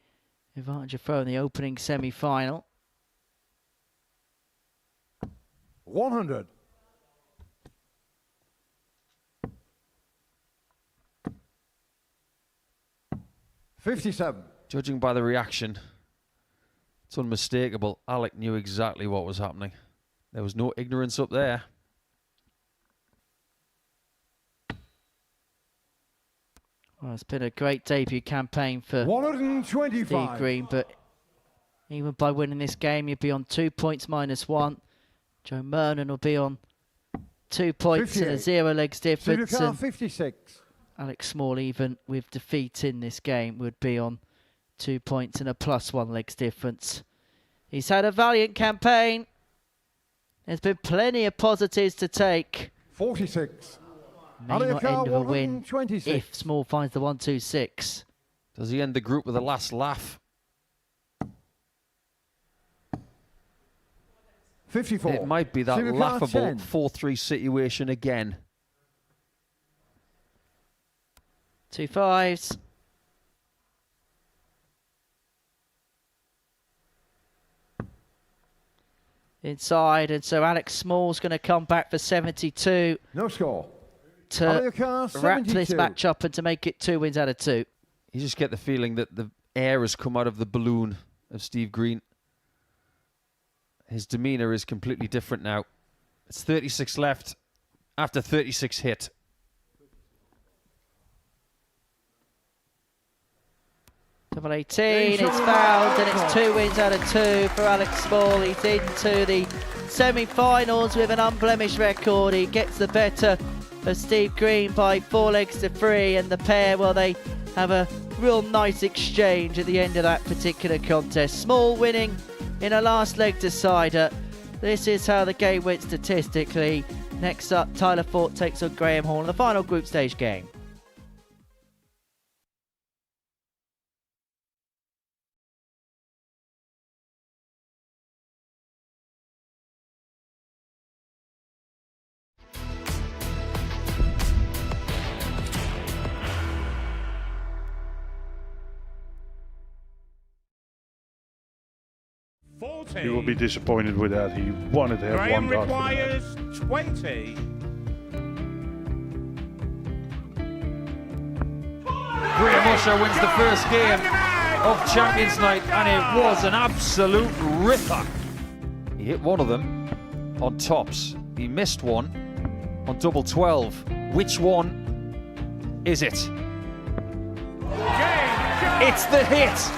advantage of throwing the opening semi-final. 100. $57. Judging by the reaction, it's unmistakable. Alec knew exactly what was happening. There was no ignorance up there. Well, it's been a great debut campaign for 125. Steve Green, but even by winning this game, you'd be on 2 points -1. Joe Murnan will be on 2 points and a 0 legs difference. Car, and 56. Alex Small, even with defeat in this game, would be on 2 points and a +1 legs difference. He's had a valiant campaign. There's been plenty of positives to take. 46. May not end with a win if Small finds the 1-2-6. Does he end the group with a last laugh? 54. It might be that Supercar laughable 10. 4-3 situation again. 2 5s. Inside, and so Alex Small's going to come back for 72. No score. To car, wrap this 72. match up and to make it 2 wins out of 2. You just get the feeling that the air has come out of the balloon of Steve Green. His demeanour is completely different now. It's 36 left after 36 hit. Double 18, it's fouled, and it's 2 wins out of 2 for Alex Small. He's into the semi-finals with an unblemished record. He gets the better of Steve Green by 4 legs to 3, and the pair, well, they have a real nice exchange at the end of that particular contest. Small winning in a last leg decider. This is how the game went statistically. Next up, Tyler Thorp takes on Graham Hall in the final group stage game. You will be disappointed with that. He wanted to have Graham one dart. requires 20. Graham Usher wins the first game of Champions Night, and it was an absolute ripper. He hit one of them on tops. He missed one on double 12. Which one is it? It's the hit.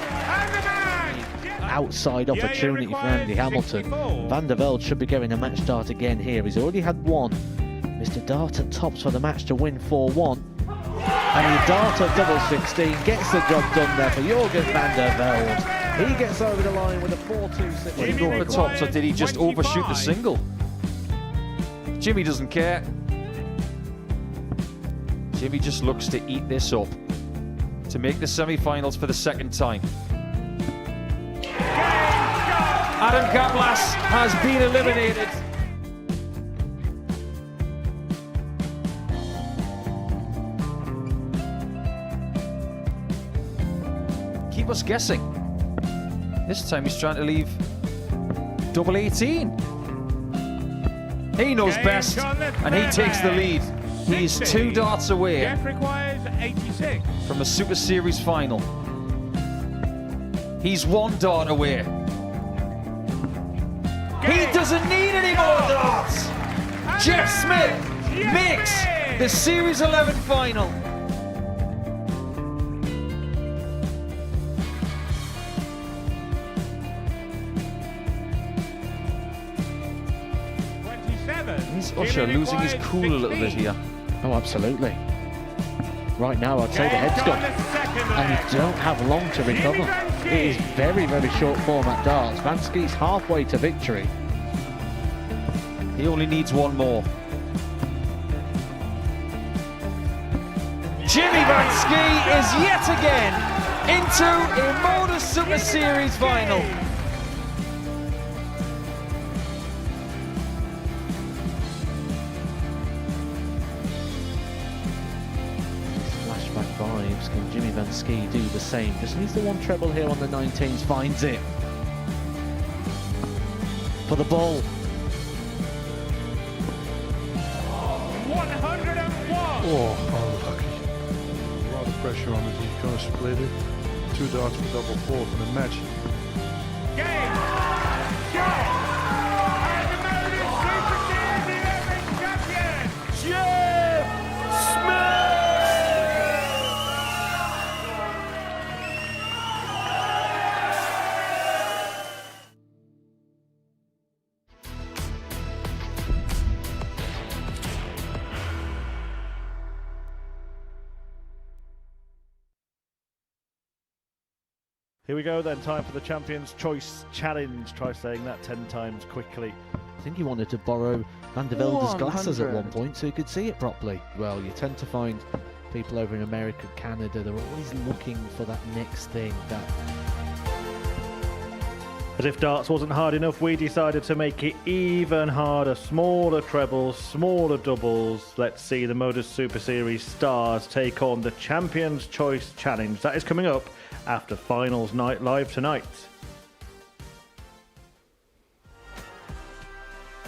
Outside opportunity for Andy Hamilton. Van der Velde should be getting a match start again here. He's already had one. Mr. Dart tops for the match to win 4-1. And the Dart of double 16 gets the job done there for Jurgen van der Velde. He gets over the line with a 4-2-6. Did he go for tops, or did he just overshoot the single? Jimmy doesn't care. Jimmy just looks to eat this up to make the semi-finals for the second time. Adam Kaplas has been eliminated. keep us guessing. This time he's trying to leave double 18. He knows best, and he takes the lead. He's 2 darts away Jeff requires 86. from a Super Series final. He's 1 dart away. He doesn't need any more darts. Jeff Smith makes the Series 11 final. Is Usher losing his cool a little bit here? Oh, absolutely. Right now, I'd say the head's gone. And you don't have long to recover. It is very, very short format darts. Vansky's halfway to victory. He only needs 1 more. Jimmy Vansky is yet again into a Modus Super Series final. Flashback vibes. Can Jimmy Vansky do the same? Just needs the 1 treble here on the 19s. Finds it. For the ball. 101. Oh, unlucky. A lot of pressure on it. He's going to split it. 2 darts for double 4 for the match. Game. Shot. And the Modus Super Series 11 champion, Jeff Smith. Here we go then, time for the Champions Choice Challenge. Try saying that 10 times quickly. I think he wanted to borrow Van der Velde's glasses at 100. one point so he could see it properly. Well, you tend to find people over in America, Canada, they're always looking for that next thing. As if darts wasn't hard enough, we decided to make it even harder. Smaller trebles, smaller doubles. Let's see the Modus Super Series stars take on the Champions Choice Challenge. That is coming up after finals night live tonight.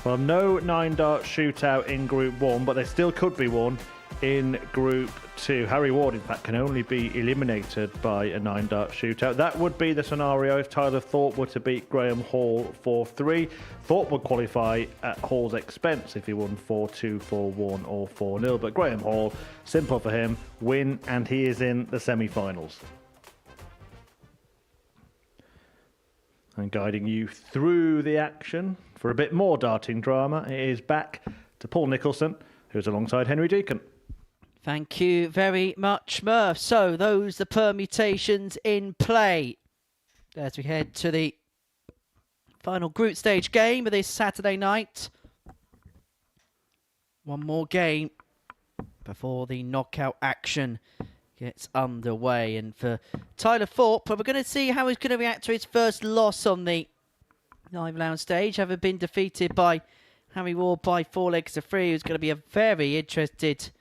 Well, no 9-dart shootout in Group 1, but there still could be one in Group 2. Harry Ward, in fact, can only be eliminated by a 9-dart shootout. That would be the scenario if Tyler Thorp were to beat Graham Hall 4-3. Thorp would qualify at Hall's expense if he won 4-2, 4-1 or 4-0. But Graham Hall, simple for him, win, and he is in the semi-finals. And guiding you through the action for a bit more darting drama, it is back to Paul Nicholson, who's alongside Henry Deacon. Thank you very much, Murph. So those the permutations in play as we head to the final group stage game of this Saturday night. One more game before the knockout action gets underway. And for Tyler Thorp, we're going to see how he's going to react to his first loss on the live lounge stage, having been defeated by Harry Ward by 4 legs to 3. Who's going to be a very interested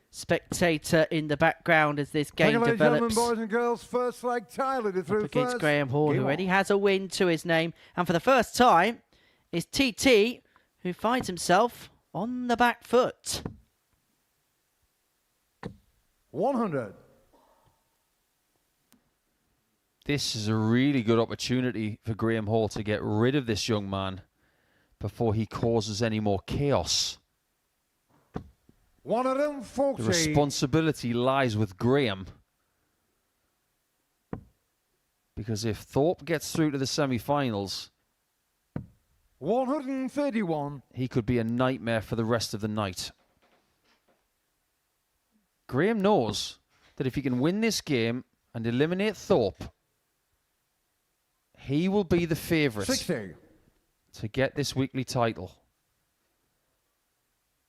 spectator in the background as this game develops. Boys and girls, first leg Tyler to through Against first. Graham Hall, who already has a win to his name. And for the first time, is TT, who finds himself on the back foot. 100. This is a really good opportunity for Graham Hall to get rid of this young man before he causes any more chaos. 140. The responsibility lies with Graham. Because if Thorpe gets through to the semi-finals, 131. he could be a nightmare for the rest of the night. Graham knows that if he can win this game and eliminate Thorpe, he will be the favourite 60. to get this weekly title.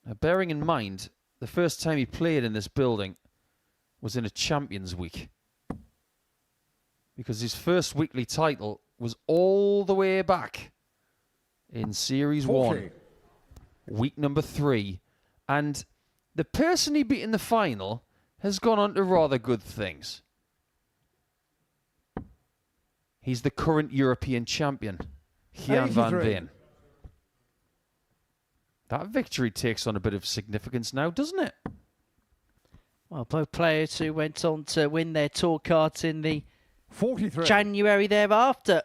Now, bearing in mind, the first time he played in this building was in a Champions Week. Because his first weekly title was all the way back in Series 1, week number 3. And the person he beat in the final has gone on to rather good things. He's the current European champion, Jan van 83. Veen. That victory takes on a bit of significance now, doesn't it? Well, both players who went on to win their tour cards in the 43. January thereafter.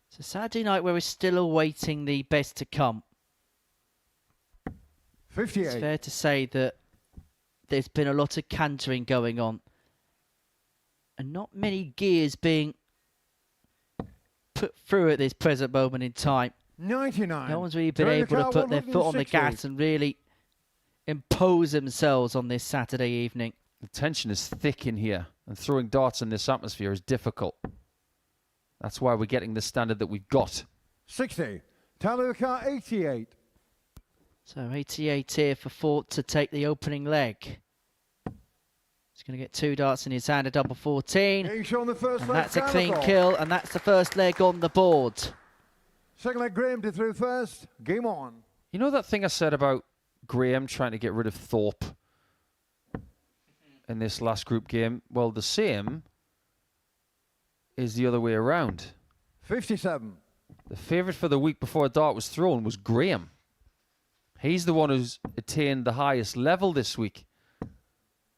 It's a Saturday night where we're still awaiting the best to come. 58. It's fair to say that there's been a lot of cantering going on. And not many gears being put through at this present moment in time. 99. No one's really been Turn the able to car put their foot on the 160. gas and really impose themselves on this Saturday evening. The tension is thick in here, and throwing darts in this atmosphere is difficult. That's why we're getting the standard that we've got. 60. Tyler Thorp, 88. So 88 here for Thorp to take the opening leg. He's going to get 2 darts in his hand, a double 14. He's on the first And leg, that's a Tyler clean Thorp. kill, and that's the first leg on the board. Second leg, Graham to through first. Game on. You know that thing I said about Graham trying to get rid of Thorpe in this last group game? Well, the same is the other way around. 57. The favourite for the week before a dart was thrown was Graham. He's the one who's attained the highest level this week.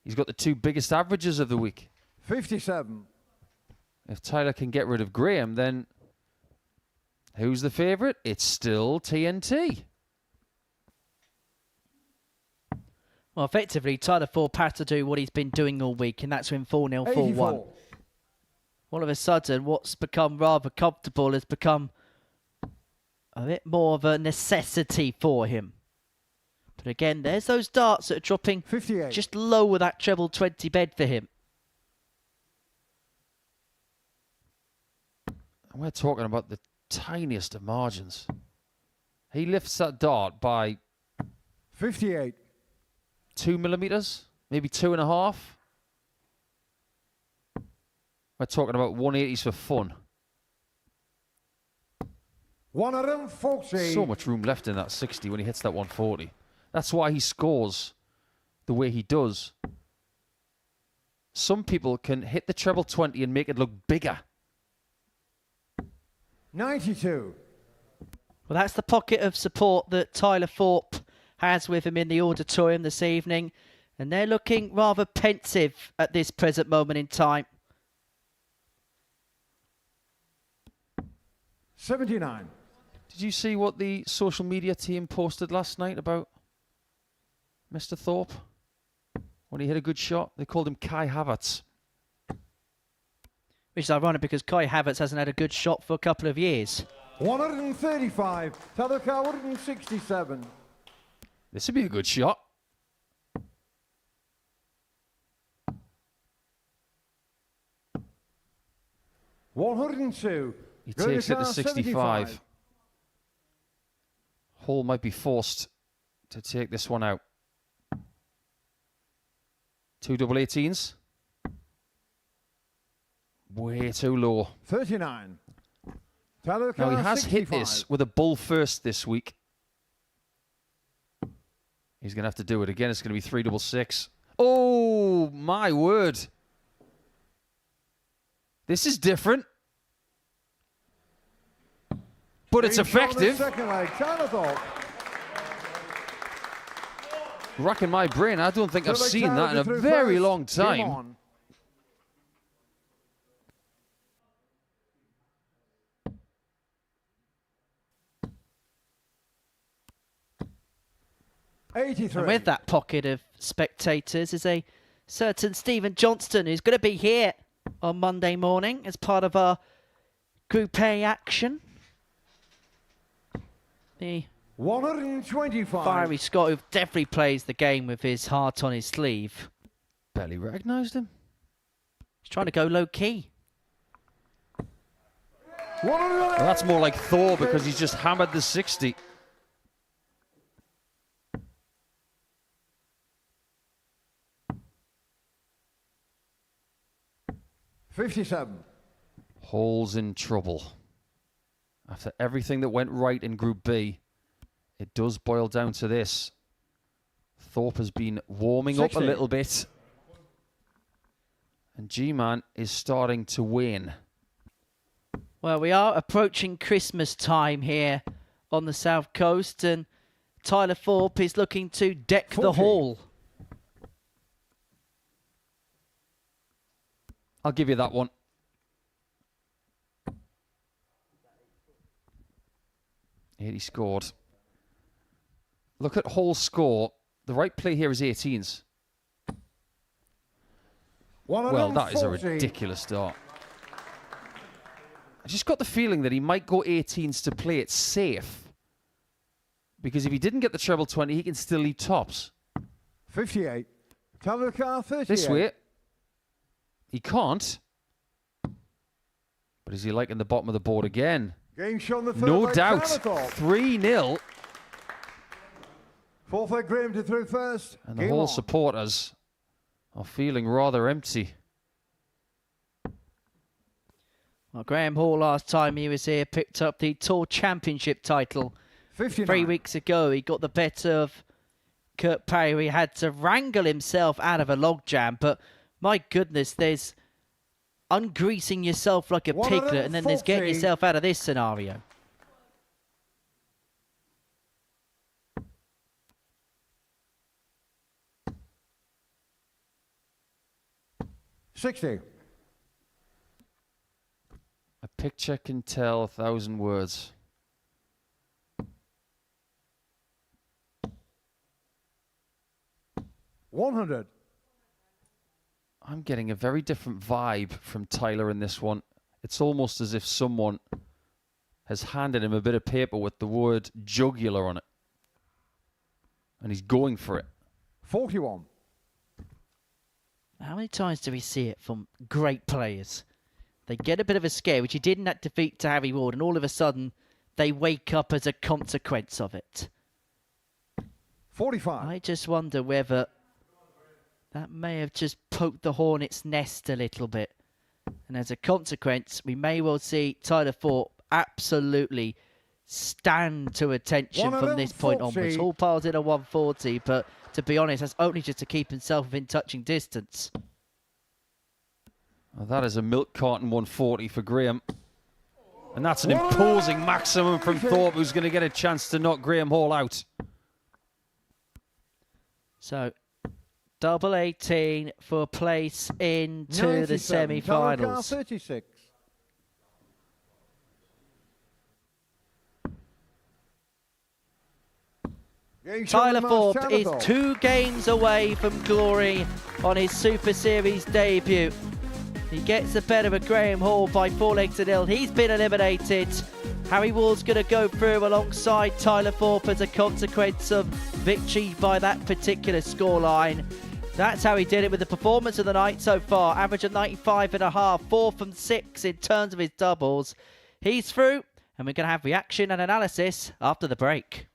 He's got the 2 biggest averages of the week. 57. If Tyler can get rid of Graham, then who's the favourite? It's still TNT. Well, effectively, Tyler Thorp had to do what he's been doing all week, and that's win 4-0, 4-1. 84. All of a sudden, what's become rather comfortable has become a bit more of a necessity for him. But again, there's those darts that are dropping 58. just lower that treble 20 bed for him. And we're talking about the tiniest of margins. He lifts that dart by 58. 2 millimeters, maybe 2.5. We're talking about 180s for fun. 140. So much room left in that 60 when he hits that 140. That's why he scores the way he does. Some people can hit the treble 20 and make it look bigger. 92. Well, that's the pocket of support that Tyler Thorp has with him in the auditorium this evening. And they're looking rather pensive at this present moment in time. 79. Did you see what the social media team posted last night about Mr. Thorpe? When he hit a good shot, they called him Kai Havertz. Which is ironic because Kai Havertz hasn't had a good shot for a couple of years. 135. Tyler Thorp, 167. This would be a good shot. $102. He takes it to 65. Hall might be forced to take this one out. 2 double 18s. Way too low. 39. Tyler Now he Thorp, has 65. hit this with a bull first this week. He's going to have to do it again. It's going to be 3 double 6. Oh, my word. This is different. But it's He's on the effective. second leg, Tyler Thorp. Racking my brain. I don't think I've Tyler seen that in a through very first. long Game time. on. $83. And with that pocket of spectators is a certain Stephen Johnston who's going to be here on Monday morning as part of our Group A action. The 125. fiery Scot who definitely plays the game with his heart on his sleeve. Barely recognised him. He's trying to go low key. Well, that's more like Thor because he's just hammered the 60. $57. Hall's in trouble. After everything that went right in Group B, it does boil down to this. Thorp has been warming up a 60. little bit. And G-Man is starting to wane. Well, we are approaching Christmas time here on the South Coast, and Tyler Thorp is looking to deck the 40. hall. I'll give you that one. Here he scored. Look at Hall's score. The right play here is 18s. Well, that is a ridiculous start. I just got the feeling that he might go 18s to play it safe. Because if he didn't get the treble 20, he can still lead tops. 58. Tyler Thorp, 38. This way. He can't. But is he liking the bottom of the board again? Game shown the third No by doubt. Tyler Thorp. 3-0. Fourth leg Graham to through first. And the Game Hall on. supporters are feeling rather empty. Well, Graham Hall, last time he was here, picked up the Tour Championship title. 59. 3 weeks ago, he got the better of Kurt Perry. He had to wrangle himself out of a logjam, but my goodness, there's ungreasing yourself like a piglet, and then there's getting 140. yourself out of this scenario. $60. A picture can tell 1,000 words. $100. I'm getting a very different vibe from Tyler in this one. It's almost as if someone has handed him a bit of paper with the word jugular on it. And he's going for it. 41. How many times do we see it from great players? They get a bit of a scare, which he did in that defeat to Harry Ward, and all of a sudden they wake up as a consequence of it. 45. I just wonder whether that may have just poked the hornet's nest a little bit. And as a consequence, we may well see Tyler Thorp absolutely stand to attention from this point 140. onwards. Hall piles in a 140, but to be honest, that's only just to keep himself within touching distance. Well, that is a milk carton 140 for Graham. And that's an imposing maximum from Thorpe, who's going to get a chance to knock Graham Hall out. So, double 18 for a place into the 97. semi-finals. Tyler Thorp, 36. Game shown Tyler the Thorp Tyler is Thorp. 2 games away from glory on his Super Series debut. He gets the better of Graham Hall by 4-0. He's been eliminated. Harry Ward's going to go through alongside Tyler Thorp as a consequence of victory by that particular scoreline. That's how he did it with the performance of the night so far. Average of 95.5, 4 from 6 in terms of his doubles. He's through, and we're going to have reaction and analysis after the break.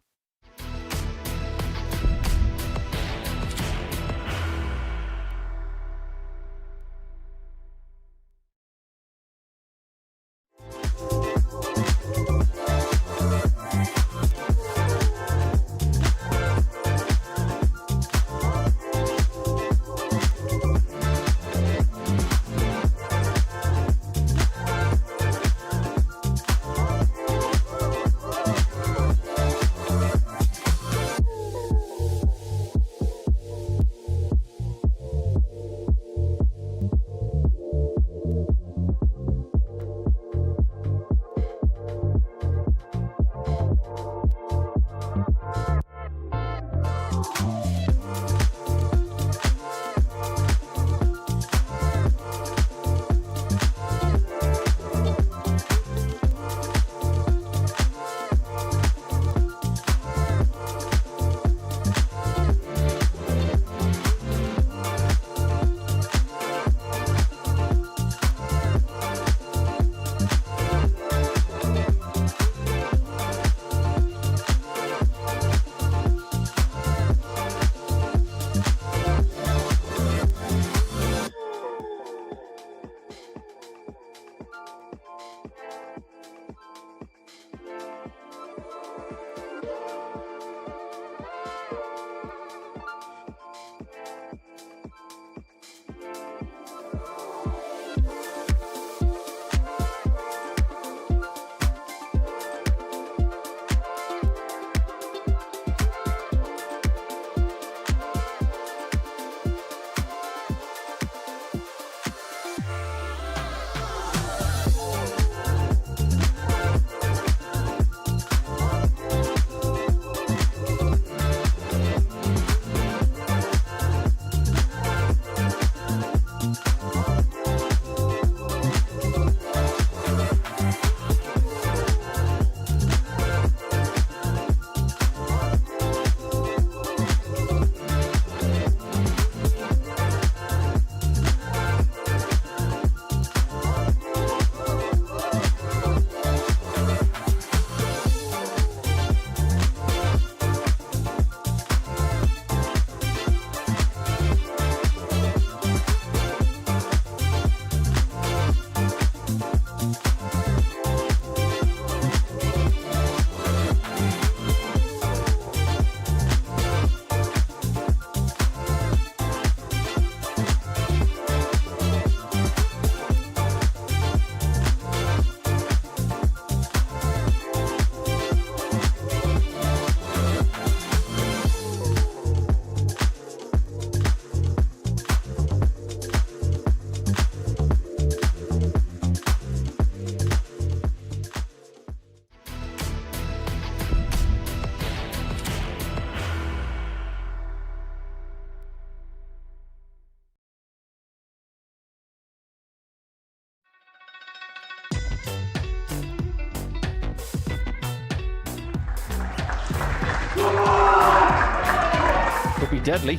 Could be deadly.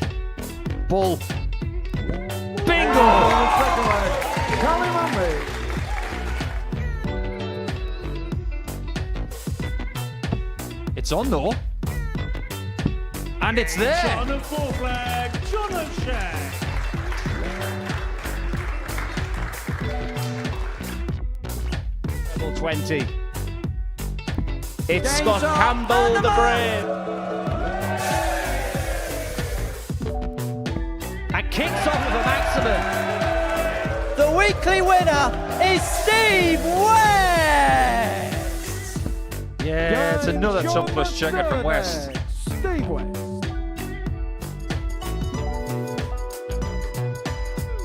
Ball. Bingo! Coming on me. It's on though. And it's there. On the full flag, John O'Shea. Level 20. It's Scott Campbell, the Brave. And kicks off with a maximum. The weekly winner is Steve West. Yeah, it's another top plus checker from West. Steve West.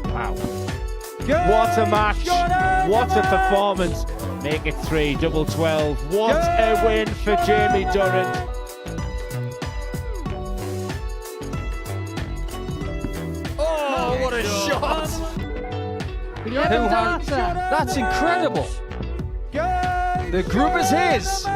Wow. What a match. What a performance. Make it 3, double 12. What a win for Jamie Durrant. Oh, what a shot! Darter. That's incredible. The group is his.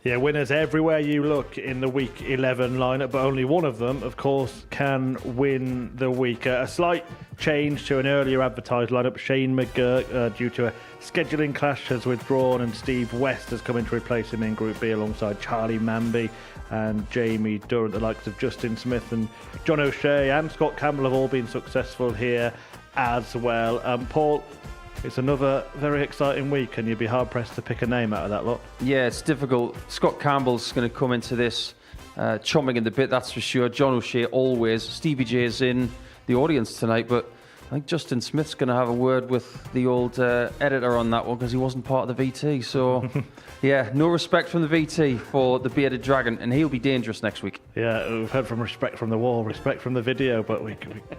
Yeah, winners everywhere you look in the Week 11 lineup, but only one of them, of course, can win the week. A slight change to an earlier advertised lineup. Shane McGurk, due to a scheduling clash, has withdrawn, and Steve West has come in to replace him in Group B alongside Charlie Manby and Jamie Durrant. The likes of Justin Smith and John O'Shea and Scott Campbell have all been successful here as well. Paul, it's another very exciting week, and you'd be hard-pressed to pick a name out of that lot. Yeah, it's difficult. Scott Campbell's going to come into this chomping in the bit, that's for sure. John O'Shea always. Stevie J is in the audience tonight, but I think Justin Smith's going to have a word with the old editor on that one because he wasn't part of the VT. So, yeah, no respect from the VT for the bearded dragon, and he'll be dangerous next week. Yeah, we've heard from respect from the wall, respect from the video, but we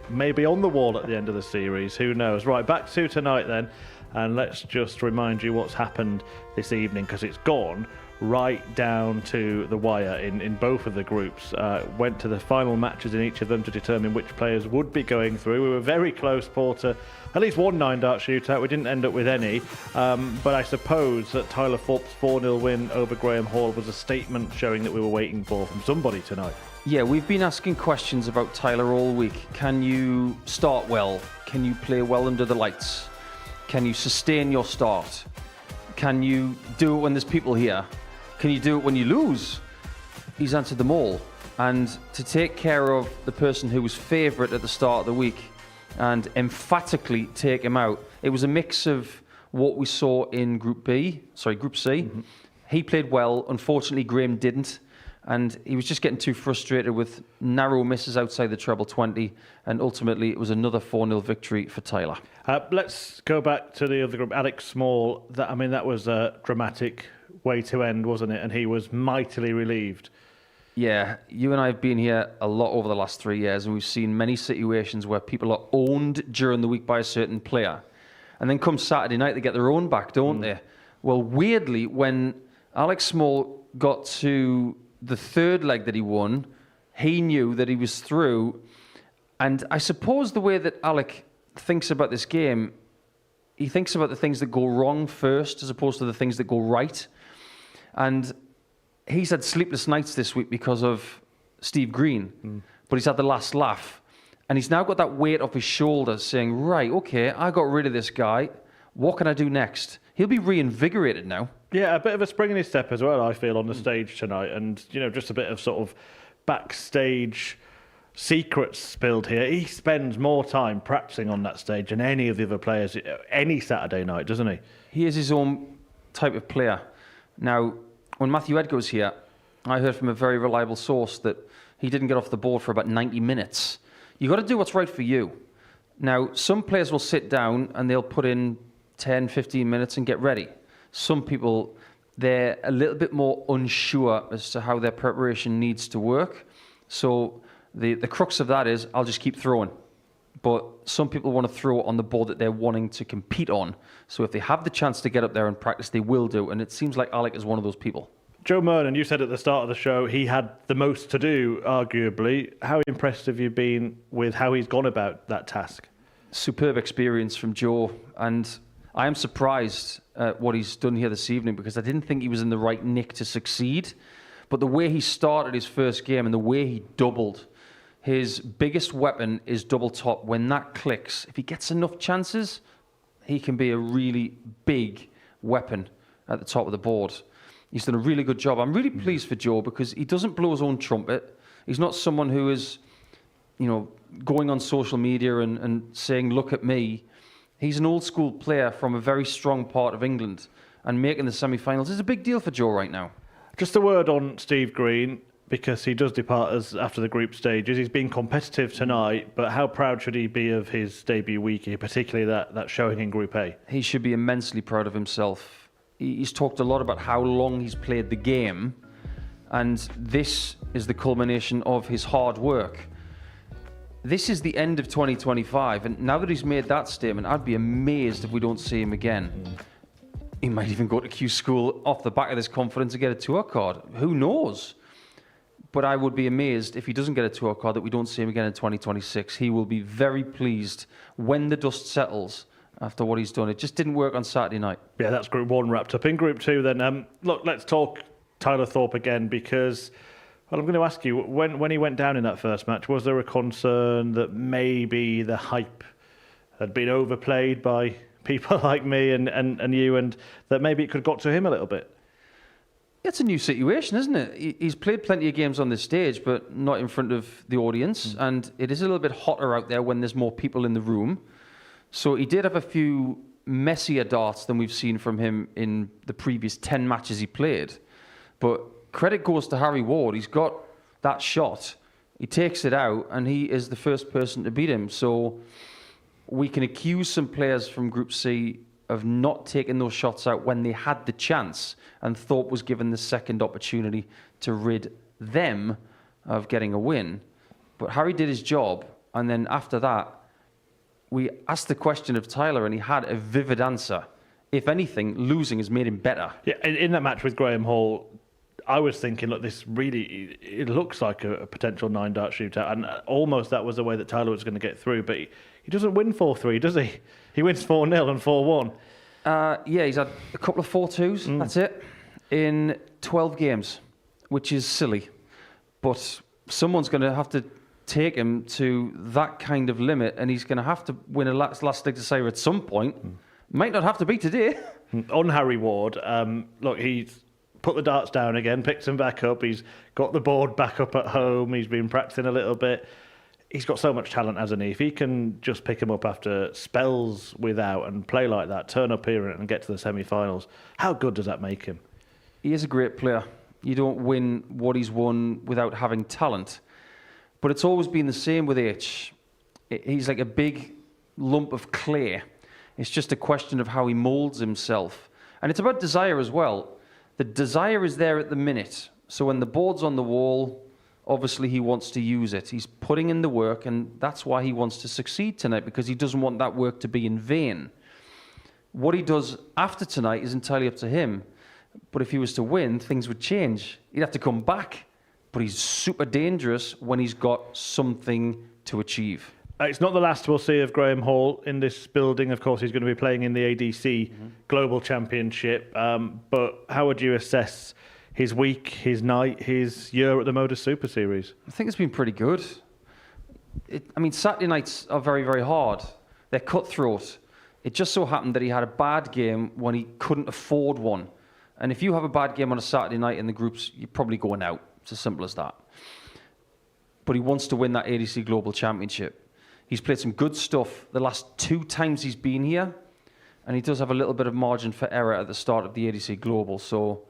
may be on the wall at the end of the series. Who knows? Right, back to tonight then, and let's just remind you what's happened this evening, because it's gone right down to the wire in both of the groups. Went to the final matches in each of them to determine which players would be going through. We were very close, Paul, to at least one 9-dart shootout. We didn't end up with any, but I suppose that Tyler Thorp's 4-0 win over Graham Hall was a statement showing that we were waiting for from somebody tonight. Yeah, we've been asking questions about Tyler all week. Can you start well? Can you play well under the lights? Can you sustain your start? Can you do it when there's people here? Can you do it when you lose? He's answered them all. And to take care of the person who was favourite at the start of the week and emphatically take him out, it was a mix of what we saw in Group C. Mm-hmm. He played well. Unfortunately, Graham didn't. And he was just getting too frustrated with narrow misses outside the treble 20. And ultimately, it was another 4-0 victory for Tyler. Let's go back to the other group. Alex Small, that was a dramatic way to end, wasn't it? And he was mightily relieved. Yeah, you and I have been here a lot over the last 3 years, and we've seen many situations where people are owned during the week by a certain player. And then come Saturday night, they get their own back, don't they? Well, weirdly, when Alex Small got to the third leg that he won, he knew that he was through. And I suppose the way that Alec thinks about this game, he thinks about the things that go wrong first as opposed to the things that go right. And he's had sleepless nights this week because of Steve Green, but he's had the last laugh. And he's now got that weight off his shoulders saying, right, okay, I got rid of this guy. What can I do next? He'll be reinvigorated now. Yeah, a bit of a spring in his step as well, I feel, on the stage tonight. And, just a bit of sort of backstage secrets spilled here. He spends more time practicing on that stage than any of the other players any Saturday night, doesn't he? He is his own type of player. Now, when Matthew Ed goes here, I heard from a very reliable source that he didn't get off the board for about 90 minutes. You've got to do what's right for you. Now, some players will sit down and they'll put in 10, 15 minutes and get ready. Some people, they're a little bit more unsure as to how their preparation needs to work. So the crux of that is, I'll just keep throwing. But some people want to throw on the board that they're wanting to compete on. So if they have the chance to get up there and practice, they will do. And it seems like Alec is one of those people. Joe Murnan, you said at the start of the show he had the most to do, arguably. How impressed have you been with how he's gone about that task? superb experience from Joe, and I am surprised at what he's done here this evening, because I didn't think he was in the right nick to succeed. But the way he started his first game and the way he doubled, his biggest weapon is double top. When that clicks, if he gets enough chances, he can be a really big weapon at the top of the board. He's done a really good job. I'm really pleased for Joe, because he doesn't blow his own trumpet. He's not someone who is, going on social media and saying, look at me. He's an old school player from a very strong part of England, and making the semi-finals is a big deal for Joe right now. Just a word on Steve Green, because he does depart us after the group stages. He's been competitive tonight, but how proud should he be of his debut week here, particularly that showing in Group A? He should be immensely proud of himself. He's talked a lot about how long he's played the game, and this is the culmination of his hard work. This is the end of 2025, and now that he's made that statement, I'd be amazed if we don't see him again. He might even go to Q School off the back of this confidence and get a tour card. Who knows? But I would be amazed if he doesn't get a tour card that we don't see him again in 2026. He will be very pleased when the dust settles after what he's done. It just didn't work on Saturday night. Yeah, that's Group 1 wrapped up. In Group 2 then, look, let's talk Tyler Thorp again, because, well, I'm going to ask you, when he went down in that first match, was there a concern that maybe the hype had been overplayed by people like me and you, and that maybe it could have got to him a little bit? It's a new situation, isn't it? He's played plenty of games on this stage, but not in front of the audience, and it is a little bit hotter out there when there's more people in the room. So he did have a few messier darts than we've seen from him in the previous 10 matches he played. But credit goes to Harry Ward. He's got that shot. He takes it out, and he is the first person to beat him. So we can accuse some players from Group C of not taking those shots out when they had the chance, and Thorpe was given the second opportunity to rid them of getting a win. But Harry did his job, and then after that, we asked the question of Tyler, and he had a vivid answer. If anything, losing has made him better. Yeah, in that match with Graham Hall, I was thinking, look, this really, it looks like a potential 9-dart shootout, and almost that was the way that Tyler was going to get through, but he doesn't win 4-3, does he? He wins 4-0 and 4-1. Yeah, he's had a couple of 4-2s, that's it, in 12 games, which is silly. But someone's going to have to take him to that kind of limit, and he's going to have to win a last leg to Sire at some point. Might not have to be today. On Harry Ward, look, he's put the darts down again, picks them back up. He's got the board back up at home. He's been practicing a little bit. He's got so much talent, hasn't he? If he can just pick him up after spells without and play like that, turn up here and get to the semi-finals, how good does that make him? He is a great player. You don't win what he's won without having talent. But it's always been the same with H. He's like a big lump of clay. It's just a question of how he moulds himself. And it's about desire as well. The desire is there at the minute. So when the board's on the wall, obviously he wants to use it. He's putting in the work, and that's why he wants to succeed tonight, because he doesn't want that work to be in vain. What he does after tonight is entirely up to him. But if he was to win, things would change. He'd have to come back. But he's super dangerous when he's got something to achieve. It's not the last we'll see of Graham Hall in this building. Of course, he's going to be playing in the ADC Global Championship. But how would you assess his week, his night, his year at the Modus Super Series? I think it's been pretty good. Saturday nights are very, very hard. They're cutthroat. It just so happened that he had a bad game when he couldn't afford one. And if you have a bad game on a Saturday night in the groups, you're probably going out. It's as simple as that. But he wants to win that ADC Global Championship. He's played some good stuff the last 2 times he's been here, and he does have a little bit of margin for error at the start of the ADC Global. So,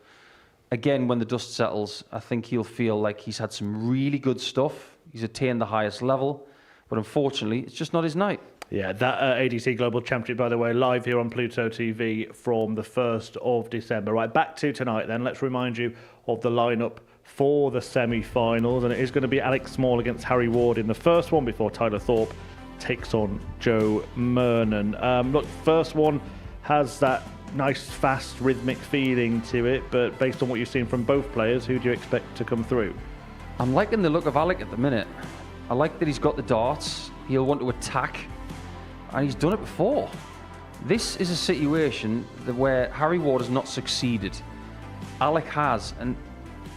again, when the dust settles, I think he'll feel like he's had some really good stuff. He's attained the highest level, but unfortunately, it's just not his night. Yeah, that ADC Global Championship, by the way, live here on Pluto TV from the 1st of December. Right, back to tonight then. Let's remind you of the lineup for the semi-finals, and it is going to be Alex Small against Harry Ward in the first one before Tyler Thorp takes on Joe Murnan. Look, first one has that nice, fast, rhythmic feeling to it, but based on what you've seen from both players, who do you expect to come through? I'm liking the look of Alec at the minute. I like that he's got the darts. He'll want to attack. and he's done it before. This is a situation where Harry Ward has not succeeded. Alec has, and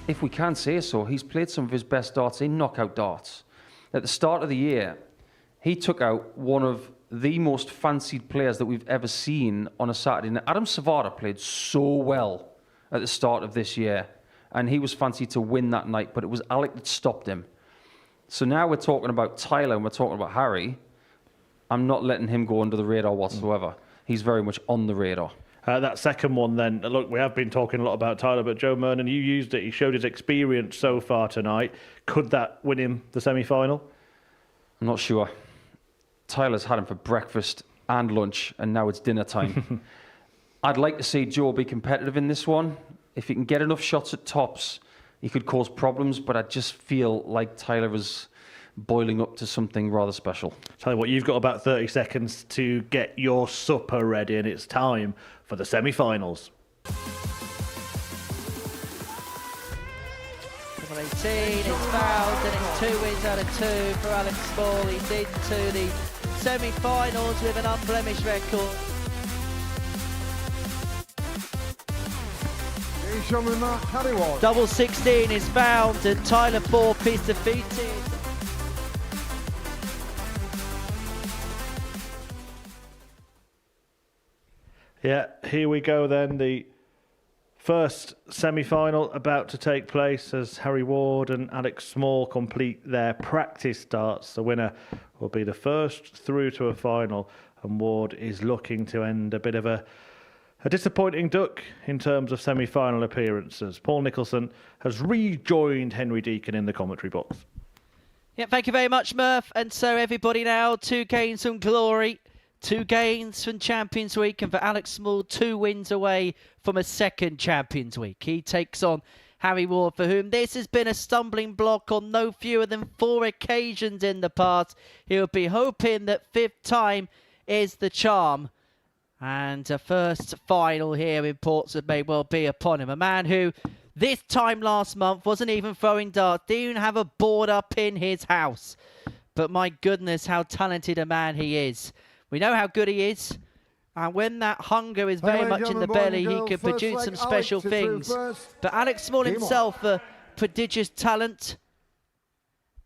if we can say so, he's played some of his best darts in knockout darts. At the start of the year, he took out one of the most fancied players that we've ever seen on a Saturday. Now, Adam Savada played so well at the start of this year, and he was fancied to win that night, but it was Alec that stopped him. So now we're talking about Tyler and we're talking about Harry. I'm not letting him go under the radar whatsoever. He's very much on the radar. That second one then, look, we have been talking a lot about Tyler, but Joe Murnan, you used it. He showed his experience so far tonight. Could that win him the semi-final? I'm not sure. Tyler's had him for breakfast and lunch, and now it's dinner time. I'd like to see Joe be competitive in this one. If he can get enough shots at tops, he could cause problems, but I just feel like Tyler is boiling up to something rather special. Tell you what, you've got about 30 seconds to get your supper ready, and it's time for the semi-finals. 18 is fouled, and it's 2 wins out of 2 for Alex Small. He's into the semi-finals with an unblemished record. Double 16 is found, and Tyler Thorp is defeated. Yeah, here we go then. The first semi-final about to take place as Harry Ward and Alex Small complete their practice starts. The winner will be the first through to a final, and Ward is looking to end a bit of a disappointing duck in terms of semi-final appearances. Paul Nicholson has rejoined Henry Deacon in the commentary box. Yeah, thank you very much, Murph. And so everybody now to gain some glory. 2 gains from Champions Week, and for Alex Small, 2 wins away from a second Champions Week. He takes on Harry Ward, for whom this has been a stumbling block on no fewer than 4 occasions in the past. He'll be hoping that 5th time is the charm. And a first final here in Portsmouth may well be upon him. A man who, this time last month, wasn't even throwing darts, didn't even have a board up in his house. But my goodness, how talented a man he is. We know how good he is, and when that hunger is very much in the belly, he can produce some special things. But Alex Small himself, a prodigious talent.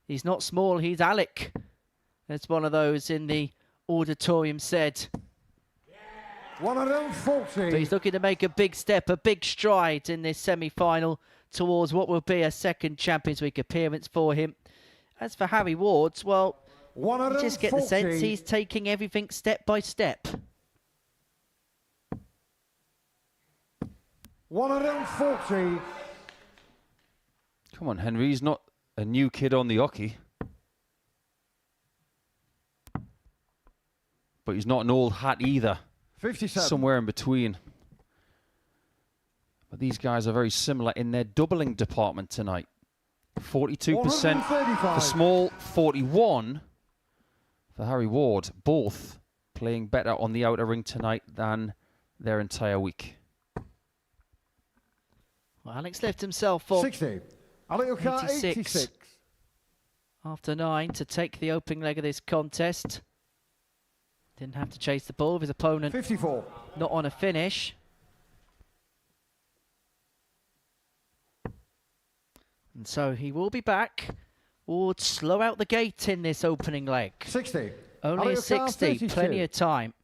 He's not Small, he's Alec. As one of those in the auditorium said. 140. But he's looking to make a big step, a big stride in this semi-final towards what will be a second Champions League appearance for him. As for Harry Ward, well, you just get the sense he's taking everything step by step. 140. Come on, Henry, he's not a new kid on the hockey. But he's not an old hat either. 57. Somewhere in between. But these guys are very similar in their doubling department tonight. 42% for Small, 41% for Harry Ward. Both playing better on the outer ring tonight than their entire week. Well, Alex left himself on 60. 86. After 9 to take the opening leg of this contest. Didn't have to chase the ball of his opponent. 54. Not on a finish. And so he will be back. Ward slow out the gate in this opening leg. 60. Only a 60, plenty of time.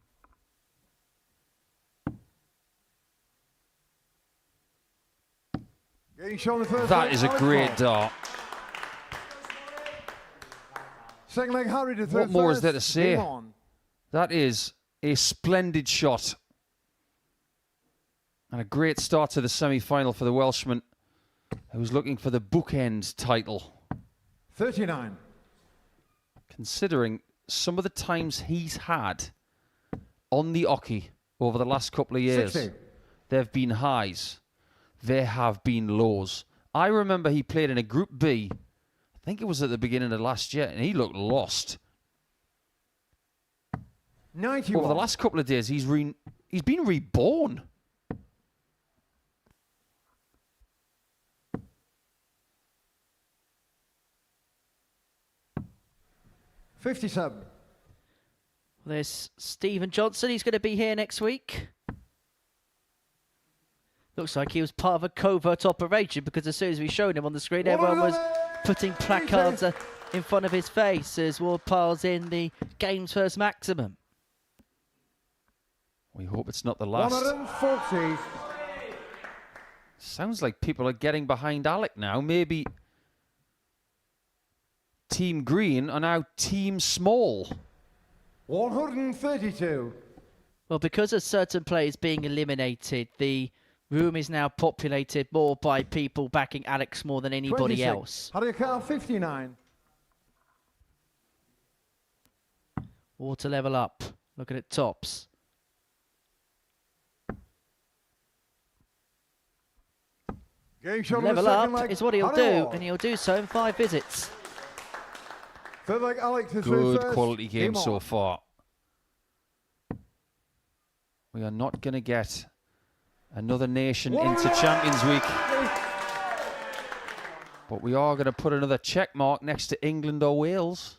That is a great dart. Second leg, Harry to What more is there to say? That is a splendid shot. And a great start to the semi-final for the Welshman, who's looking for the bookend title. 39. Considering some of the times he's had on the hockey over the last couple of years, 60. there have been highs, there have been lows. I remember he played in a Group B, I think it was at the beginning of last year, and he looked lost. 91. Over the last couple of days, he's been reborn. There's Stephen Johnson. He's going to be here next week. Looks like he was part of a covert operation because as soon as we showed him on the screen, everyone was putting placards in front of his face as Ward piles in the game's first maximum. We hope it's not the last. 140. Sounds like people are getting behind Alec now. Maybe Team Green are now Team Small. 132. Well, because of certain players being eliminated, the room is now populated more by people backing Alex more than anybody 26. else. Harry 59. Water level up. Looking at tops. Level up is what he'll do, and he'll do so in 5 visits. Good quality game so far. We are not going to get another nation into Champions Week. But we are going to put another check mark next to England or Wales.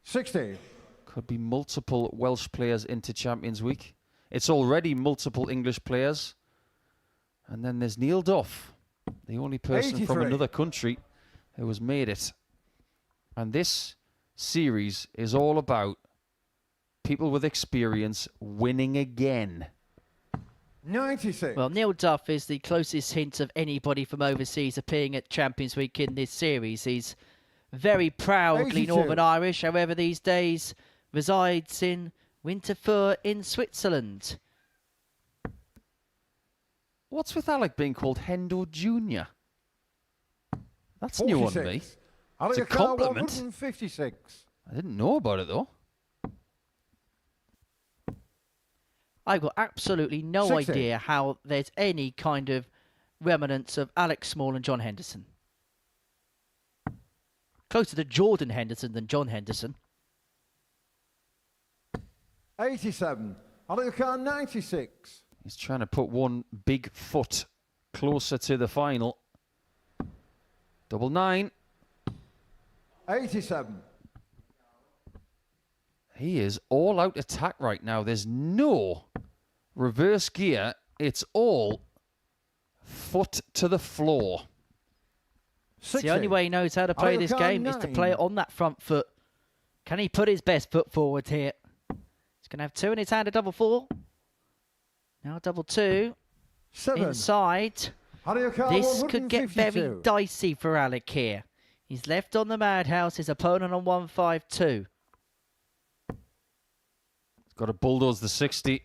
60. Could be multiple Welsh players into Champions Week. It's already multiple English players. And then there's Neil Duff, the only person 83. from another country who has made it. And this series is all about people with experience winning again. 96. Well, Neil Duff is the closest hint of anybody from overseas appearing at Champions Week in this series. He's very proudly 82. Northern Irish, however, these days resides in Winterthur in Switzerland. What's with Alec being called Hendo Jr.? That's new on me. It's a compliment. 156. I didn't know about it, though. I've got absolutely no 60. idea how there's any kind of remnants of Alex Small and John Henderson. Closer to Jordan Henderson than John Henderson. 87. Harry 96. He's trying to put one big foot closer to the final. 99. 87. He is all out attack right now. There's no reverse gear. It's all foot to the floor. It's the only way he knows how to play this game is to play it on that front foot. Can he put his best foot forward here? He's going to have 2 in his hand, a double 4. Now double 2. 7. Inside. This could get very dicey for Alec here. He's left on the madhouse, his opponent on 152. Got to bulldoze the 60.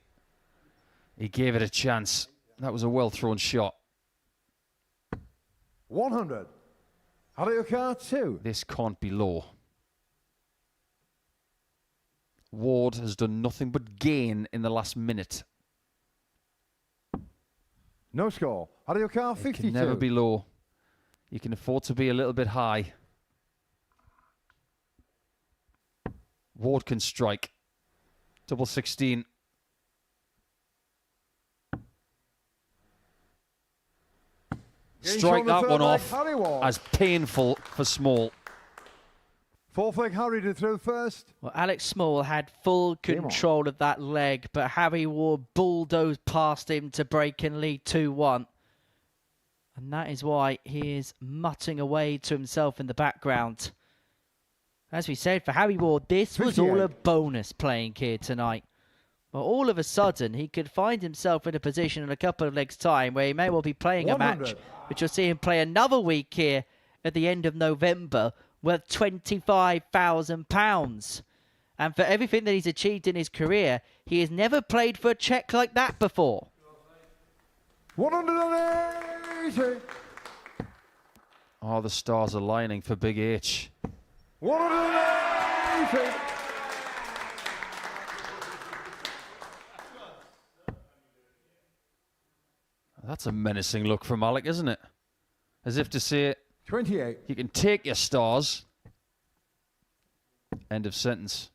He gave it a chance. That was a well-thrown shot. 100. Harry 2. This can't be low. Ward has done nothing but gain in the last minute. No score. Harry 52. It can never be low. You can afford to be a little bit high. Ward can strike. Double 16. Strike that one off as painful for Small. 4 flag Harry to throw first. Well, Alex Small had full control of that leg, but Harry Ward bulldozed past him to break and lead 2-1. And that is why he is muttering away to himself in the background. As we said, for Harry Ward, this was all a bonus playing here tonight. But all of a sudden, he could find himself in a position in a couple of legs' time where he may well be playing 100. a match, which you'll see him play another week here at the end of November, worth £25,000. And for everything that he's achieved in his career, he has never played for a cheque like that before. 180. Oh, the stars are lining for Big H. 180. That's a menacing look from Alec, isn't it? As if to say, 28. You can take your stars. End of sentence.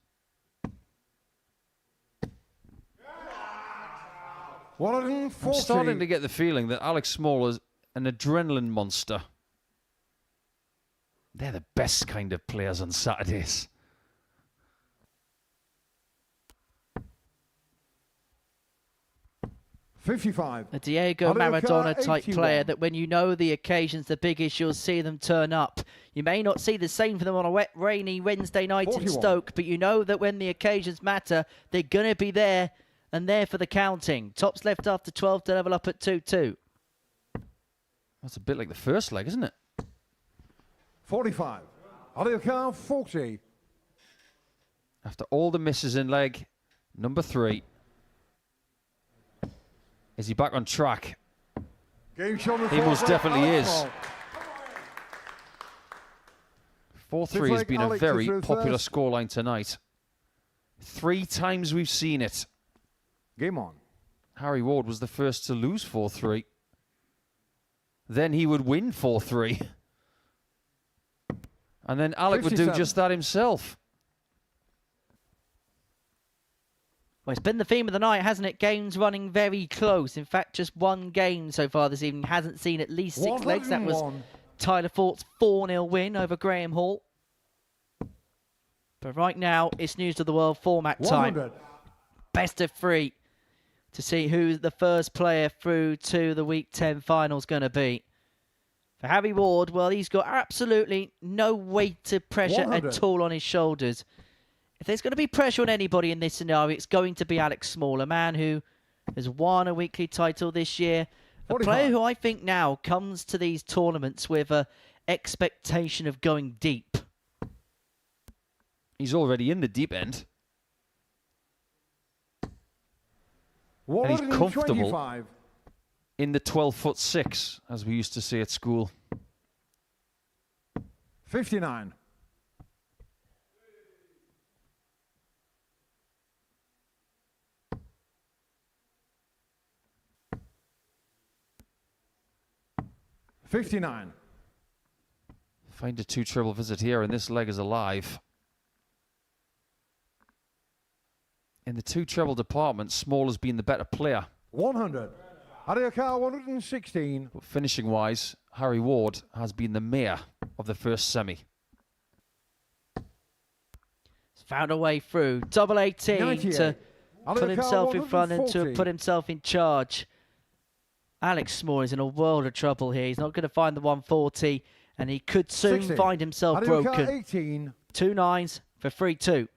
140. I'm starting to get the feeling that Alex Small is an adrenaline monster. They're the best kind of players on Saturdays. $55. A Diego America, Maradona type 81. player that when you know the occasion's the biggest, you'll see them turn up. You may not see the same for them on a wet, rainy Wednesday night 41. in Stoke, but you know that when the occasions matter, they're going to be there and there for the counting. Tops left after 12 to level up at 2-2. That's a bit like the first leg, isn't it? 45. America, 40. After all the misses in leg number 3. Is he back on track? Game shown He most definitely is. 4-3 has been a very popular scoreline tonight. 3 times we've seen it. Game on. Harry Ward was the first to lose 4-3. Then he would win 4-3. And then Alec would do 57. just that himself. Well, it's been the theme of the night, hasn't it? Games running very close. In fact, just one game so far this evening hasn't seen at least 6 legs. That was Tyler Thorp's 4-0 win over Graham Hall. But right now, it's News of the World format time. 100. Best of 3 to see who the first player through to the Week 10 finals going to be. For Harry Ward, well, he's got absolutely no weight of pressure 100. at all on his shoulders. If there's going to be pressure on anybody in this scenario, it's going to be Alex Small, a man who has won a weekly title this year. A 45. player who I think now comes to these tournaments with an expectation of going deep. He's already in the deep end. And he's comfortable 125. in the 12'6", as we used to say at school. 59. $59. Find a 2 treble visit here, and this leg is alive. In the 2 treble department, Small has been the better player. 100. Ariaka 116. But finishing-wise, Harry Ward has been the mayor of the first semi. He's found a way through. Double 18 98. to put himself in front and to 140. put himself in charge. Alex Small is in a world of trouble here. He's not going to find the 140, and he could soon 60. find himself Ariaka broken. 18. 2 9s for 3-2.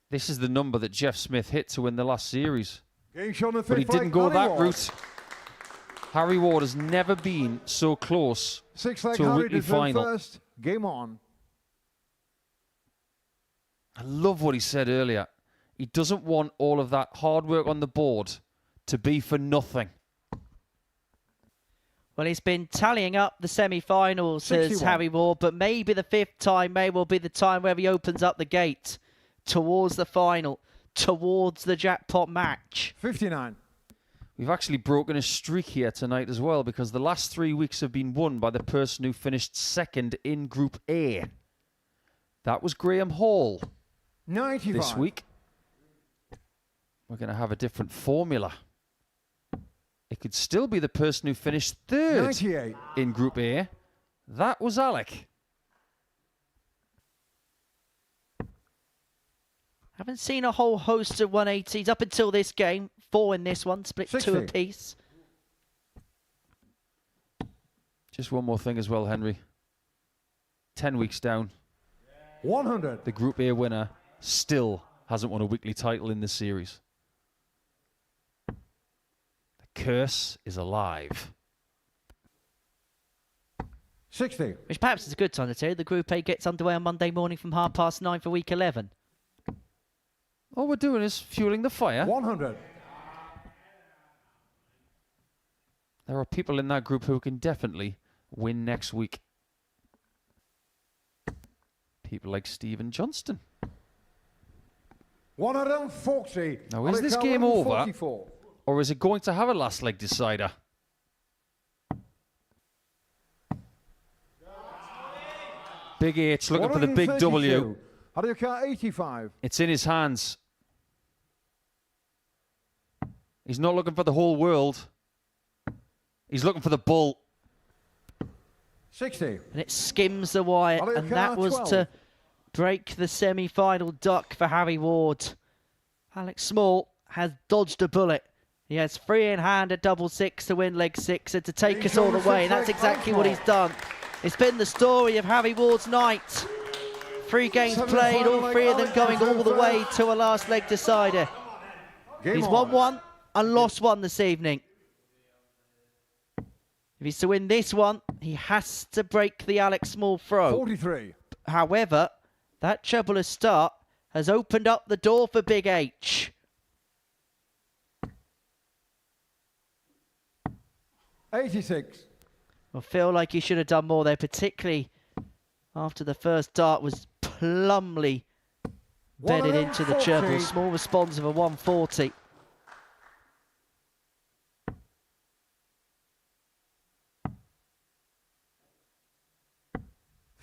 This is the number that Jeff Smith hit to win the last series. Game shown the But he fifth didn't leg, go Harry that Ward. route. Harry Ward has never been so close 6 leg to a Harry weekly to third final. first. Game on. I love what he said earlier. He doesn't want all of that hard work on the board to be for nothing. Well, he's been tallying up the semi-finals, says 61. Harry Ward, but maybe the 5th time may well be the time where he opens up the gate towards the final, towards the jackpot match. 59. We've actually broken a streak here tonight as well, because the last 3 weeks have been won by the person who finished second in Group A. That was Graham Hall. 95. This week, we're going to have a different formula. It could still be the person who finished third 98. in Group A. That was Alec. Haven't seen a whole host of 180s up until this game. 4 in this one, split 60. 2 apiece. Just one more thing as well, Henry. 10 weeks down. 100. The Group A winner still hasn't won a weekly title in this series. The curse is alive. 60. Which perhaps is a good time to tell you. The Group A gets underway on Monday morning from 9:30 for week 11. All we're doing is fueling the fire. 100. There are people in that group who can definitely win next week. People like Stephen Johnston. 140. Now, is this Ariaka game over, 144. or is it going to have a last leg decider? Big H looking for the big W. 132. Ariaka 85. It's in his hands. He's not looking for the whole world. He's looking for the bull. 60. And it skims the wire, and that was 12. to break the semi-final duck for Harry Ward. Alex Small has dodged a bullet. He has 3 in hand at double 6 to win leg 6 and to take us all the way. And that's exactly what he's done. It's been the story of Harry Ward's night. 3 games played, all 3 of them going all the way to a last leg decider. He's won 1 and lost 1 this evening. If he's to win this one, he has to break the Alex Small throw. 43. However, that troublous start has opened up the door for Big H. 86. I feel like he should have done more there, particularly after the first dart was plumly bedded into the 140. treble. Small response of a 140.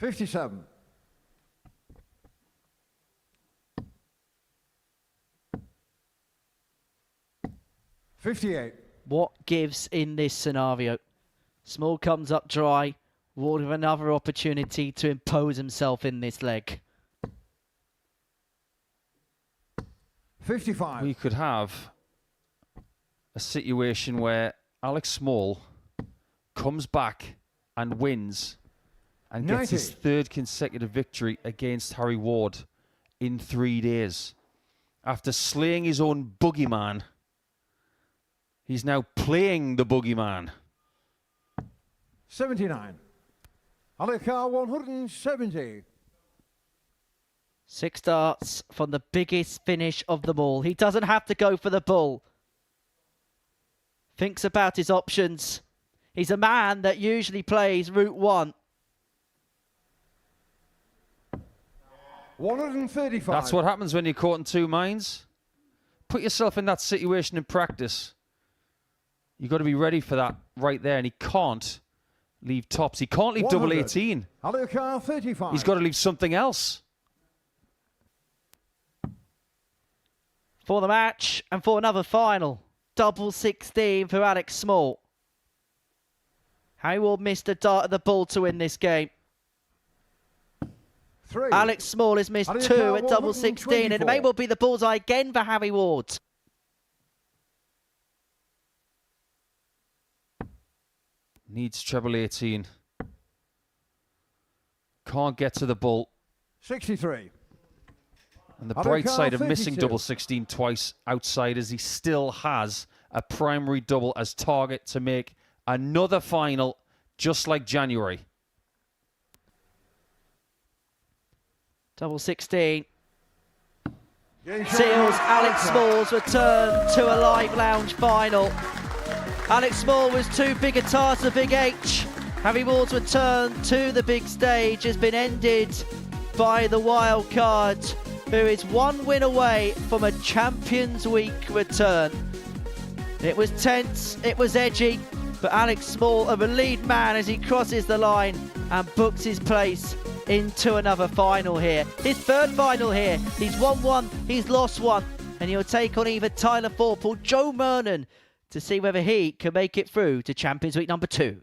$57. $58. What gives in this scenario? Small comes up dry. Ward with another opportunity to impose himself in this leg. 55. We could have a situation where Alex Small comes back and wins and gets his 3rd consecutive victory against Harry Ward in 3 days. After slaying his own boogeyman, he's now playing the boogeyman. 79. Alekar 170. 6 darts from the biggest finish of them all. He doesn't have to go for the bull. Thinks about his options. He's a man that usually plays route 1. 135. That's what happens when you're caught in 2 minds. Put yourself in that situation in practice. You've got to be ready for that right there, and he can't leave tops. He can't leave double 18. Alekar 35. He's got to leave something else. For the match and for another final. Double 16 for Alex Small. Harry Ward missed a dart at the bull to win this game. 3. Alex Small has missed 2 at double 16, and it may well be the bullseye again for Harry Ward. Needs treble 18. Can't get to the bull. 63. And the bright side of missing double 16 twice outside is he still has a primary double as target to make another final just like January. Double 16. Seals Alex Small's return to a live lounge final. Alex Small was too big a task for Big H. Harry Ward's return to the big stage has been ended by the wild card, who is 1 win away from a Champions Week return. It was tense, it was edgy, but Alex Small, a relieved man as he crosses the line and books his place into another final here. His 3rd final here. He's won 1, he's lost 1, and he'll take on either Tyler Thorp or Joe Murnan to see whether he can make it through to Champions Week number 2.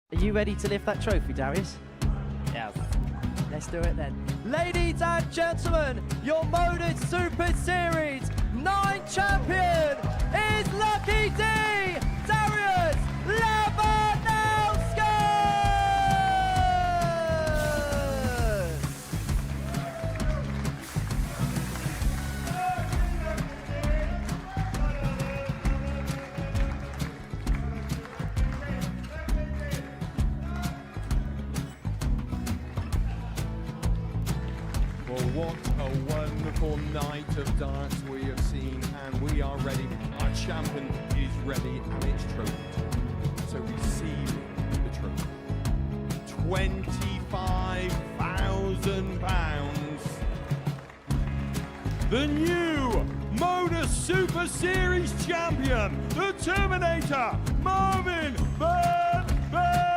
Are you ready to lift that trophy, Darius? Yes. Let's do it then. Ladies and gentlemen, your Modus Super Series 9 champion is Lucky D, Darius Labanowski! Well, what a wonderful night of darts we have seen, and we are ready. Our champion is ready, and it's trophy. So receive the trophy. £25,000. The new Modus Super Series champion, the Terminator, Marvin Van Velzen!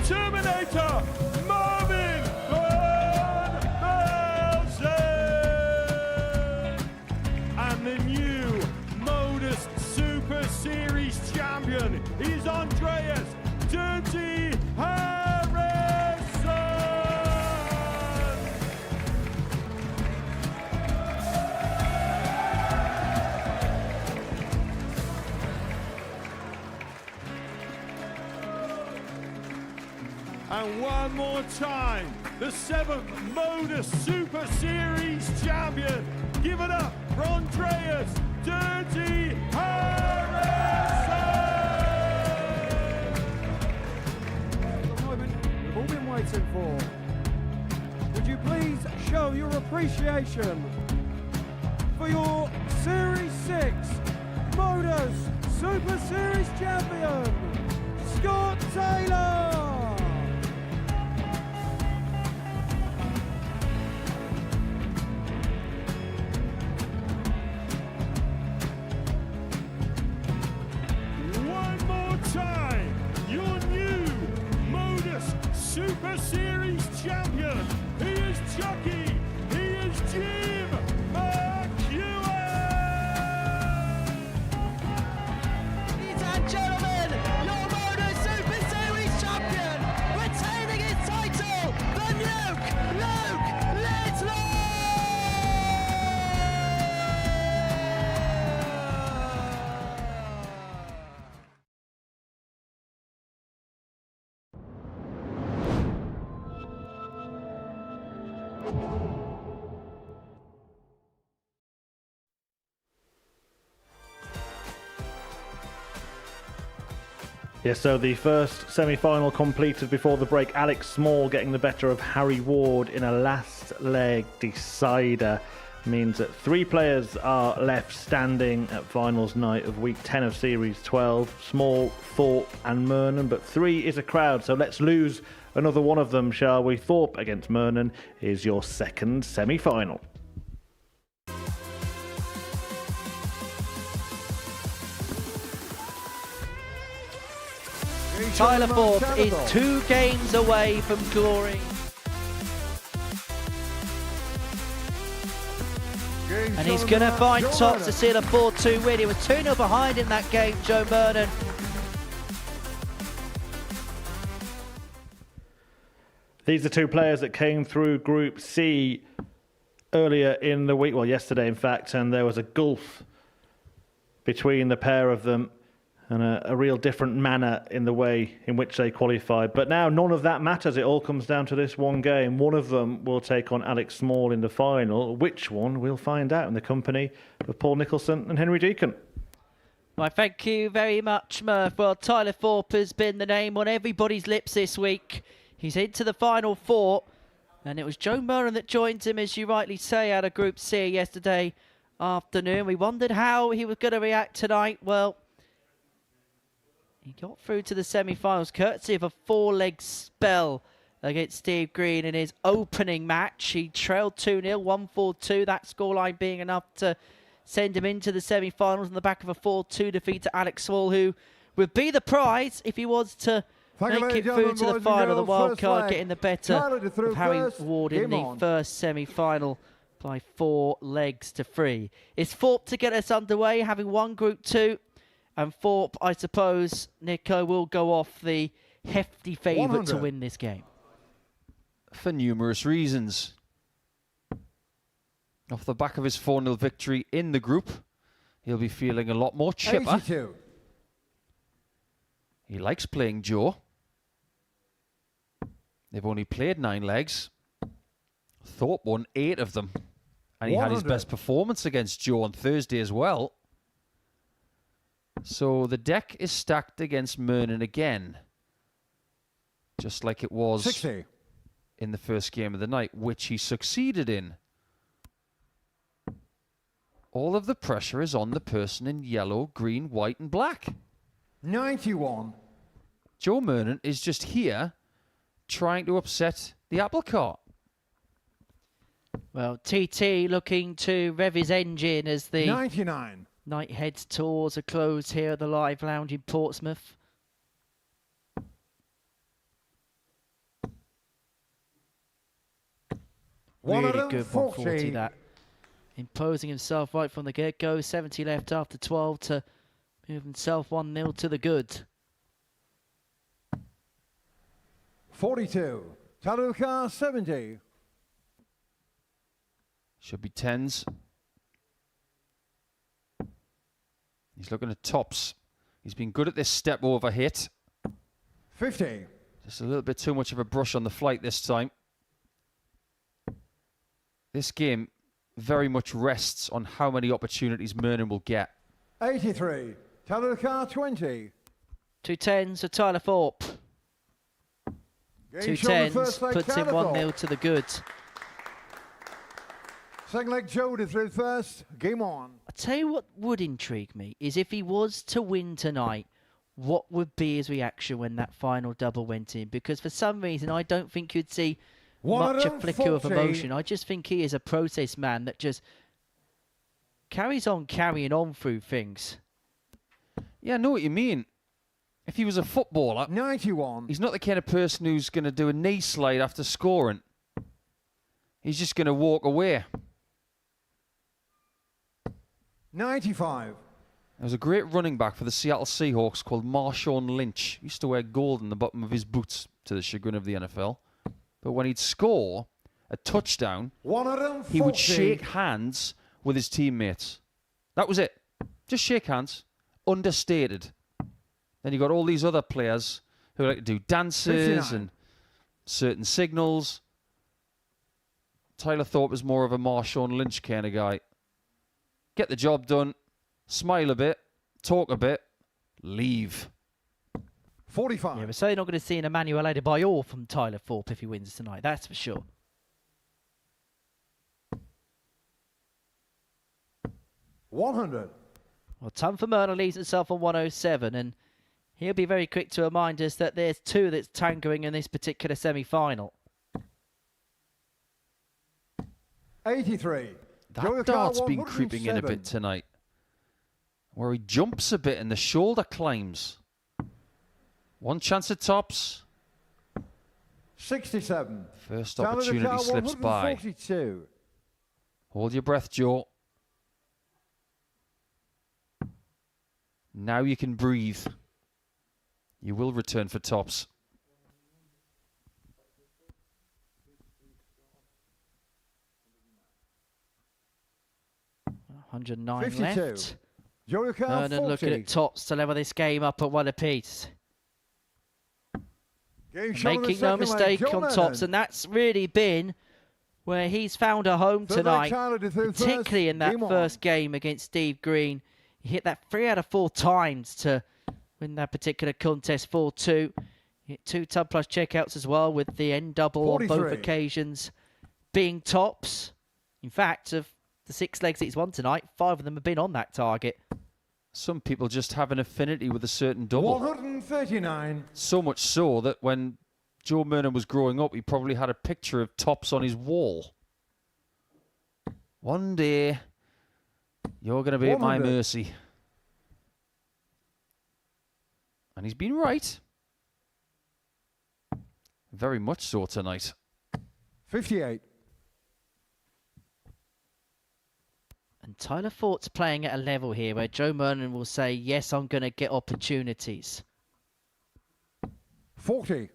Terminator, Marvin Van Velzen. And the new Modus Super Series champion is Andreas Dirty Harrison. And one more time, the 7th Modus Super Series champion. Give it up for Andreas Dirty Harrison. The moment we've all been waiting for. Would you please show your appreciation for your Series 6 Modus Super Series champion, Scott Taylor. Time, your new Modus Super Series champion. He is Chucky. He is Jim McEwen. Ladies and gentlemen, your Modus Super Series champion, retaining his title, the Nuke, Luke Littler. Yes, so the first semi-final completed before the break. Alex Small getting the better of Harry Ward in a last leg decider. Means that 3 players are left standing at finals night of week 10 of Series 12. Small, Thorp and Murnan, but 3 is a crowd, so let's lose another one of them, shall we? Thorp against Murnan is your second semi-final. Tyler Thorp is 2 games away from glory. And he's going to find tops to seal a 4-2 win. He was 2-0 behind in that game, Joe Murnan. These are 2 players that came through Group C earlier in the week, well, yesterday in fact, and there was a gulf between the pair of them and a real different manner in the way in which they qualified. But now none of that matters. It all comes down to this one game. One of them will take on Alex Small in the final. Which one, we'll find out in the company of Paul Nicholson and Henry Deacon. Well, thank you very much, Murph. Well, Tyler Thorp has been the name on everybody's lips this week. He's into the final 4, and it was Joe Murnan that joined him, as you rightly say, out of Group C yesterday afternoon. We wondered how he was going to react tonight. Well, he got through to the semi-finals courtesy of a 4-leg spell against Steve Green in his opening match. He trailed 2-0, 1-4-2, that scoreline being enough to send him into the semi-finals on the back of a 4-2 defeat to Alex Small, who would be the prize if he was to make it through to the final. The wild card getting the better of Harry Ward in the first semi-final by 4 legs to 3. It's Thorp to get us underway, having won Group 2. And Thorp, I suppose, Nico, will go off the hefty favourite to win this game. For numerous reasons. Off the back of his 4-0 victory in the group, he'll be feeling a lot more chipper. 82. He likes playing Joe. They've only played 9 legs. Thorp won 8 of them. And he had his best performance against Joe on Thursday as well. So the deck is stacked against Murnan again. Just like it was 60. In the first game of the night, which he succeeded in. All of the pressure is on the person in yellow, green, white and black. 91. Joe Murnan is just here trying to upset the apple cart. Well, TT looking to rev his engine as the 99. Night heads tours are closed here at the Live Lounge in Portsmouth. Really good 140 140. that. Imposing himself right from the get-go. 70 left after 12 to move himself 1-0 to the good. 42. Taluka 70. Should be 10s. He's looking at tops. He's been good at this step over hit. 50. Just a little bit too much of a brush on the flight this time. This game very much rests on how many opportunities Murnan will get. 83. Taluka 20. 2 10s for Tyler Thorp. 2 10s puts him 1-0 to the good. Second leg Jody through first. Game on. I'll tell you what would intrigue me is if he was to win tonight, what would be his reaction when that final double went in? Because for some reason, I don't think you'd see much a flicker of 140. emotion. I just think he is a process man that just carries on carrying on through things. Yeah, I know what you mean. If he was a footballer, 91. He's not the kind of person who's going to do a knee slide after scoring. He's just going to walk away. 95. There was a great running back for the Seattle Seahawks called Marshawn Lynch. He used to wear gold in the bottom of his boots to the chagrin of the NFL. But when he'd score a touchdown, 140. he would shake hands with his teammates. That was it. Just shake hands. Understated. Then you got all these other players who like to do dances 59. and certain signals. Tyler Thorpe is more of a Marshawn Lynch kind of guy. Get the job done, smile a bit, talk a bit, leave. 45. Yeah, we're certainly not going to see an Emmanuel Adebayor from Tyler Thorpe if he wins tonight, that's for sure. 100. Well, Tom Murnan leaves himself on 107, and he'll be very quick to remind us that there's 2 that's tankering in this particular semi-final. 83. That dart's been creeping in a bit tonight, where he jumps a bit and the shoulder climbs. One chance at tops. 67. First opportunity slips by. 142. Hold your breath, Joe. Now you can breathe. You will return for tops. $109 52. left. Jolicoeur Murnan 40. looking at tops to level this game up at 1 apiece. Game shot in the Making no second leg, mistake Joe on tops, Murnan. and that's really been where he's found a home Third leg, tonight, Tyler to third particularly first. in that Game on. first game against Steve Green. He hit that 3 out of 4 times to win that particular contest 4-2. He hit 2 tub plus checkouts as well, with the end double on both 43. occasions being tops. In fact, of the 6 legs that he's won tonight, 5 of them have been on that target. Some people just have an affinity with a certain double. 139. So much so that when Joe Murnan was growing up, he probably had a picture of tops on his wall. One day, you're going to be at my 100. mercy. And he's been right. Very much so tonight. 58. And Tyler Thorpe's playing at a level here where Joe Murnan will say, yes, I'm going to get opportunities. 40.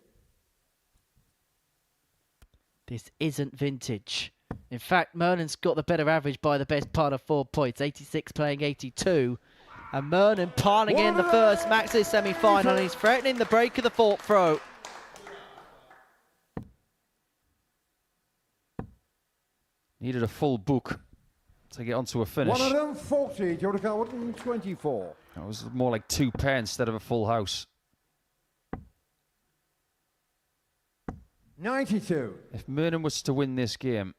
This isn't vintage. In fact, Murnan's got the better average by the best part of 4 points. 86 playing 82. And Murnan piling in the first max of this semi-final, and he's threatening the break of the Thorpe throw. Needed a full book to get onto a finish. 140. Jolicoeur 124. That was more like 2 pair instead of a full house. 92. If Murnan was to win this game,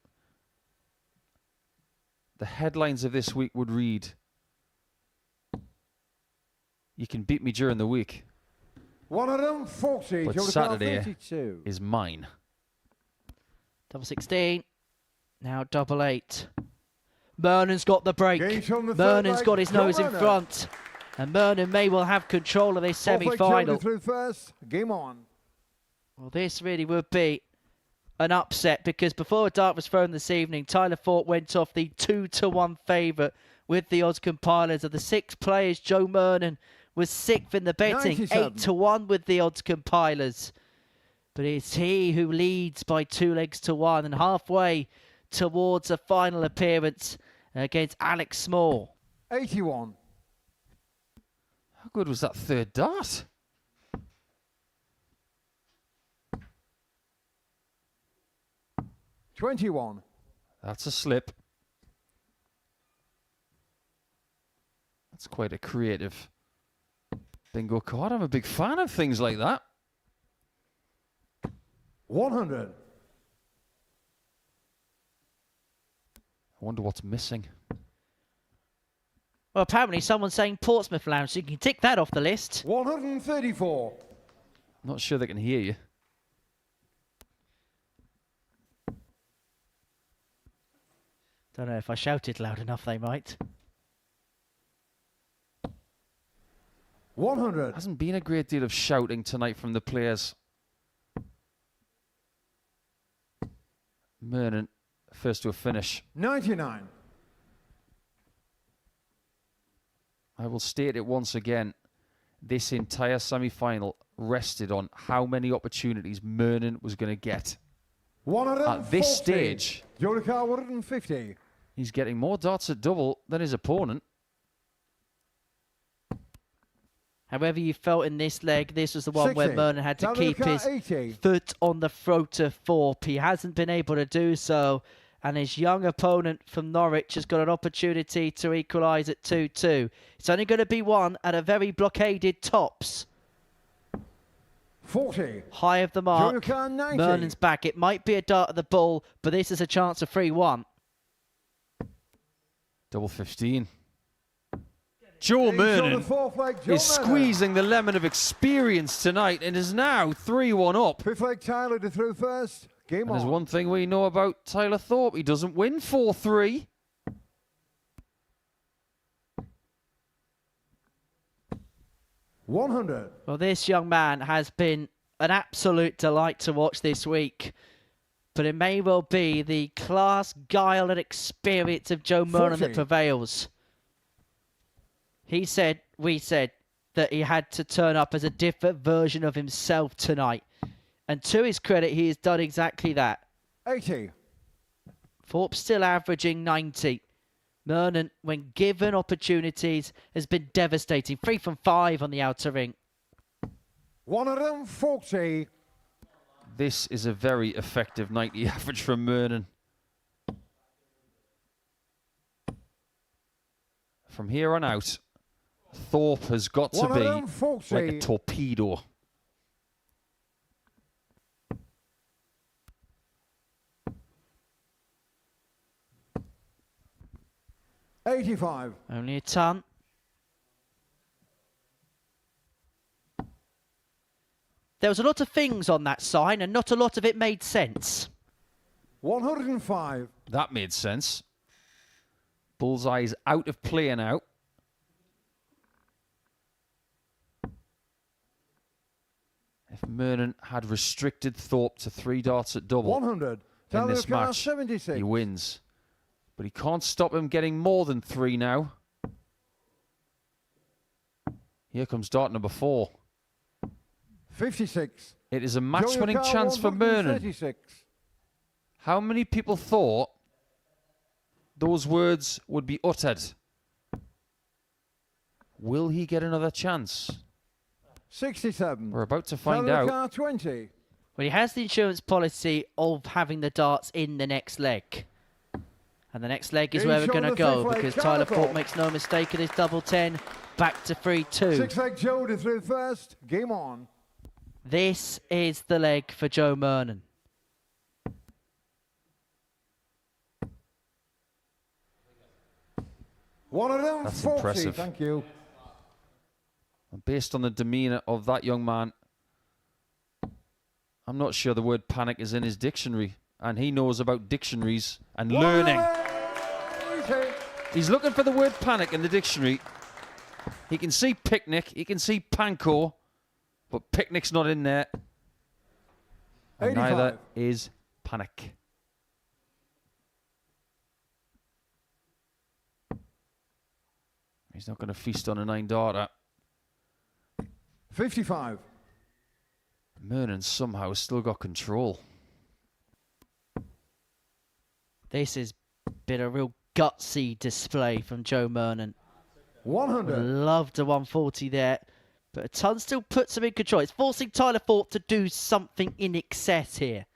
the headlines of this week would read, "You can beat me during the week, 140. but Jolicoeur Saturday 32. is mine." Double 16. Now double 8. Murnan's got the break. Murnan's got his nose in front. And Murnan may well have control of this semi-final. Through first. Game on. Well, this really would be an upset, because before a dart was thrown this evening, Tyler Thorp went off the 2-1 favourite with the odds compilers. Of the 6 players, Joe Murnan was 6th in the betting, 8-1 with the odds compilers. But it's he who leads by 2 legs to 1 and halfway towards a final appearance against Alex Small. 81. How good was that third dart? $21. That's a slip. That's quite a creative bingo card. I'm a big fan of things like that. 100. I wonder what's missing. Well, apparently someone's saying Portsmouth Lounge, so you can tick that off the list. 134. Not sure they can hear you. Don't know if I shouted loud enough, they might. 100. Hasn't been a great deal of shouting tonight from the players. Murnan, first to a finish. 99. I will state it once again. This entire semi-final rested on how many opportunities Murnan was going to get. 140. At this stage, Joe Car 150. He's getting more darts at double than his opponent. However you felt in this leg, this was the one 60. where Murnan had to keep his 80. foot on the throat of Thorp. He hasn't been able to do so, and his young opponent from Norwich has got an opportunity to equalise at 2-2. It's only going to be one at a very blockaded tops. 40. High of the mark. Joker 90. Murnan's back. It might be a dart at the bull, but this is a chance of 3-1. Double 15. Joe Murnan is squeezing the lemon of experience tonight and is now 3-1 up. Fifth leg Tyler to through first. Game on. There's one thing we know about Tyler Thorp. He doesn't win 4-3. $100. Well, this young man has been an absolute delight to watch this week. But it may well be the class, guile and experience of Joe Murnan that prevails. We said that he had to turn up as a different version of himself tonight. And to his credit, he has done exactly that. 80. Thorpe still averaging 90. Murnan, when given opportunities, has been devastating. 3 from 5 on the outer ring. 140. This is a very effective 90 average from Murnan. From here on out, Thorpe has got to be like a torpedo. $85. Only a ton. There was a lot of things on that sign, and not a lot of it made sense. 105. That made sense. Bullseye is out of play now. If Murnan had restricted Thorpe to 3 darts at double 100. in this match, 76. he wins. But he can't stop him getting more than 3 now. Here comes dart number 4. 56. It is a match-winning chance for Murnan. How many people thought those words would be uttered? Will he get another chance? 67. We're about to find out. 20. Well, he has the insurance policy of having the darts in the next leg. And the next leg is where we're going to go, because Tyler Thorp makes no mistake at his double 10. Back to 3-2. 6 leg Joe to through first. Game on. This is the leg for Joe Murnan. That's impressive. Thank you. Based on the demeanour of that young man, I'm not sure the word panic is in his dictionary. And he knows about dictionaries and learning. He's looking for the word panic in the dictionary. He can see picnic, he can see panko, but picnic's not in there. And neither is panic. He's not going to feast on a 9-darter. 55. Murnan somehow has still got control. This has been a real gutsy display from Joe Murnan. 100. Loved the 140 there, but a ton still puts him in control. It's forcing Tyler Thorp to do something in excess here.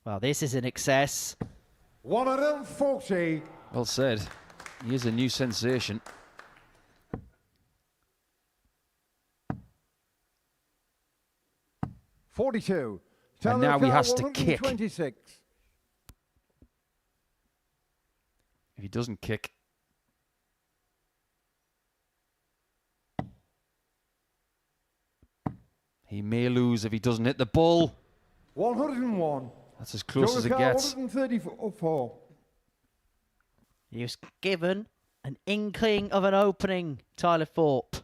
Well, this is in excess. 140. Well said. He is a new sensation. $42. And now he has to kick. 126. If he doesn't kick, he may lose if he doesn't hit the ball. 101. That's as close as it gets. 134. He was given an inkling of an opening, Tyler Thorp.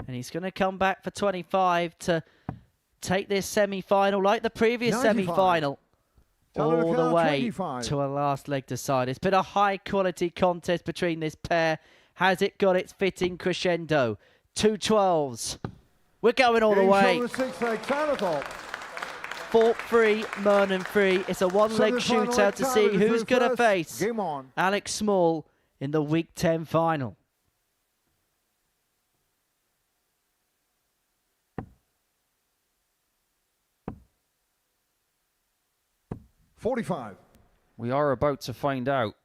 And he's going to come back for 25 to take this semi-final, like the previous 95. semi-final, all the way 25. to a last leg decide. It's been a high-quality contest between this pair. Has it got its fitting crescendo? 2 12s. We're going all the way. Thorp 3, Murnan 3. It's a one-leg shootout to see who's going to face Alex Small in the Week 10 final. $45. We are about to find out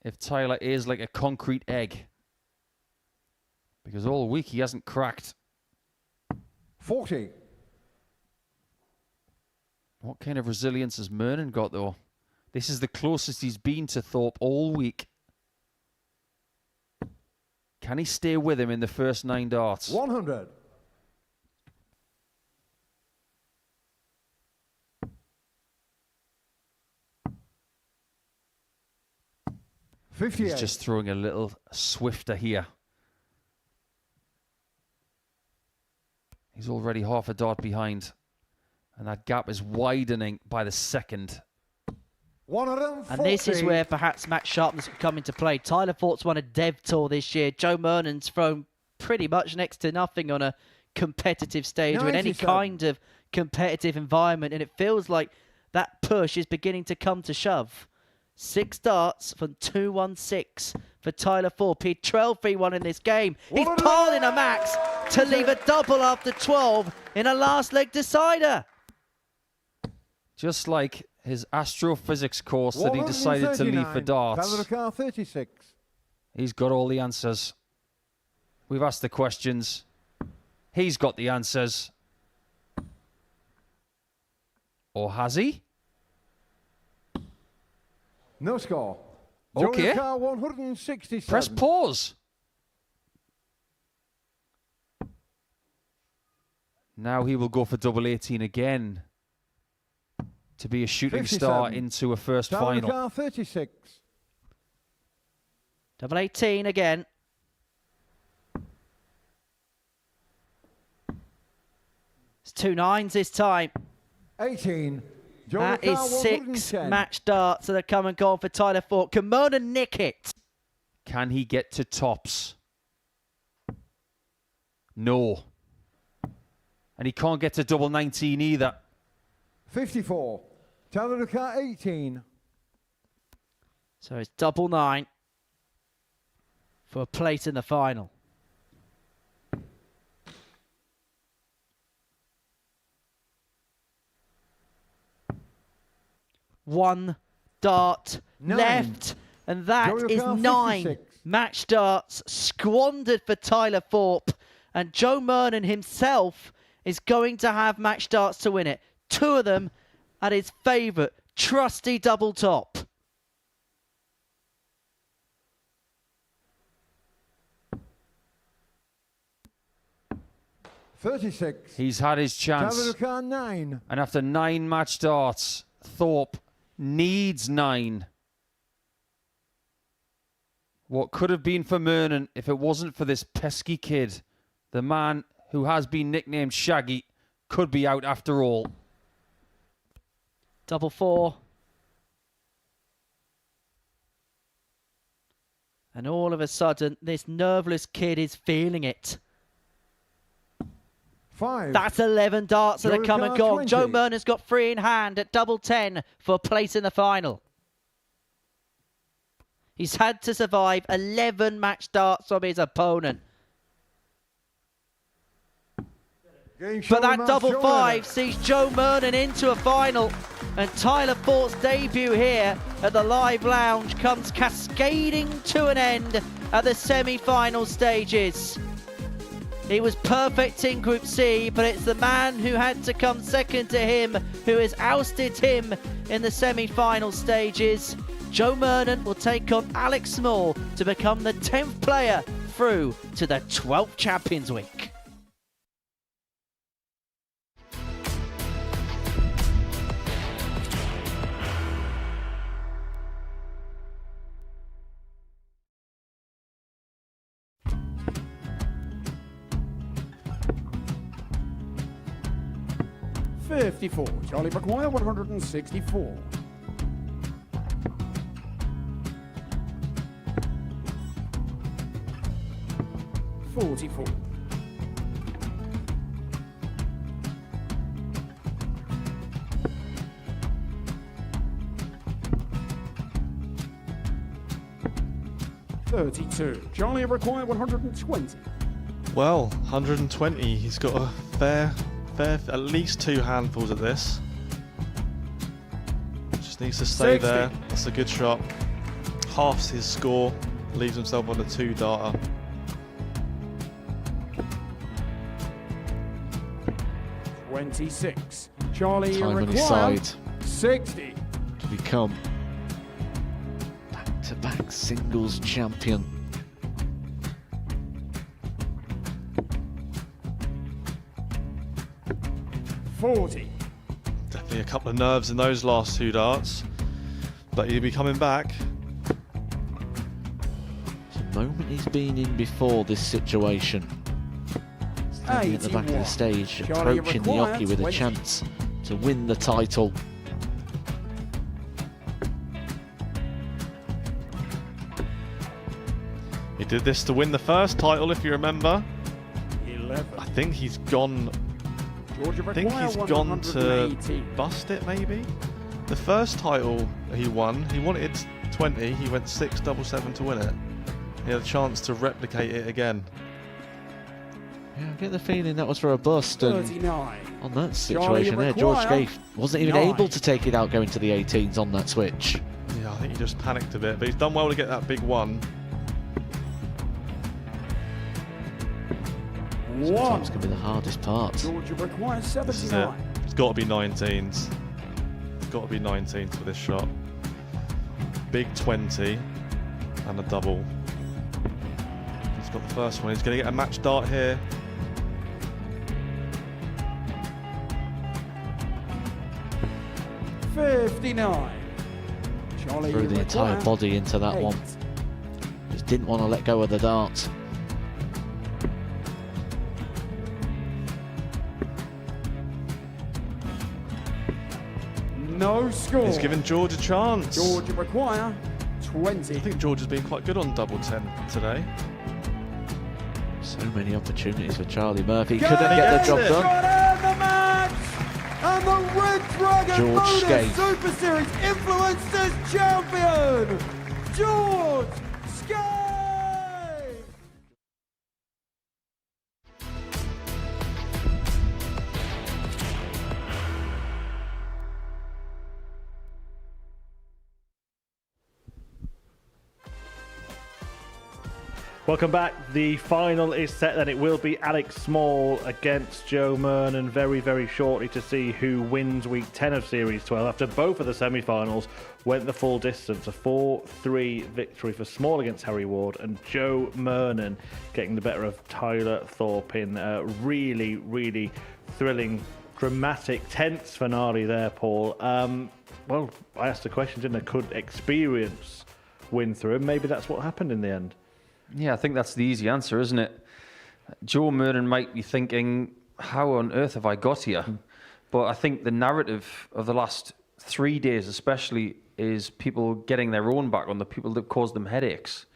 if Tyler is like a concrete egg. Because all week he hasn't cracked. 40. What kind of resilience has Murnan got, though? This is the closest he's been to Thorpe all week. Can he stay with him in the first 9 darts? 100. He's just throwing a little swifter here. He's already half a dart behind. And that gap is widening by the second. 140. And this is where perhaps match sharpness could come into play. Tyler Thorp's won a Dev Tour this year. Joe Murnan's thrown pretty much next to nothing on a competitive stage or in any kind of competitive environment. And it feels like that push is beginning to come to shove. 6 darts from 216 for Tyler Thorp. He trailed 3-1 in this game. He's piling a max to leave a double after 12 in a last leg decider. Just like his astrophysics course that he decided to leave for darts. 36. He's got all the answers. We've asked the questions. He's got the answers. Or has he? No score. Okay. 167. Press pause. Now he will go for double 18 again to be a shooting star into a first final. 36. Double 18 again. It's 2 9s this time. 18. That is 6 match darts that are come and gone for Tyler Thorp. Can Murnan nick it? Can he get to tops? No. And he can't get to double 19 either. 54. Tyler 18. So it's double 9 for a place in the final. One dart left, and that is 9 match darts squandered for Tyler Thorp. And Joe Murnan himself is going to have match darts to win it. 2 of them at his favourite trusty double top. $36. He's had his chance. Tyler 9. And after 9 match darts, Thorpe needs 9. What could have been for Murnan if it wasn't for this pesky kid, the man who has been nicknamed Shaggy, could be out after all. Double 4. And all of a sudden, this nerveless kid is feeling it. 5. That's 11 darts that have come and gone. 20. Joe Murnan's got 3 in hand at double 10 for place in the final. He's had to survive 11 match darts from his opponent. But that double 5 sees Joe Murnan into a final, and Tyler Thorp's debut here at the Live Lounge comes cascading to an end at the semi-final stages. He was perfect in Group C, but it's the man who had to come second to him who has ousted him in the semi-final stages. Joe Murnan will take on Alex Small to become the 10th player through to the 12th Champions Week. $54. Charlie McGuire, 164. $44. $32. Charlie required 120. Well, 120. He's got a fair, at least 2 handfuls of this. Just needs to stay 60. there. That's a good shot. Halves his score. Leaves himself on a 2-darter. $26. Charlie Time on his required side 60. to become back-to-back singles champion. $40. Definitely a couple of nerves in those last 2 darts. But he'll be coming back. It's a moment he's been in before this situation. Standing at the back of the stage, Charlie approaching the required jockey with a 20. chance to win the title. He did this to win the first title, if you remember. 11. I think he's gone. Georgia I think require he's gone to 118. bust it, maybe. The first title he won, he wanted 20. He went 6-7-7 to win it. He had a chance to replicate it again. Yeah, I get the feeling that was for a bust. And 39. on that situation there, George Scaife wasn't even able to take it out going to the 18s on that switch. Yeah, I think he just panicked a bit, but he's done well to get that big one. Sometimes can be the hardest part. Georgia requires This is it. 79. It's got to be 19s. It's got to be 19s for this shot. Big 20 and a double. He's got the first one. He's going to get a match dart here. $59. Charlie Threw the entire required body into that 8. one. Just didn't want to let go of the dart. No score. He's given George a chance. Georgia require 20. I think George has been quite good on double 10 today. So many opportunities for Charlie Murphy. Go Couldn't get the job Got done. in the match! And the Red Dragon George Modus Scaife. Super Series Influencers Champion, George Scaife! Welcome back. The final is set, and it will be Alex Small against Joe Murnan very, very shortly to see who wins week 10 of Series 12 after both of the semi-finals went the full distance. A 4-3 victory for Small against Harry Ward, and Joe Murnan getting the better of Tyler Thorp in a really, really thrilling, dramatic, tense finale there, Paul. Well, I asked the question, didn't I? Could experience win through, and maybe that's what happened in the end. Yeah, I think that's the easy answer, isn't it? Joe Murnan might be thinking, how on earth have I got here? But I think the narrative of the last 3 days especially is people getting their own back on, the people that caused them headaches.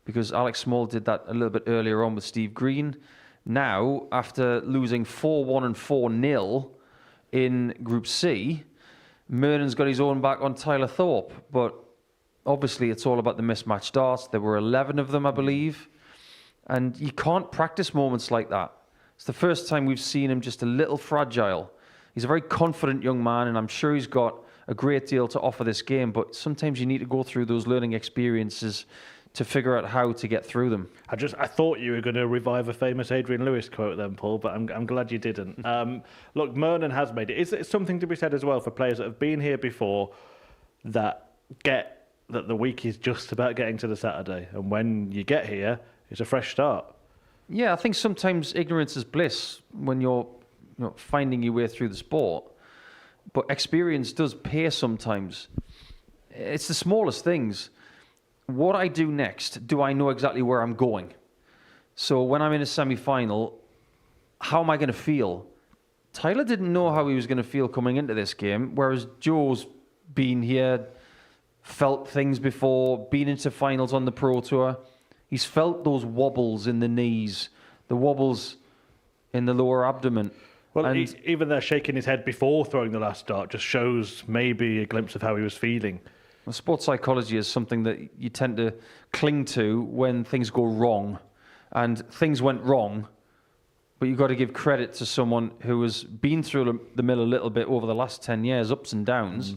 Because Alex Small did that a little bit earlier on with Steve Green. Now, after losing 4-1 and 4-0 in Group C, Murnan's got his own back on Tyler Thorp. But obviously it's all about the mismatched darts. There were 11 of them, I believe. And you can't practice moments like that. It's the first time we've seen him just a little fragile. He's a very confident young man, and I'm sure he's got a great deal to offer this game. But sometimes you need to go through those learning experiences to figure out how to get through them. I thought you were going to revive a famous Adrian Lewis quote then, Paul, but I'm glad you didn't. Look, Murnan has made it. It's something to be said as well for players that have been here before that get that the week is just about getting to the Saturday. And when you get here, it's a fresh start. Yeah, I think sometimes ignorance is bliss when you're finding your way through the sport. But experience does pay sometimes. It's the smallest things. What I do next, do I know exactly where I'm going? So when I'm in a semi-final, how am I going to feel? Tyler didn't know how he was going to feel coming into this game, whereas Joe's been here, felt things before, been into finals on the Pro Tour. He's felt those wobbles in the knees, the wobbles in the lower abdomen. Well, even there shaking his head before throwing the last dart just shows maybe a glimpse of how he was feeling. Well, sports psychology is something that you tend to cling to when things go wrong. And things went wrong, but you've got to give credit to someone who has been through the mill a little bit over the last 10 years, ups and downs.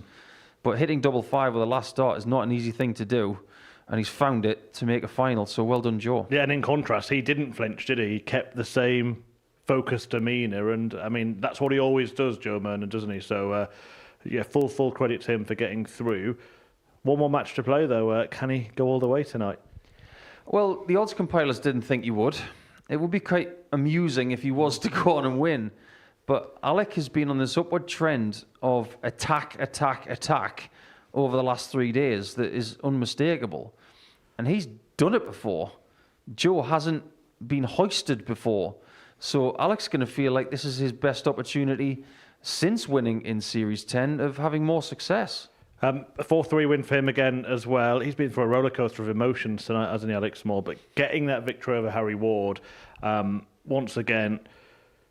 But hitting 5-5 with the last dart is not an easy thing to do. And he's found it to make a final, so well done, Joe. Yeah, and in contrast, he didn't flinch, did he? He kept the same focused demeanour, and I mean, that's what he always does, Joe Murnan, doesn't he? So, yeah, full credit to him for getting through. One more match to play, though. Can he go all the way tonight? Well, the odds compilers didn't think he would. It would be quite amusing if he was to go on and win. But Alec has been on this upward trend of attack over the last 3 days that is unmistakable. And he's done it before. Joe hasn't been hoisted before. So Alec's going to feel like this is his best opportunity since winning in Series 10 of having more success. A 4-3 win for him again as well. He's been through a rollercoaster of emotions tonight, hasn't he, Alex Small? But getting that victory over Harry Ward, once again,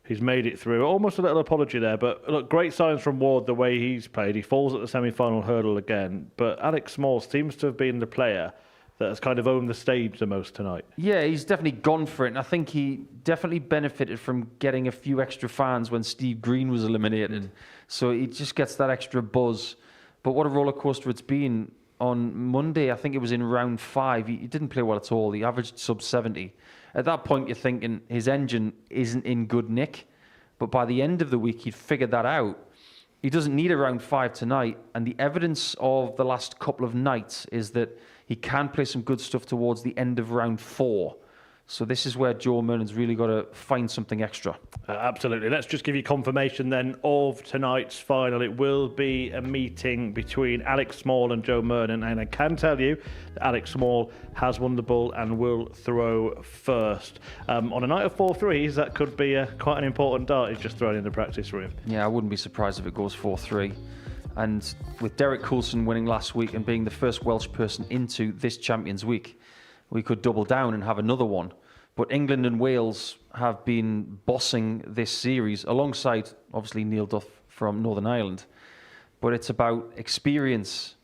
he's made it through. Almost a little apology there, but look, great signs from Ward the way he's played. He falls at the semi-final hurdle again, but Alex Small seems to have been the player that has kind of owned the stage the most tonight. Yeah, he's definitely gone for it, and I think he definitely benefited from getting a few extra fans when Steve Green was eliminated. So he just gets that extra buzz. But what a roller coaster it's been. On Monday, I think it was in round 5, he didn't play well at all. He averaged sub 70. At that point, you're thinking his engine isn't in good nick. But by the end of the week, he'd figured that out. He doesn't need a round 5 tonight. And the evidence of the last couple of nights is that he can play some good stuff towards the end of round 4. So this is where Joe Murnan's really got to find something extra. Absolutely. Let's just give you confirmation then of tonight's final. It will be a meeting between Alex Small and Joe Murnan. And I can tell you that Alex Small has won the ball and will throw first. On a night of 4-3s, that could be quite an important dart he's just thrown in the practice room. Yeah, I wouldn't be surprised if it goes 4-3. And with Derek Coulson winning last week and being the first Welsh person into this Champions Week, we could double down and have another one. But England and Wales have been bossing this series alongside, obviously, Neil Duff from Northern Ireland. But it's about experience.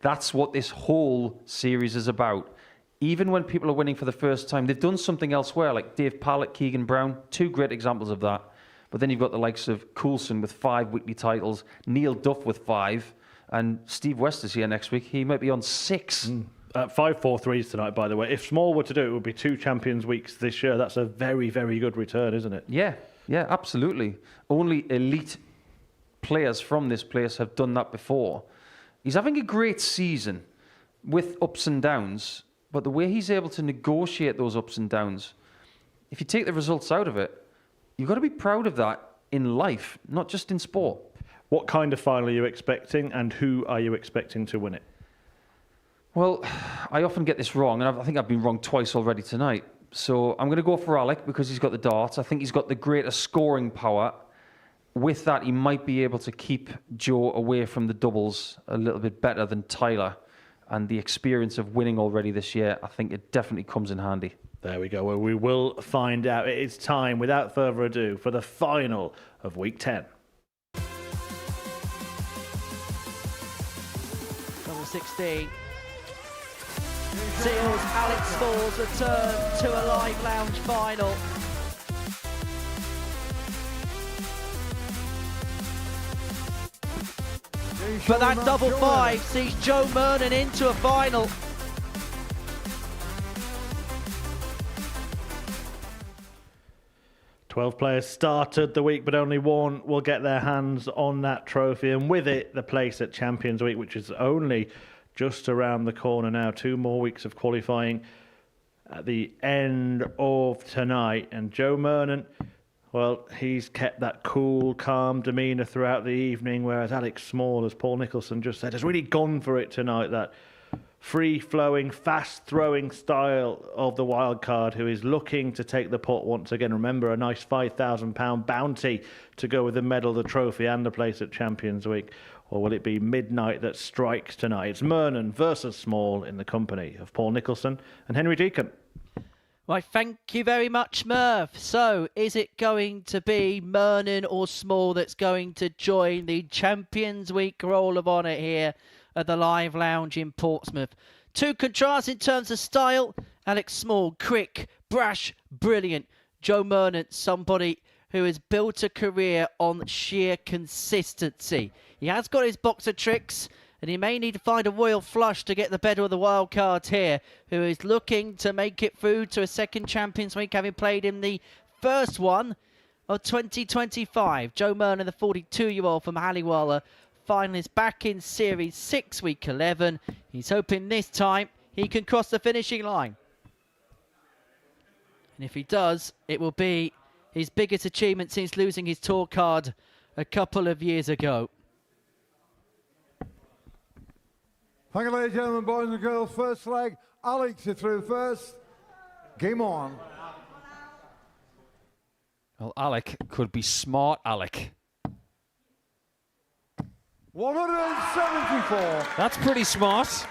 That's what this whole series is about. Even when people are winning for the first time, they've done something elsewhere, like Dave Pallett, Keegan Brown, 2 great examples of that. But then you've got the likes of Coulson with 5 weekly titles, Neil Duff with 5, and Steve West is here next week. He might be on 6. 5 4-3s tonight, by the way. If Small were to do it, it would be 2 Champions Weeks this year. That's a very, very good return, isn't it? Yeah, absolutely. Only elite players from this place have done that before. He's having a great season with ups and downs, but the way he's able to negotiate those ups and downs, if you take the results out of it, you've got to be proud of that in life, not just in sport. What kind of final are you expecting, and who are you expecting to win it? Well, I often get this wrong, and I think I've been wrong twice already tonight. So I'm going to go for Alec because he's got the darts. I think he's got the greater scoring power. with that, he might be able to keep Joe away from the doubles a little bit better than Tyler. And the experience of winning already this year, I think it definitely comes in handy. There we go. Well, we will find out. It is time, without further ado, for the final of Week 10. Number 16. Seals Alex Small's return to a live lounge final. But that double five sees Joe Murnan into a final. Twelve players started the week, but only one will get their hands on that trophy, and with it, the place at Champions Week, which is only just around the corner now. 2 more weeks of qualifying at the end of tonight, and Joe Murnan, well, he's kept that cool, calm demeanour throughout the evening, whereas Alex Small, as Paul Nicholson just said, has really gone for it tonight. That free-flowing, fast-throwing style of the wild card, who is looking to take the pot once again. Remember, a nice £5,000 bounty to go with the medal, the trophy, and the place at Champions Week. Or will it be midnight that strikes tonight? It's Murnan versus Small in the company of Paul Nicholson and Henry Deacon. Right, thank you very much, Murph. So, is it going to be Murnan or Small that's going to join the Champions Week Roll of Honour here at the Live Lounge in Portsmouth? Two contrasts in terms of style. Alex Small, quick, brash, brilliant. Joe Murnan, somebody who has built a career on sheer consistency. He has got his box of tricks, and he may need to find a royal flush to get the better of the wild cards here, who is looking to make it through to a second Champions Week, having played in the first one of 2025. Joe Murnan, the 42-year-old from Halliwell, finalist back in Series 6, Week 11. He's hoping this time he can cross the finishing line. And if he does, it will be his biggest achievement since losing his tour card a couple of years ago. Thank you, ladies and gentlemen, boys and girls. First leg, Alex is through first. Game on. Well, Alec could be smart Alec. 174. That's pretty smart.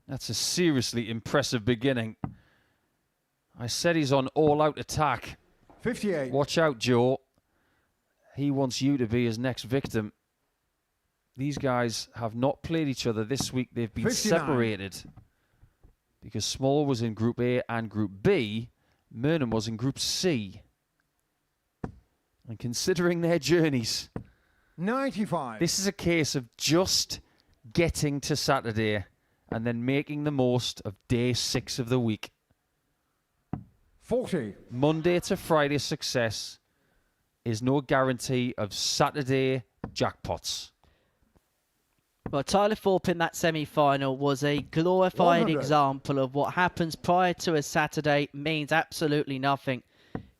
That's a seriously impressive beginning. I said he's on all-out attack. 58. Watch out, Joe. He wants you to be his next victim. These guys have not played each other this week. They've been 59. separated. Because Small was in Group A and Group B. Murnan was in Group C. And considering their journeys, 95. this is a case of just getting to Saturday and then making the most of day 6 of the week. 40. Monday to Friday success is no guarantee of Saturday jackpots. Well, Tyler Thorp in that semi-final was a glorified 100. example of what happens prior to a Saturday means absolutely nothing.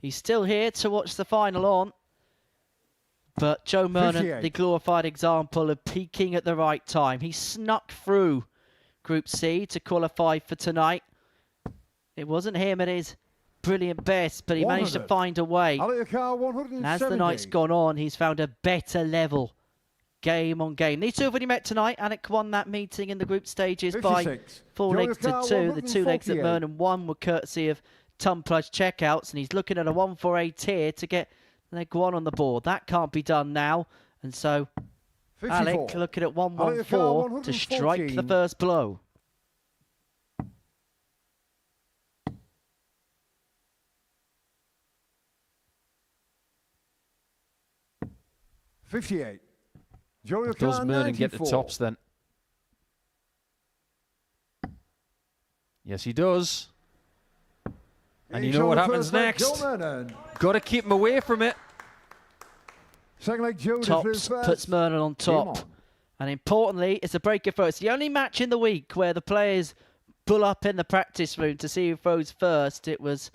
He's still here to watch the final on. But Joe Murnan, 58. the glorified example of peaking at the right time. He snuck through Group C to qualify for tonight. It wasn't him at his brilliant best, but he managed to 100. find a way. Alex Carr, 170. And as the night's gone on, he's found a better level game on game. These two have already met tonight. Alec won that meeting in the group stages 56. by 4 Joe legs to Carr, 2. The 2 legs that 148. Murnan won were courtesy of Tumpludge checkouts, and he's looking at a 148 here to get leg 1 on the board. That can't be done now, and so 54. Alec looking at 114 to strike the 114. first blow. $58. Joe Does Carr, Murnan get the 94. tops then? Yes, he does. And you He's know on what the happens first leg, next? Joe Murnan. Got to keep him away from it. Second leg, Joe Tops first. puts Murnan on top. on. And importantly, it's a breaker throw. It's the only match in the week where the players pull up in the practice room to see who throws first. It was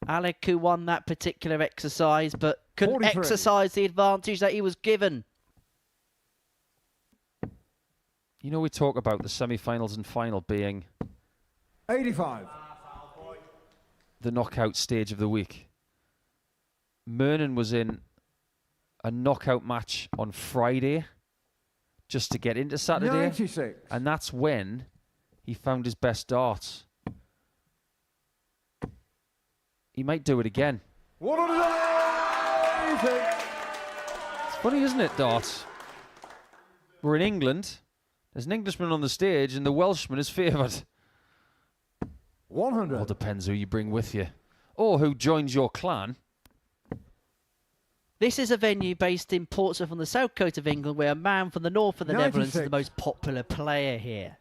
Alec who won that particular exercise, but couldn't 43. exercise the advantage that he was given. You know, we talk about the semi-finals and final being 85. the knockout stage of the week. Murnan was in a knockout match on Friday just to get into Saturday. 96. And that's when he found his best darts. He might do it again. 180. It's funny, isn't it, darts? We're in England. There's an Englishman on the stage and the Welshman is favoured. 100. All depends who you bring with you. Or who joins your clan. This is a venue based in Portsmouth on the south coast of England, where a man from the north of the Netherlands is the most popular player here.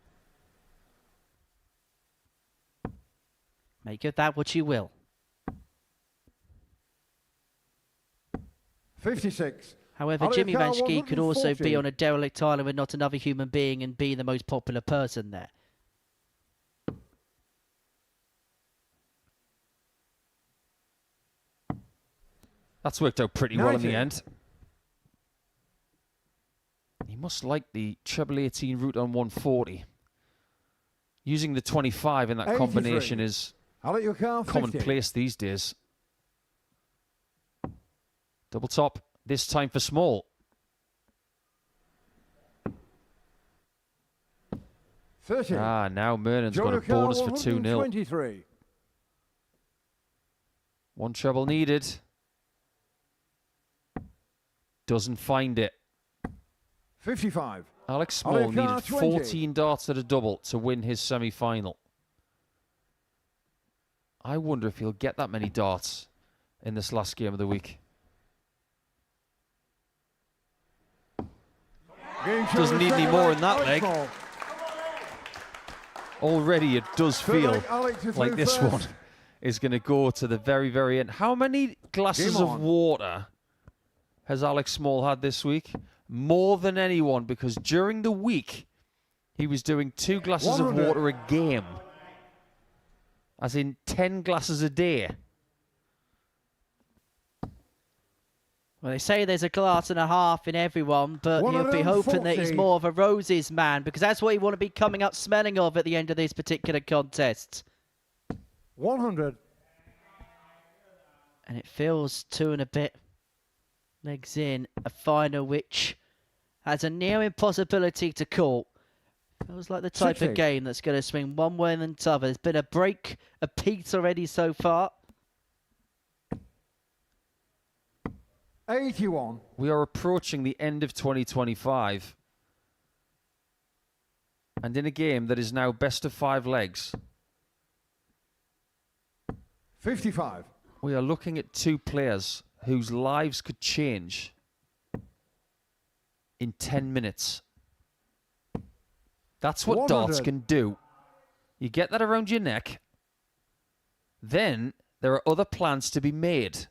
Make of that what you will. 56. However, Alex Jimmy Carr, Vanschke could also 140. be on a derelict island with not another human being and be the most popular person there. That's worked out pretty well in the 90. end. He must like the treble 18 route on 140. Using the 25 in that 83. combination is Alex Carr, 50. commonplace these days. Double top, this time for small. 30. Ah, now Murnan's got a Carr, bonus for 2-0. 123. One treble needed. Doesn't find it. 55. Alex Small Alex Carr, needed 20. 14 darts at a double to win his semi-final. I wonder if he'll get that many darts in this last game of the week. Doesn't need any more in that leg. Already it does feel like this one is going to go to the very, very end. How many glasses of water has Alex Small had this week? More than anyone, because during the week he was doing 2 glasses of water a game. As in 10 glasses a day. Well, they say there's a glass and a half in everyone, but he'll be hoping that he's more of a roses man, because that's what he want to be coming up smelling of at the end of this particular contest. 100. And it feels 2 and a bit legs in, a final which has a near impossibility to call. Feels like the type 60. of game that's going to swing one way and the other. There's been a break, a piece already so far. 81. We are approaching the end of 2025. And in a game that is now best of 5 legs. 55. We are looking at 2 players whose lives could change in 10 minutes. That's what 100. darts can do. You get that around your neck. Then there are other plans to be made.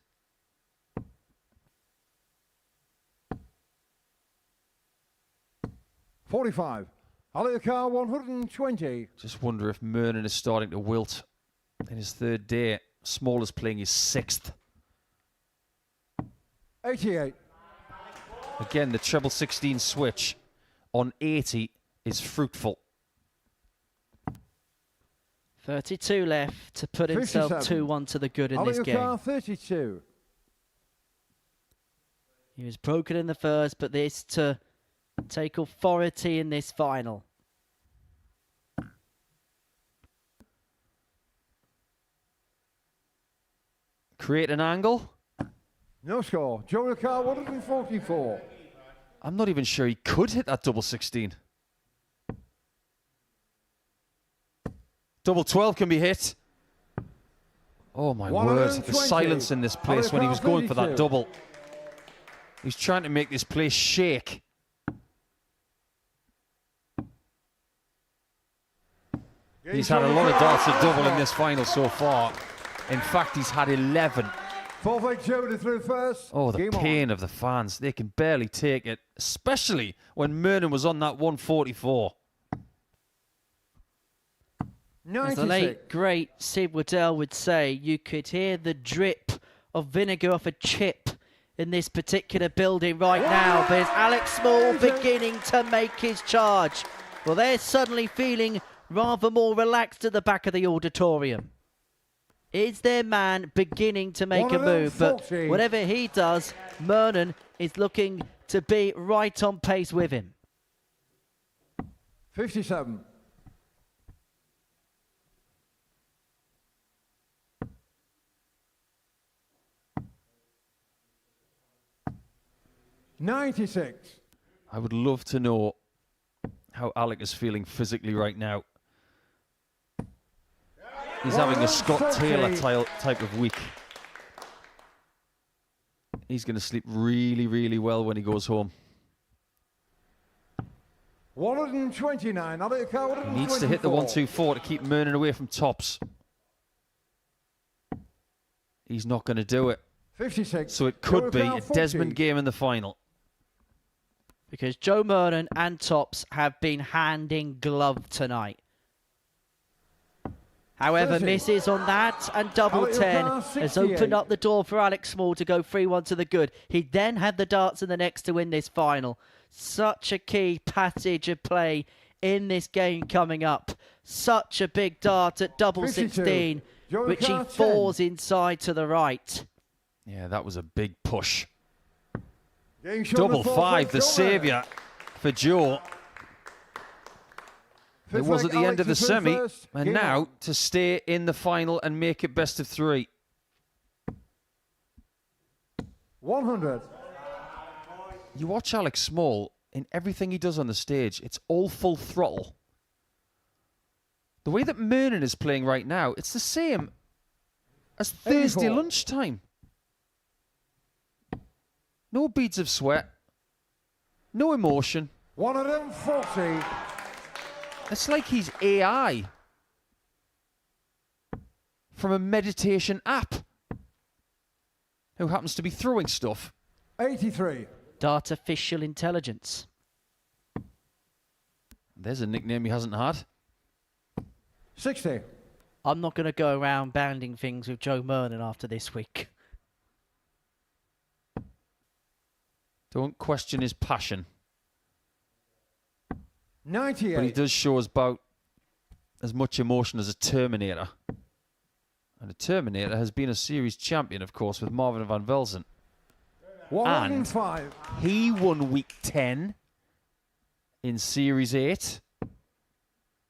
$45. Alex Carr, 120. Just wonder if Murnan is starting to wilt in his 3rd day. Small is playing his 6th. 88. Again, the treble 16 switch on 80 is fruitful. 32 left to put himself 2-1 to the good in this game. Carr, 32. He was broken in the first, but this to take authority in this final. Create an angle. No score. Joe Carr, 144. I'm not even sure he could hit that double 16. Double 12 can be hit. Oh my word, the silence in this place when he was going for that double. He's trying to make this place shake. He's had a lot of darts at double in this final so far. In fact, he's had 11. 4-8 Joe through first. Oh, the Game on. pain of the fans. They can barely take it, especially when Murnan was on that 144. As the late, great Sid Waddell would say, you could hear the drip of vinegar off a chip in this particular building right now. There's Alex Small beginning to make his charge. Well, they're suddenly feeling rather more relaxed at the back of the auditorium. Is their man beginning to make a move? But whatever he does, Murnan is looking to be right on pace with him. 57. $96. I would love to know how Alec is feeling physically right now. He's having a Scott Taylor type of week. He's going to sleep really, really well when he goes home. 129. He needs to hit the 1-2-4 to keep Murnan away from tops. He's not going to do it. 56. So it could be a Desmond game in the final. Because Joe Murnan and Tops have been hand in glove tonight. However, misses on that, and double 10 has opened up the door for Alex Small to go 3-1 to the good. He then had the darts in the next to win this final. Such a key passage of play in this game coming up. Such a big dart at double 16, which he falls inside to the right. Yeah, that was a big push. Double 5, the saviour for Joe. It was at the end of the semi, and now to stay in the final and make it best of 3. 100. You watch Alex Small, in everything he does on the stage, it's all full throttle. The way that Murnan is playing right now, it's the same as Thursday lunchtime. No beads of sweat. No emotion. 140. It's like he's AI from a meditation app who happens to be throwing stuff. 83. Artificial intelligence. There's a nickname he hasn't had. 60. I'm not going to go around banding things with Joe Murnan after this week. Don't question his passion. 98. But he does show us about as much emotion as a Terminator. And a Terminator has been a series champion, of course, with Marvin van Velzen. 105. And he won week 10 in Series 8.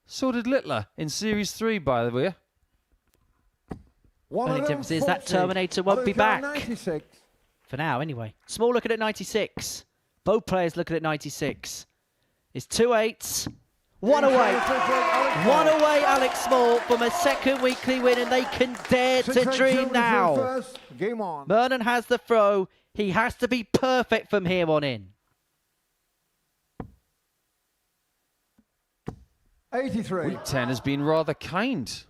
So did Littler in Series 3, by the way. Only difference is that Terminator won't be back. 96. For now, anyway. Small looking at 96. Both players looking at 96. It's 2 8s. One away. One away, Alex Small, from a second weekly win, and they can dare to dream now. Game on. Murnan has the throw. He has to be perfect from here on in. 83. Week 10 has been rather kind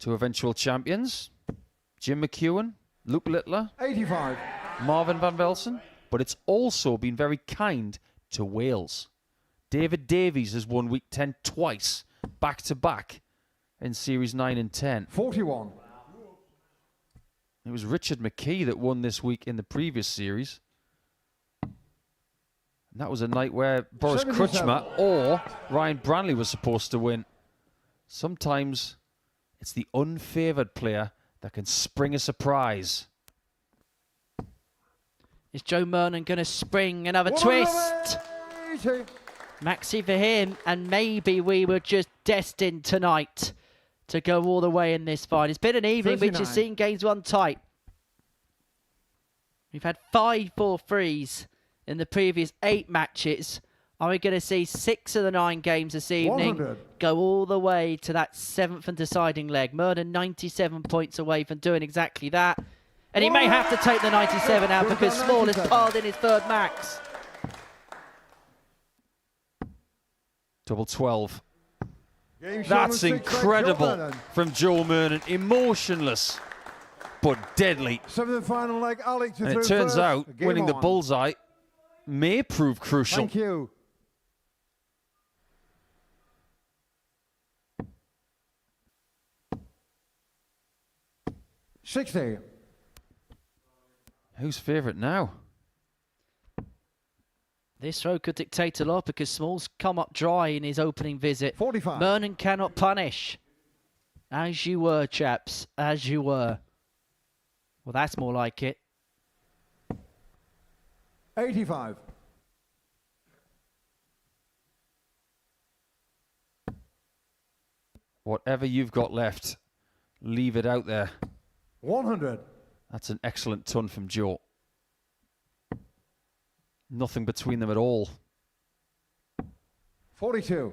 to eventual champions. Jim McEwen, Luke Littler, 85. Marvin van Velzen. But it's also been very kind to Wales. David Davies has won week 10 twice, back to back, in Series 9 and 10. 41. It was Richard McKee that won this week in the previous series. And that was a night where Boris 77. Krujma or Ryan Branley was supposed to win. Sometimes it's the unfavoured player that can spring a surprise. Is Joe Murnan going to spring another twist? Maxi for him, and maybe we were just destined tonight to go all the way in this fight. It's been an evening 39. which has seen games run tight. We've had 5 4-3s in the previous 8 matches. Are we going to see 6 of the 9 games this evening 100. go all the way to that 7th and deciding leg? Murnan 97 points away from doing exactly that. And he may have to take the 97 out because Small has piled in his third max. Double 12. Game That's shown incredible Joe from Joe Murnan. Emotionless, but deadly. Seventh final leg, Alex. And it turns out winning the bullseye may prove crucial. Thank you. $60. Who's favourite now? This throw could dictate a lot because Small's come up dry in his opening visit. 45. Murnan cannot punish. As you were, chaps. As you were. Well, that's more like it. 85. Whatever you've got left, leave it out there. 100. That's an excellent ton from Joe. Nothing between them at all. 42.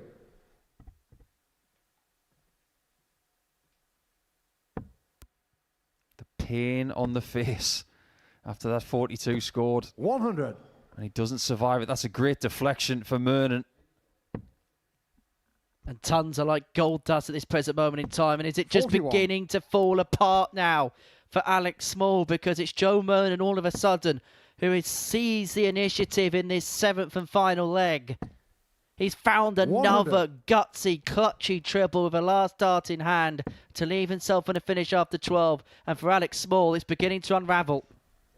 The pain on the face after that 42 scored. 100. And he doesn't survive it. That's a great deflection for Murnan. And tons are like gold dust at this present moment in time. And is it just 41. beginning to fall apart now for Alex Small? Because it's Joe Murnan all of a sudden who has seized the initiative in this 7th and final leg. He's found another gutsy, clutchy triple with a last dart in hand to leave himself in a finish after 12. And for Alex Small, it's beginning to unravel.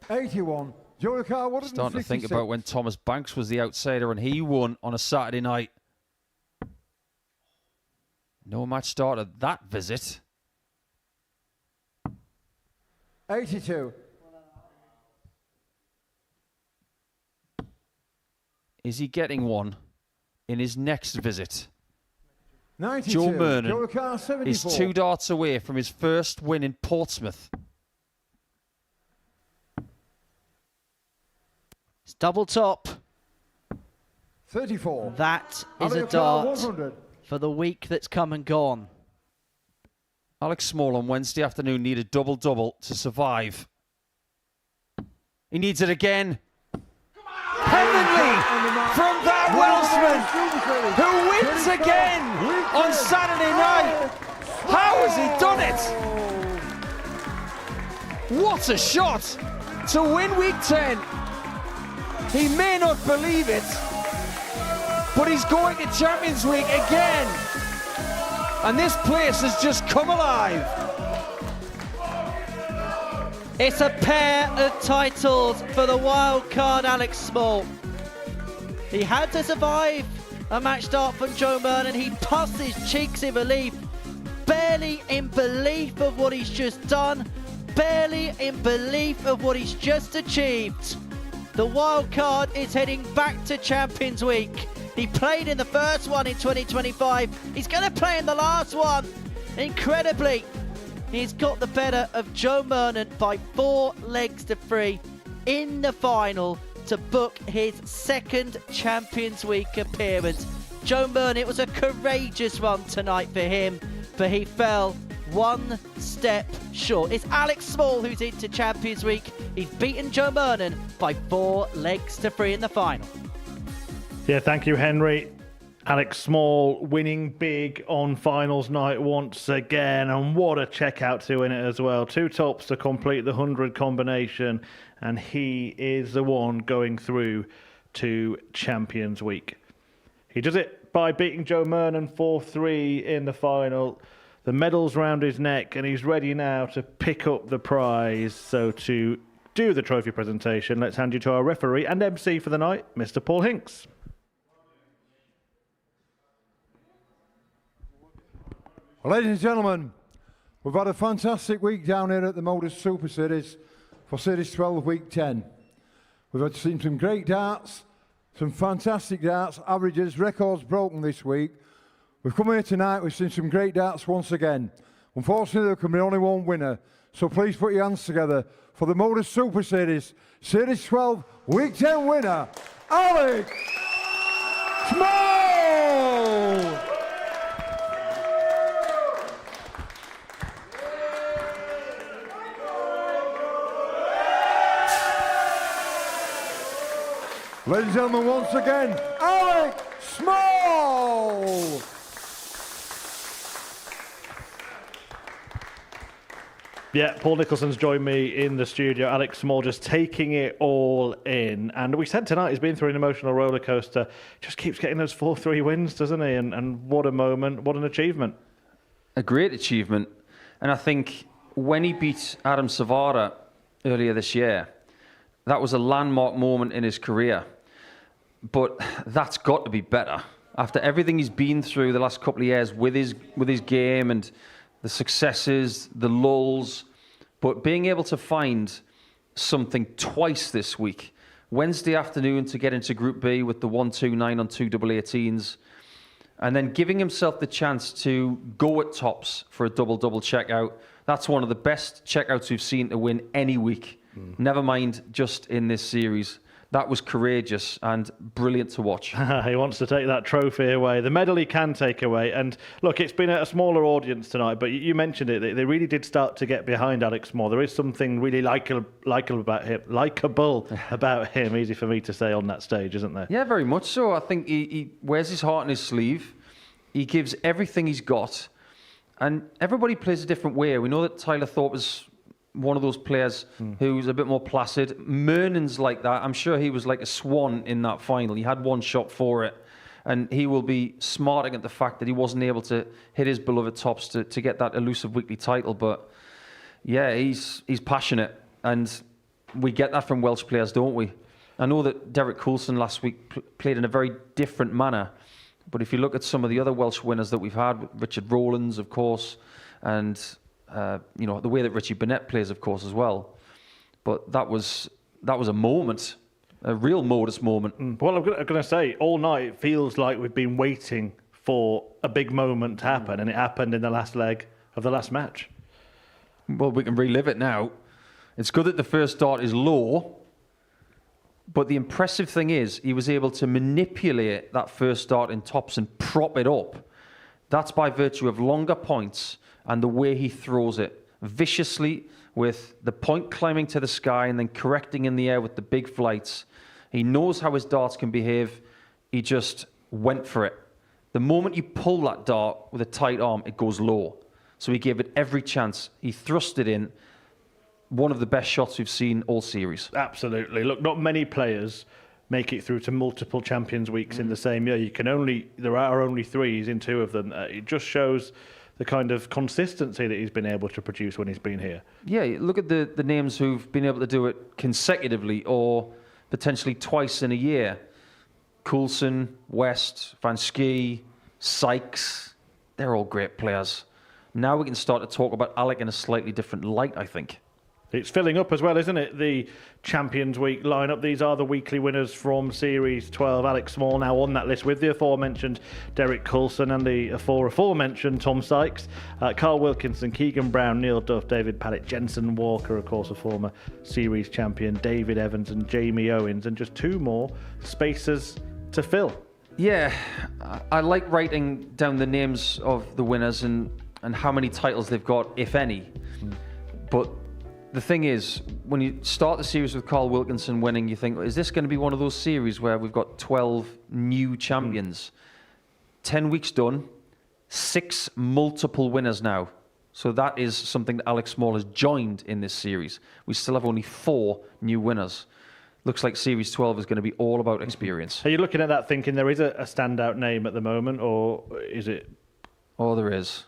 81. Joe Carr, what Starting to think about when Thomas Banks was the outsider and he won on a Saturday night. No match started that visit. 82. Is he getting one in his next visit? 92. Joe Murnan Joe Carr, 74. is 2 darts away from his first win in Portsmouth. It's double top. 34. That is a Alex Carr, dart 100. for the week that's come and gone. Alex Small on Wednesday afternoon needed double-double to survive. He needs it again. Heavenly from that Welshman who wins again on Saturday night. How has he done it? What a shot to win week 10. He may not believe it, but he's going to Champions Week again. And this place has just come alive. It's a pair of titles for the wild card Alex Small. He had to survive a match start from Joe Murnan. He puffed his cheeks in relief, barely in belief of what he's just done, barely in belief of what he's just achieved. The wild card is heading back to Champions Week. He played in the first one in 2025. He's going to play in the last one. Incredibly, he's got the better of Joe Murnan by 4 legs to 3 in the final to book his second Champions Week appearance. Joe Murnan, it was a courageous run tonight for him, but he fell one step short. It's Alex Small who's into Champions Week. He's beaten Joe Murnan by 4 legs to 3 in the final. Yeah, thank you, Henry. Alex Small winning big on finals night once again, and what a checkout to win it as well. 2 tops to complete the 100 combination, and he is the one going through to Champions Week. He does it by beating Joe Murnan 4-3 in the final. The medal's round his neck, and he's ready now to pick up the prize. So to do the trophy presentation, let's hand you to our referee and MC for the night, Mr. Paul Hinks. Well, ladies and gentlemen, we've had a fantastic week down here at the Modus Super Series for Series 12, Week 10. We've seen some great darts, some fantastic darts, averages, records broken this week. We've come here tonight, we've seen some great darts once again. Unfortunately, there can be only one winner, so please put your hands together for the Modus Super Series, Series 12, Week 10 winner, Alex Small! Ladies and gentlemen, once again, Alex Small! Yeah, Paul Nicholson's joined me in the studio. Alex Small just taking it all in. And we said tonight he's been through an emotional roller coaster. Just keeps getting those 4-3 wins, doesn't he? And what a moment, what an achievement. A great achievement. And I think when he beat Adam Savara earlier this year, that was a landmark moment in his career. But that's got to be better. After everything he's been through the last couple of years with his game and the successes, the lulls, but being able to find something twice this week. Wednesday afternoon to get into Group B with the 129 on 2 double-18s, and then giving himself the chance to go at tops for a double-double checkout. That's one of the best checkouts we've seen to win any week. Never mind just in this series. That was courageous and brilliant to watch. He wants to take that trophy away. The medal he can take away. And look, it's been a smaller audience tonight, but you mentioned it. They really did start to get behind Alex Moore. There is something really likeable about him. Easy for me to say on that stage, isn't there? Yeah, very much so. I think he wears his heart on his sleeve. He gives everything he's got. And everybody plays a different way. We know that Tyler Thorp is one of those players who's a bit more placid. Murnan's like that. I'm sure he was like a swan in that final. He had one shot for it. And he will be smarting at the fact that he wasn't able to hit his beloved tops to get that elusive weekly title. But yeah, he's passionate. And we get that from Welsh players, don't we? I know that Derek Coulson last week played in a very different manner. But if you look at some of the other Welsh winners that we've had, Richard Rowlands, of course, and the way that Richie Burnett plays, of course, as well. But that was a moment, a real Modus moment. Well, I'm going to say, all night it feels like we've been waiting for a big moment to happen, and it happened in the last leg of the last match. Well, we can relive it now. It's good that the first dart is low, but the impressive thing is he was able to manipulate that first dart in tops and prop it up. That's by virtue of longer points and the way he throws it viciously, with the point climbing to the sky and then correcting in the air with the big flights. He knows how his darts can behave. He just went for it. The moment you pull that dart with a tight arm, it goes low. So he gave it every chance. He thrust it in. One of the best shots we've seen all series. Absolutely. Look, not many players make it through to multiple Champions Weeks in the same year. There are only threes in two of them. It just shows the kind of consistency that he's been able to produce when he's been here. Yeah, look at the names who've been able to do it consecutively or potentially twice in a year. Coulson, West, Van Schie, Sykes. They're all great players. Now we can start to talk about Alec in a slightly different light, I think. It's filling up as well, isn't it? The Champions Week lineup. These are the weekly winners from Series 12. Alex Small now on that list with the aforementioned Derek Coulson and the aforementioned Tom Sykes, Carl Wilkinson, Keegan Brown, Neil Duff, David Pallett, Jensen Walker, of course, a former Series champion, David Evans and Jamie Owens, and just two more spaces to fill. Yeah, I like writing down the names of the winners and how many titles they've got, if any. But the thing is, when you start the series with Carl Wilkinson winning, you think, is this going to be one of those series where we've got 12 new champions? 10 weeks done, 6 multiple winners now. So that is something that Alex Small has joined in this series. We still have only 4 new winners. Looks like Series 12 is going to be all about experience. Are you looking at that thinking there is a standout name at the moment, or is it? Oh, there is.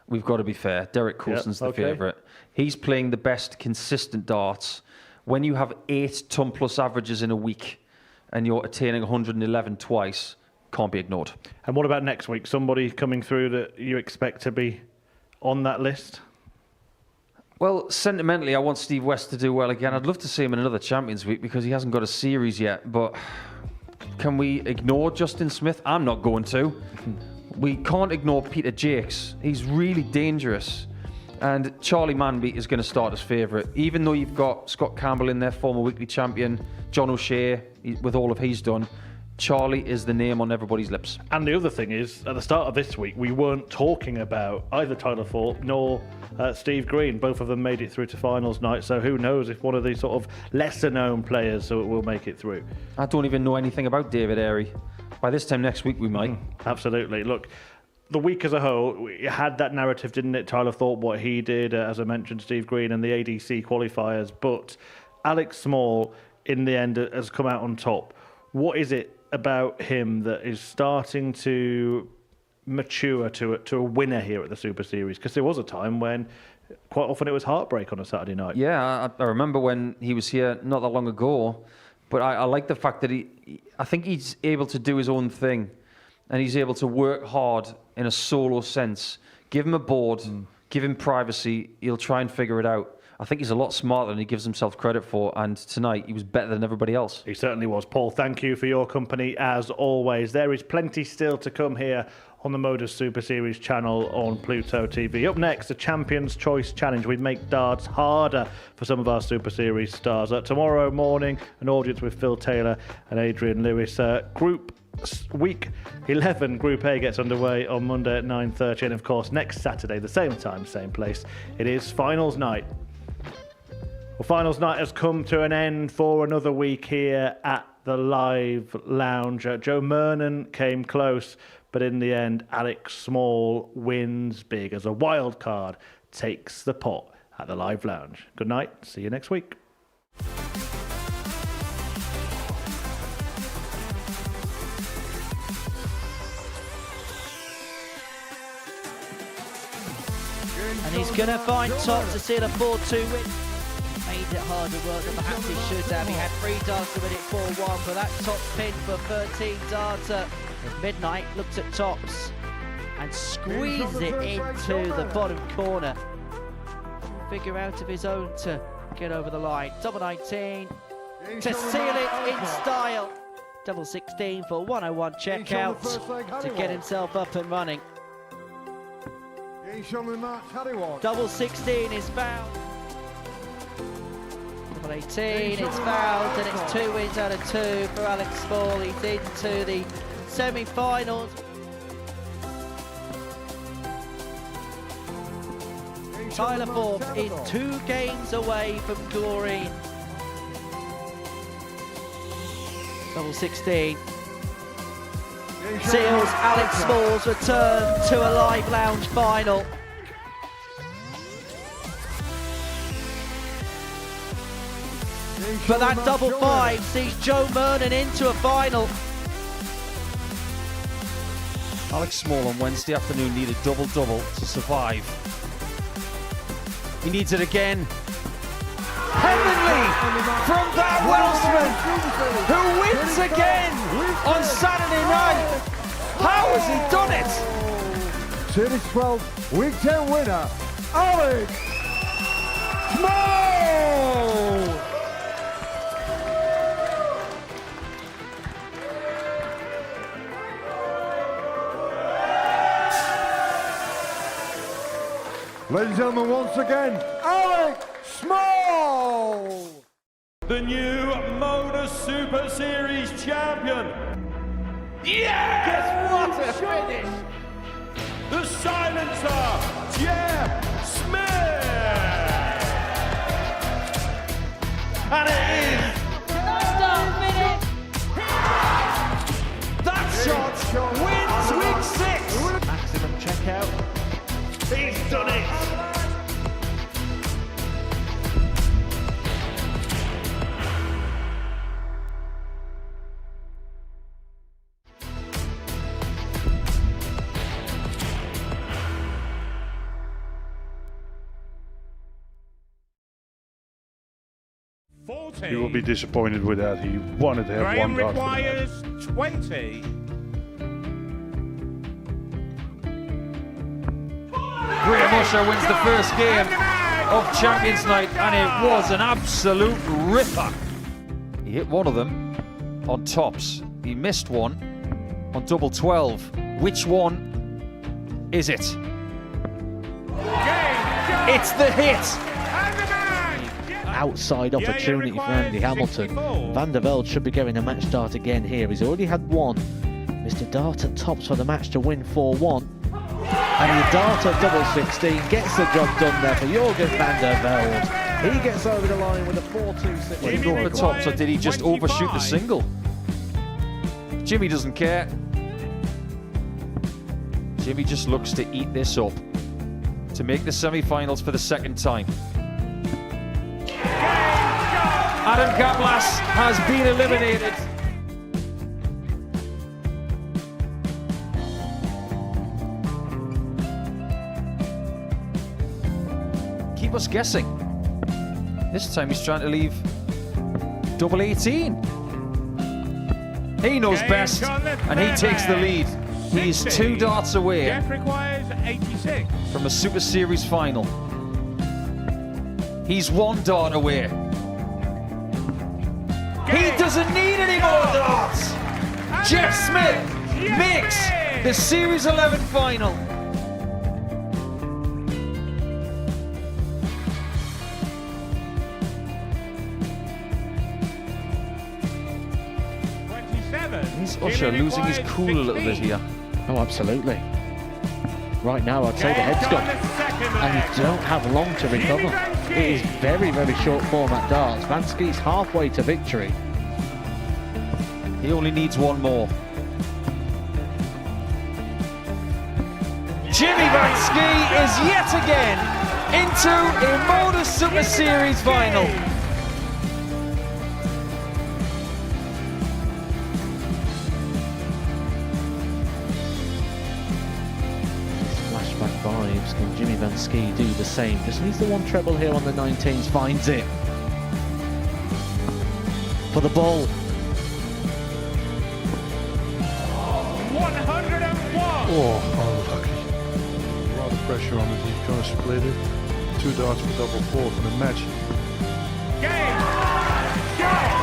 We've got to be fair. Derek Coulson's the favourite. He's playing the best consistent darts. When you have 8 ton plus averages in a week and you're attaining 111 twice, can't be ignored. And what about next week? Somebody coming through that you expect to be on that list? Well, sentimentally, I want Steve West to do well again. I'd love to see him in another Champions Week because he hasn't got a series yet. But can we ignore Justin Smith? I'm not going to. We can't ignore Peter Jakes. He's really dangerous. And Charlie Manby is going to start as favourite. Even though you've got Scott Campbell in there, former weekly champion, John O'Shea, with all of he's done, Charlie is the name on everybody's lips. And the other thing is, at the start of this week, we weren't talking about either Tyler Thorp nor Steve Green. Both of them made it through to finals night, so who knows if one of these sort of lesser-known players will make it through. I don't even know anything about David Airy. By this time next week, we might. Absolutely. Look, the week as a whole, it had that narrative, didn't it? Tyler Thorp, what he did, as I mentioned, Steve Green and the ADC qualifiers. But Alex Small, in the end, has come out on top. What is it about him that is starting to mature to a winner here at the Super Series? Because there was a time when quite often it was heartbreak on a Saturday night. Yeah, I remember when he was here not that long ago. But I like the fact that I think he's able to do his own thing. And he's able to work hard in a solo sense. Give him a board, give give him privacy. He'll try and figure it out. I think he's a lot smarter than he gives himself credit for, and tonight he was better than everybody else. He certainly was. Paul, thank you for your company as always. There is plenty still to come here on the Modus Super Series channel on Pluto TV. Up next, the Champions' Choice Challenge. We make darts harder for some of our Super Series stars. Tomorrow morning, an audience with Phil Taylor and Adrian Lewis. Week 11 Group A gets underway on Monday at 9:30, and of course next Saturday, the same time, same place, it is finals night. Well, finals night has come to an end for another week here at the Live Lounge. Joe Murnan came close, but in the end, Alex Small wins big as a wild card takes the pot at the Live Lounge. Good night. See you next week. And he's going to find top to seal a 4-2 win. Made it harder work than perhaps he should have. He had 3 darts to win it 4-1, but that top pin for 13 darter. Midnight looks at tops and squeezes it into the bottom corner. Figure out of his own to get over the line. Double 19 to seal it in style. Double 16 for 101 checkout to get himself up and running. Double 16 is fouled. Double 18 is fouled, and it's 2 wins out of 2 for Alex Small. He's into the semi-finals. Tyler Thorp is 2 games away from glory. Double 16 seals Alex Small's return to a Live Lounge final. But that double 5 sees Joe Murnan into a final. Alex Small on Wednesday afternoon needed double-double to survive. He needs it again. Heavenly from that Welshman who wins again on Saturday night. How has he done it? Series 12 Week 10 winner, Alex Small! Ladies and gentlemen, once again, Alex Small! The new Modus Super Series champion. Yes! What a finish! The silencer, Jeff Smith! And it is! That shot wins week 6! Maximum checkout. He's done it! You will be disappointed with that. He wanted to have Graham one dart. requires 20. Graham Usher wins the first game of Champions Night, and it was an absolute ripper. He hit one of them on tops. He missed one on double 12. Which one is it? It's the hit. Outside opportunity for Andy Hamilton. Van der Velde should be getting a match start again here. He's already had one. Mr. Dart at tops for the match to win 4-1. And the Dart at double 16 gets the job done there for Jurgen van der Velde. He gets over the line with a 4-2-6. Did he go for tops, or did he just overshoot the single? Jimmy doesn't care. Jimmy just looks to eat this up to make the semi-finals for the second time. Adam Gablas has been eliminated. Keep us guessing. This time he's trying to leave double 18. He knows best, and he takes the lead. He's 2 darts away. Jeff requires 86. from a Super Series final. He's one dart away. He doesn't need any more darts. Jeff Smith makes the Series 11 final. Is Usher losing his cool a little bit here? Oh, absolutely. Right now, I'd say the head's gone. And you don't have long to recover. It is very, very short format darts. Vansky's halfway to victory. He only needs one more. Jimmy Vansky is yet again into a Modus Super Series final. Flashback vibes. Can Jimmy Vansky do the same? Just needs the one treble here on the 19s. Finds it. For the ball. 101! Oh, unlucky. A lot of pressure on it. He's going to split it. 2 darts for double fourth in the match. Game! Go!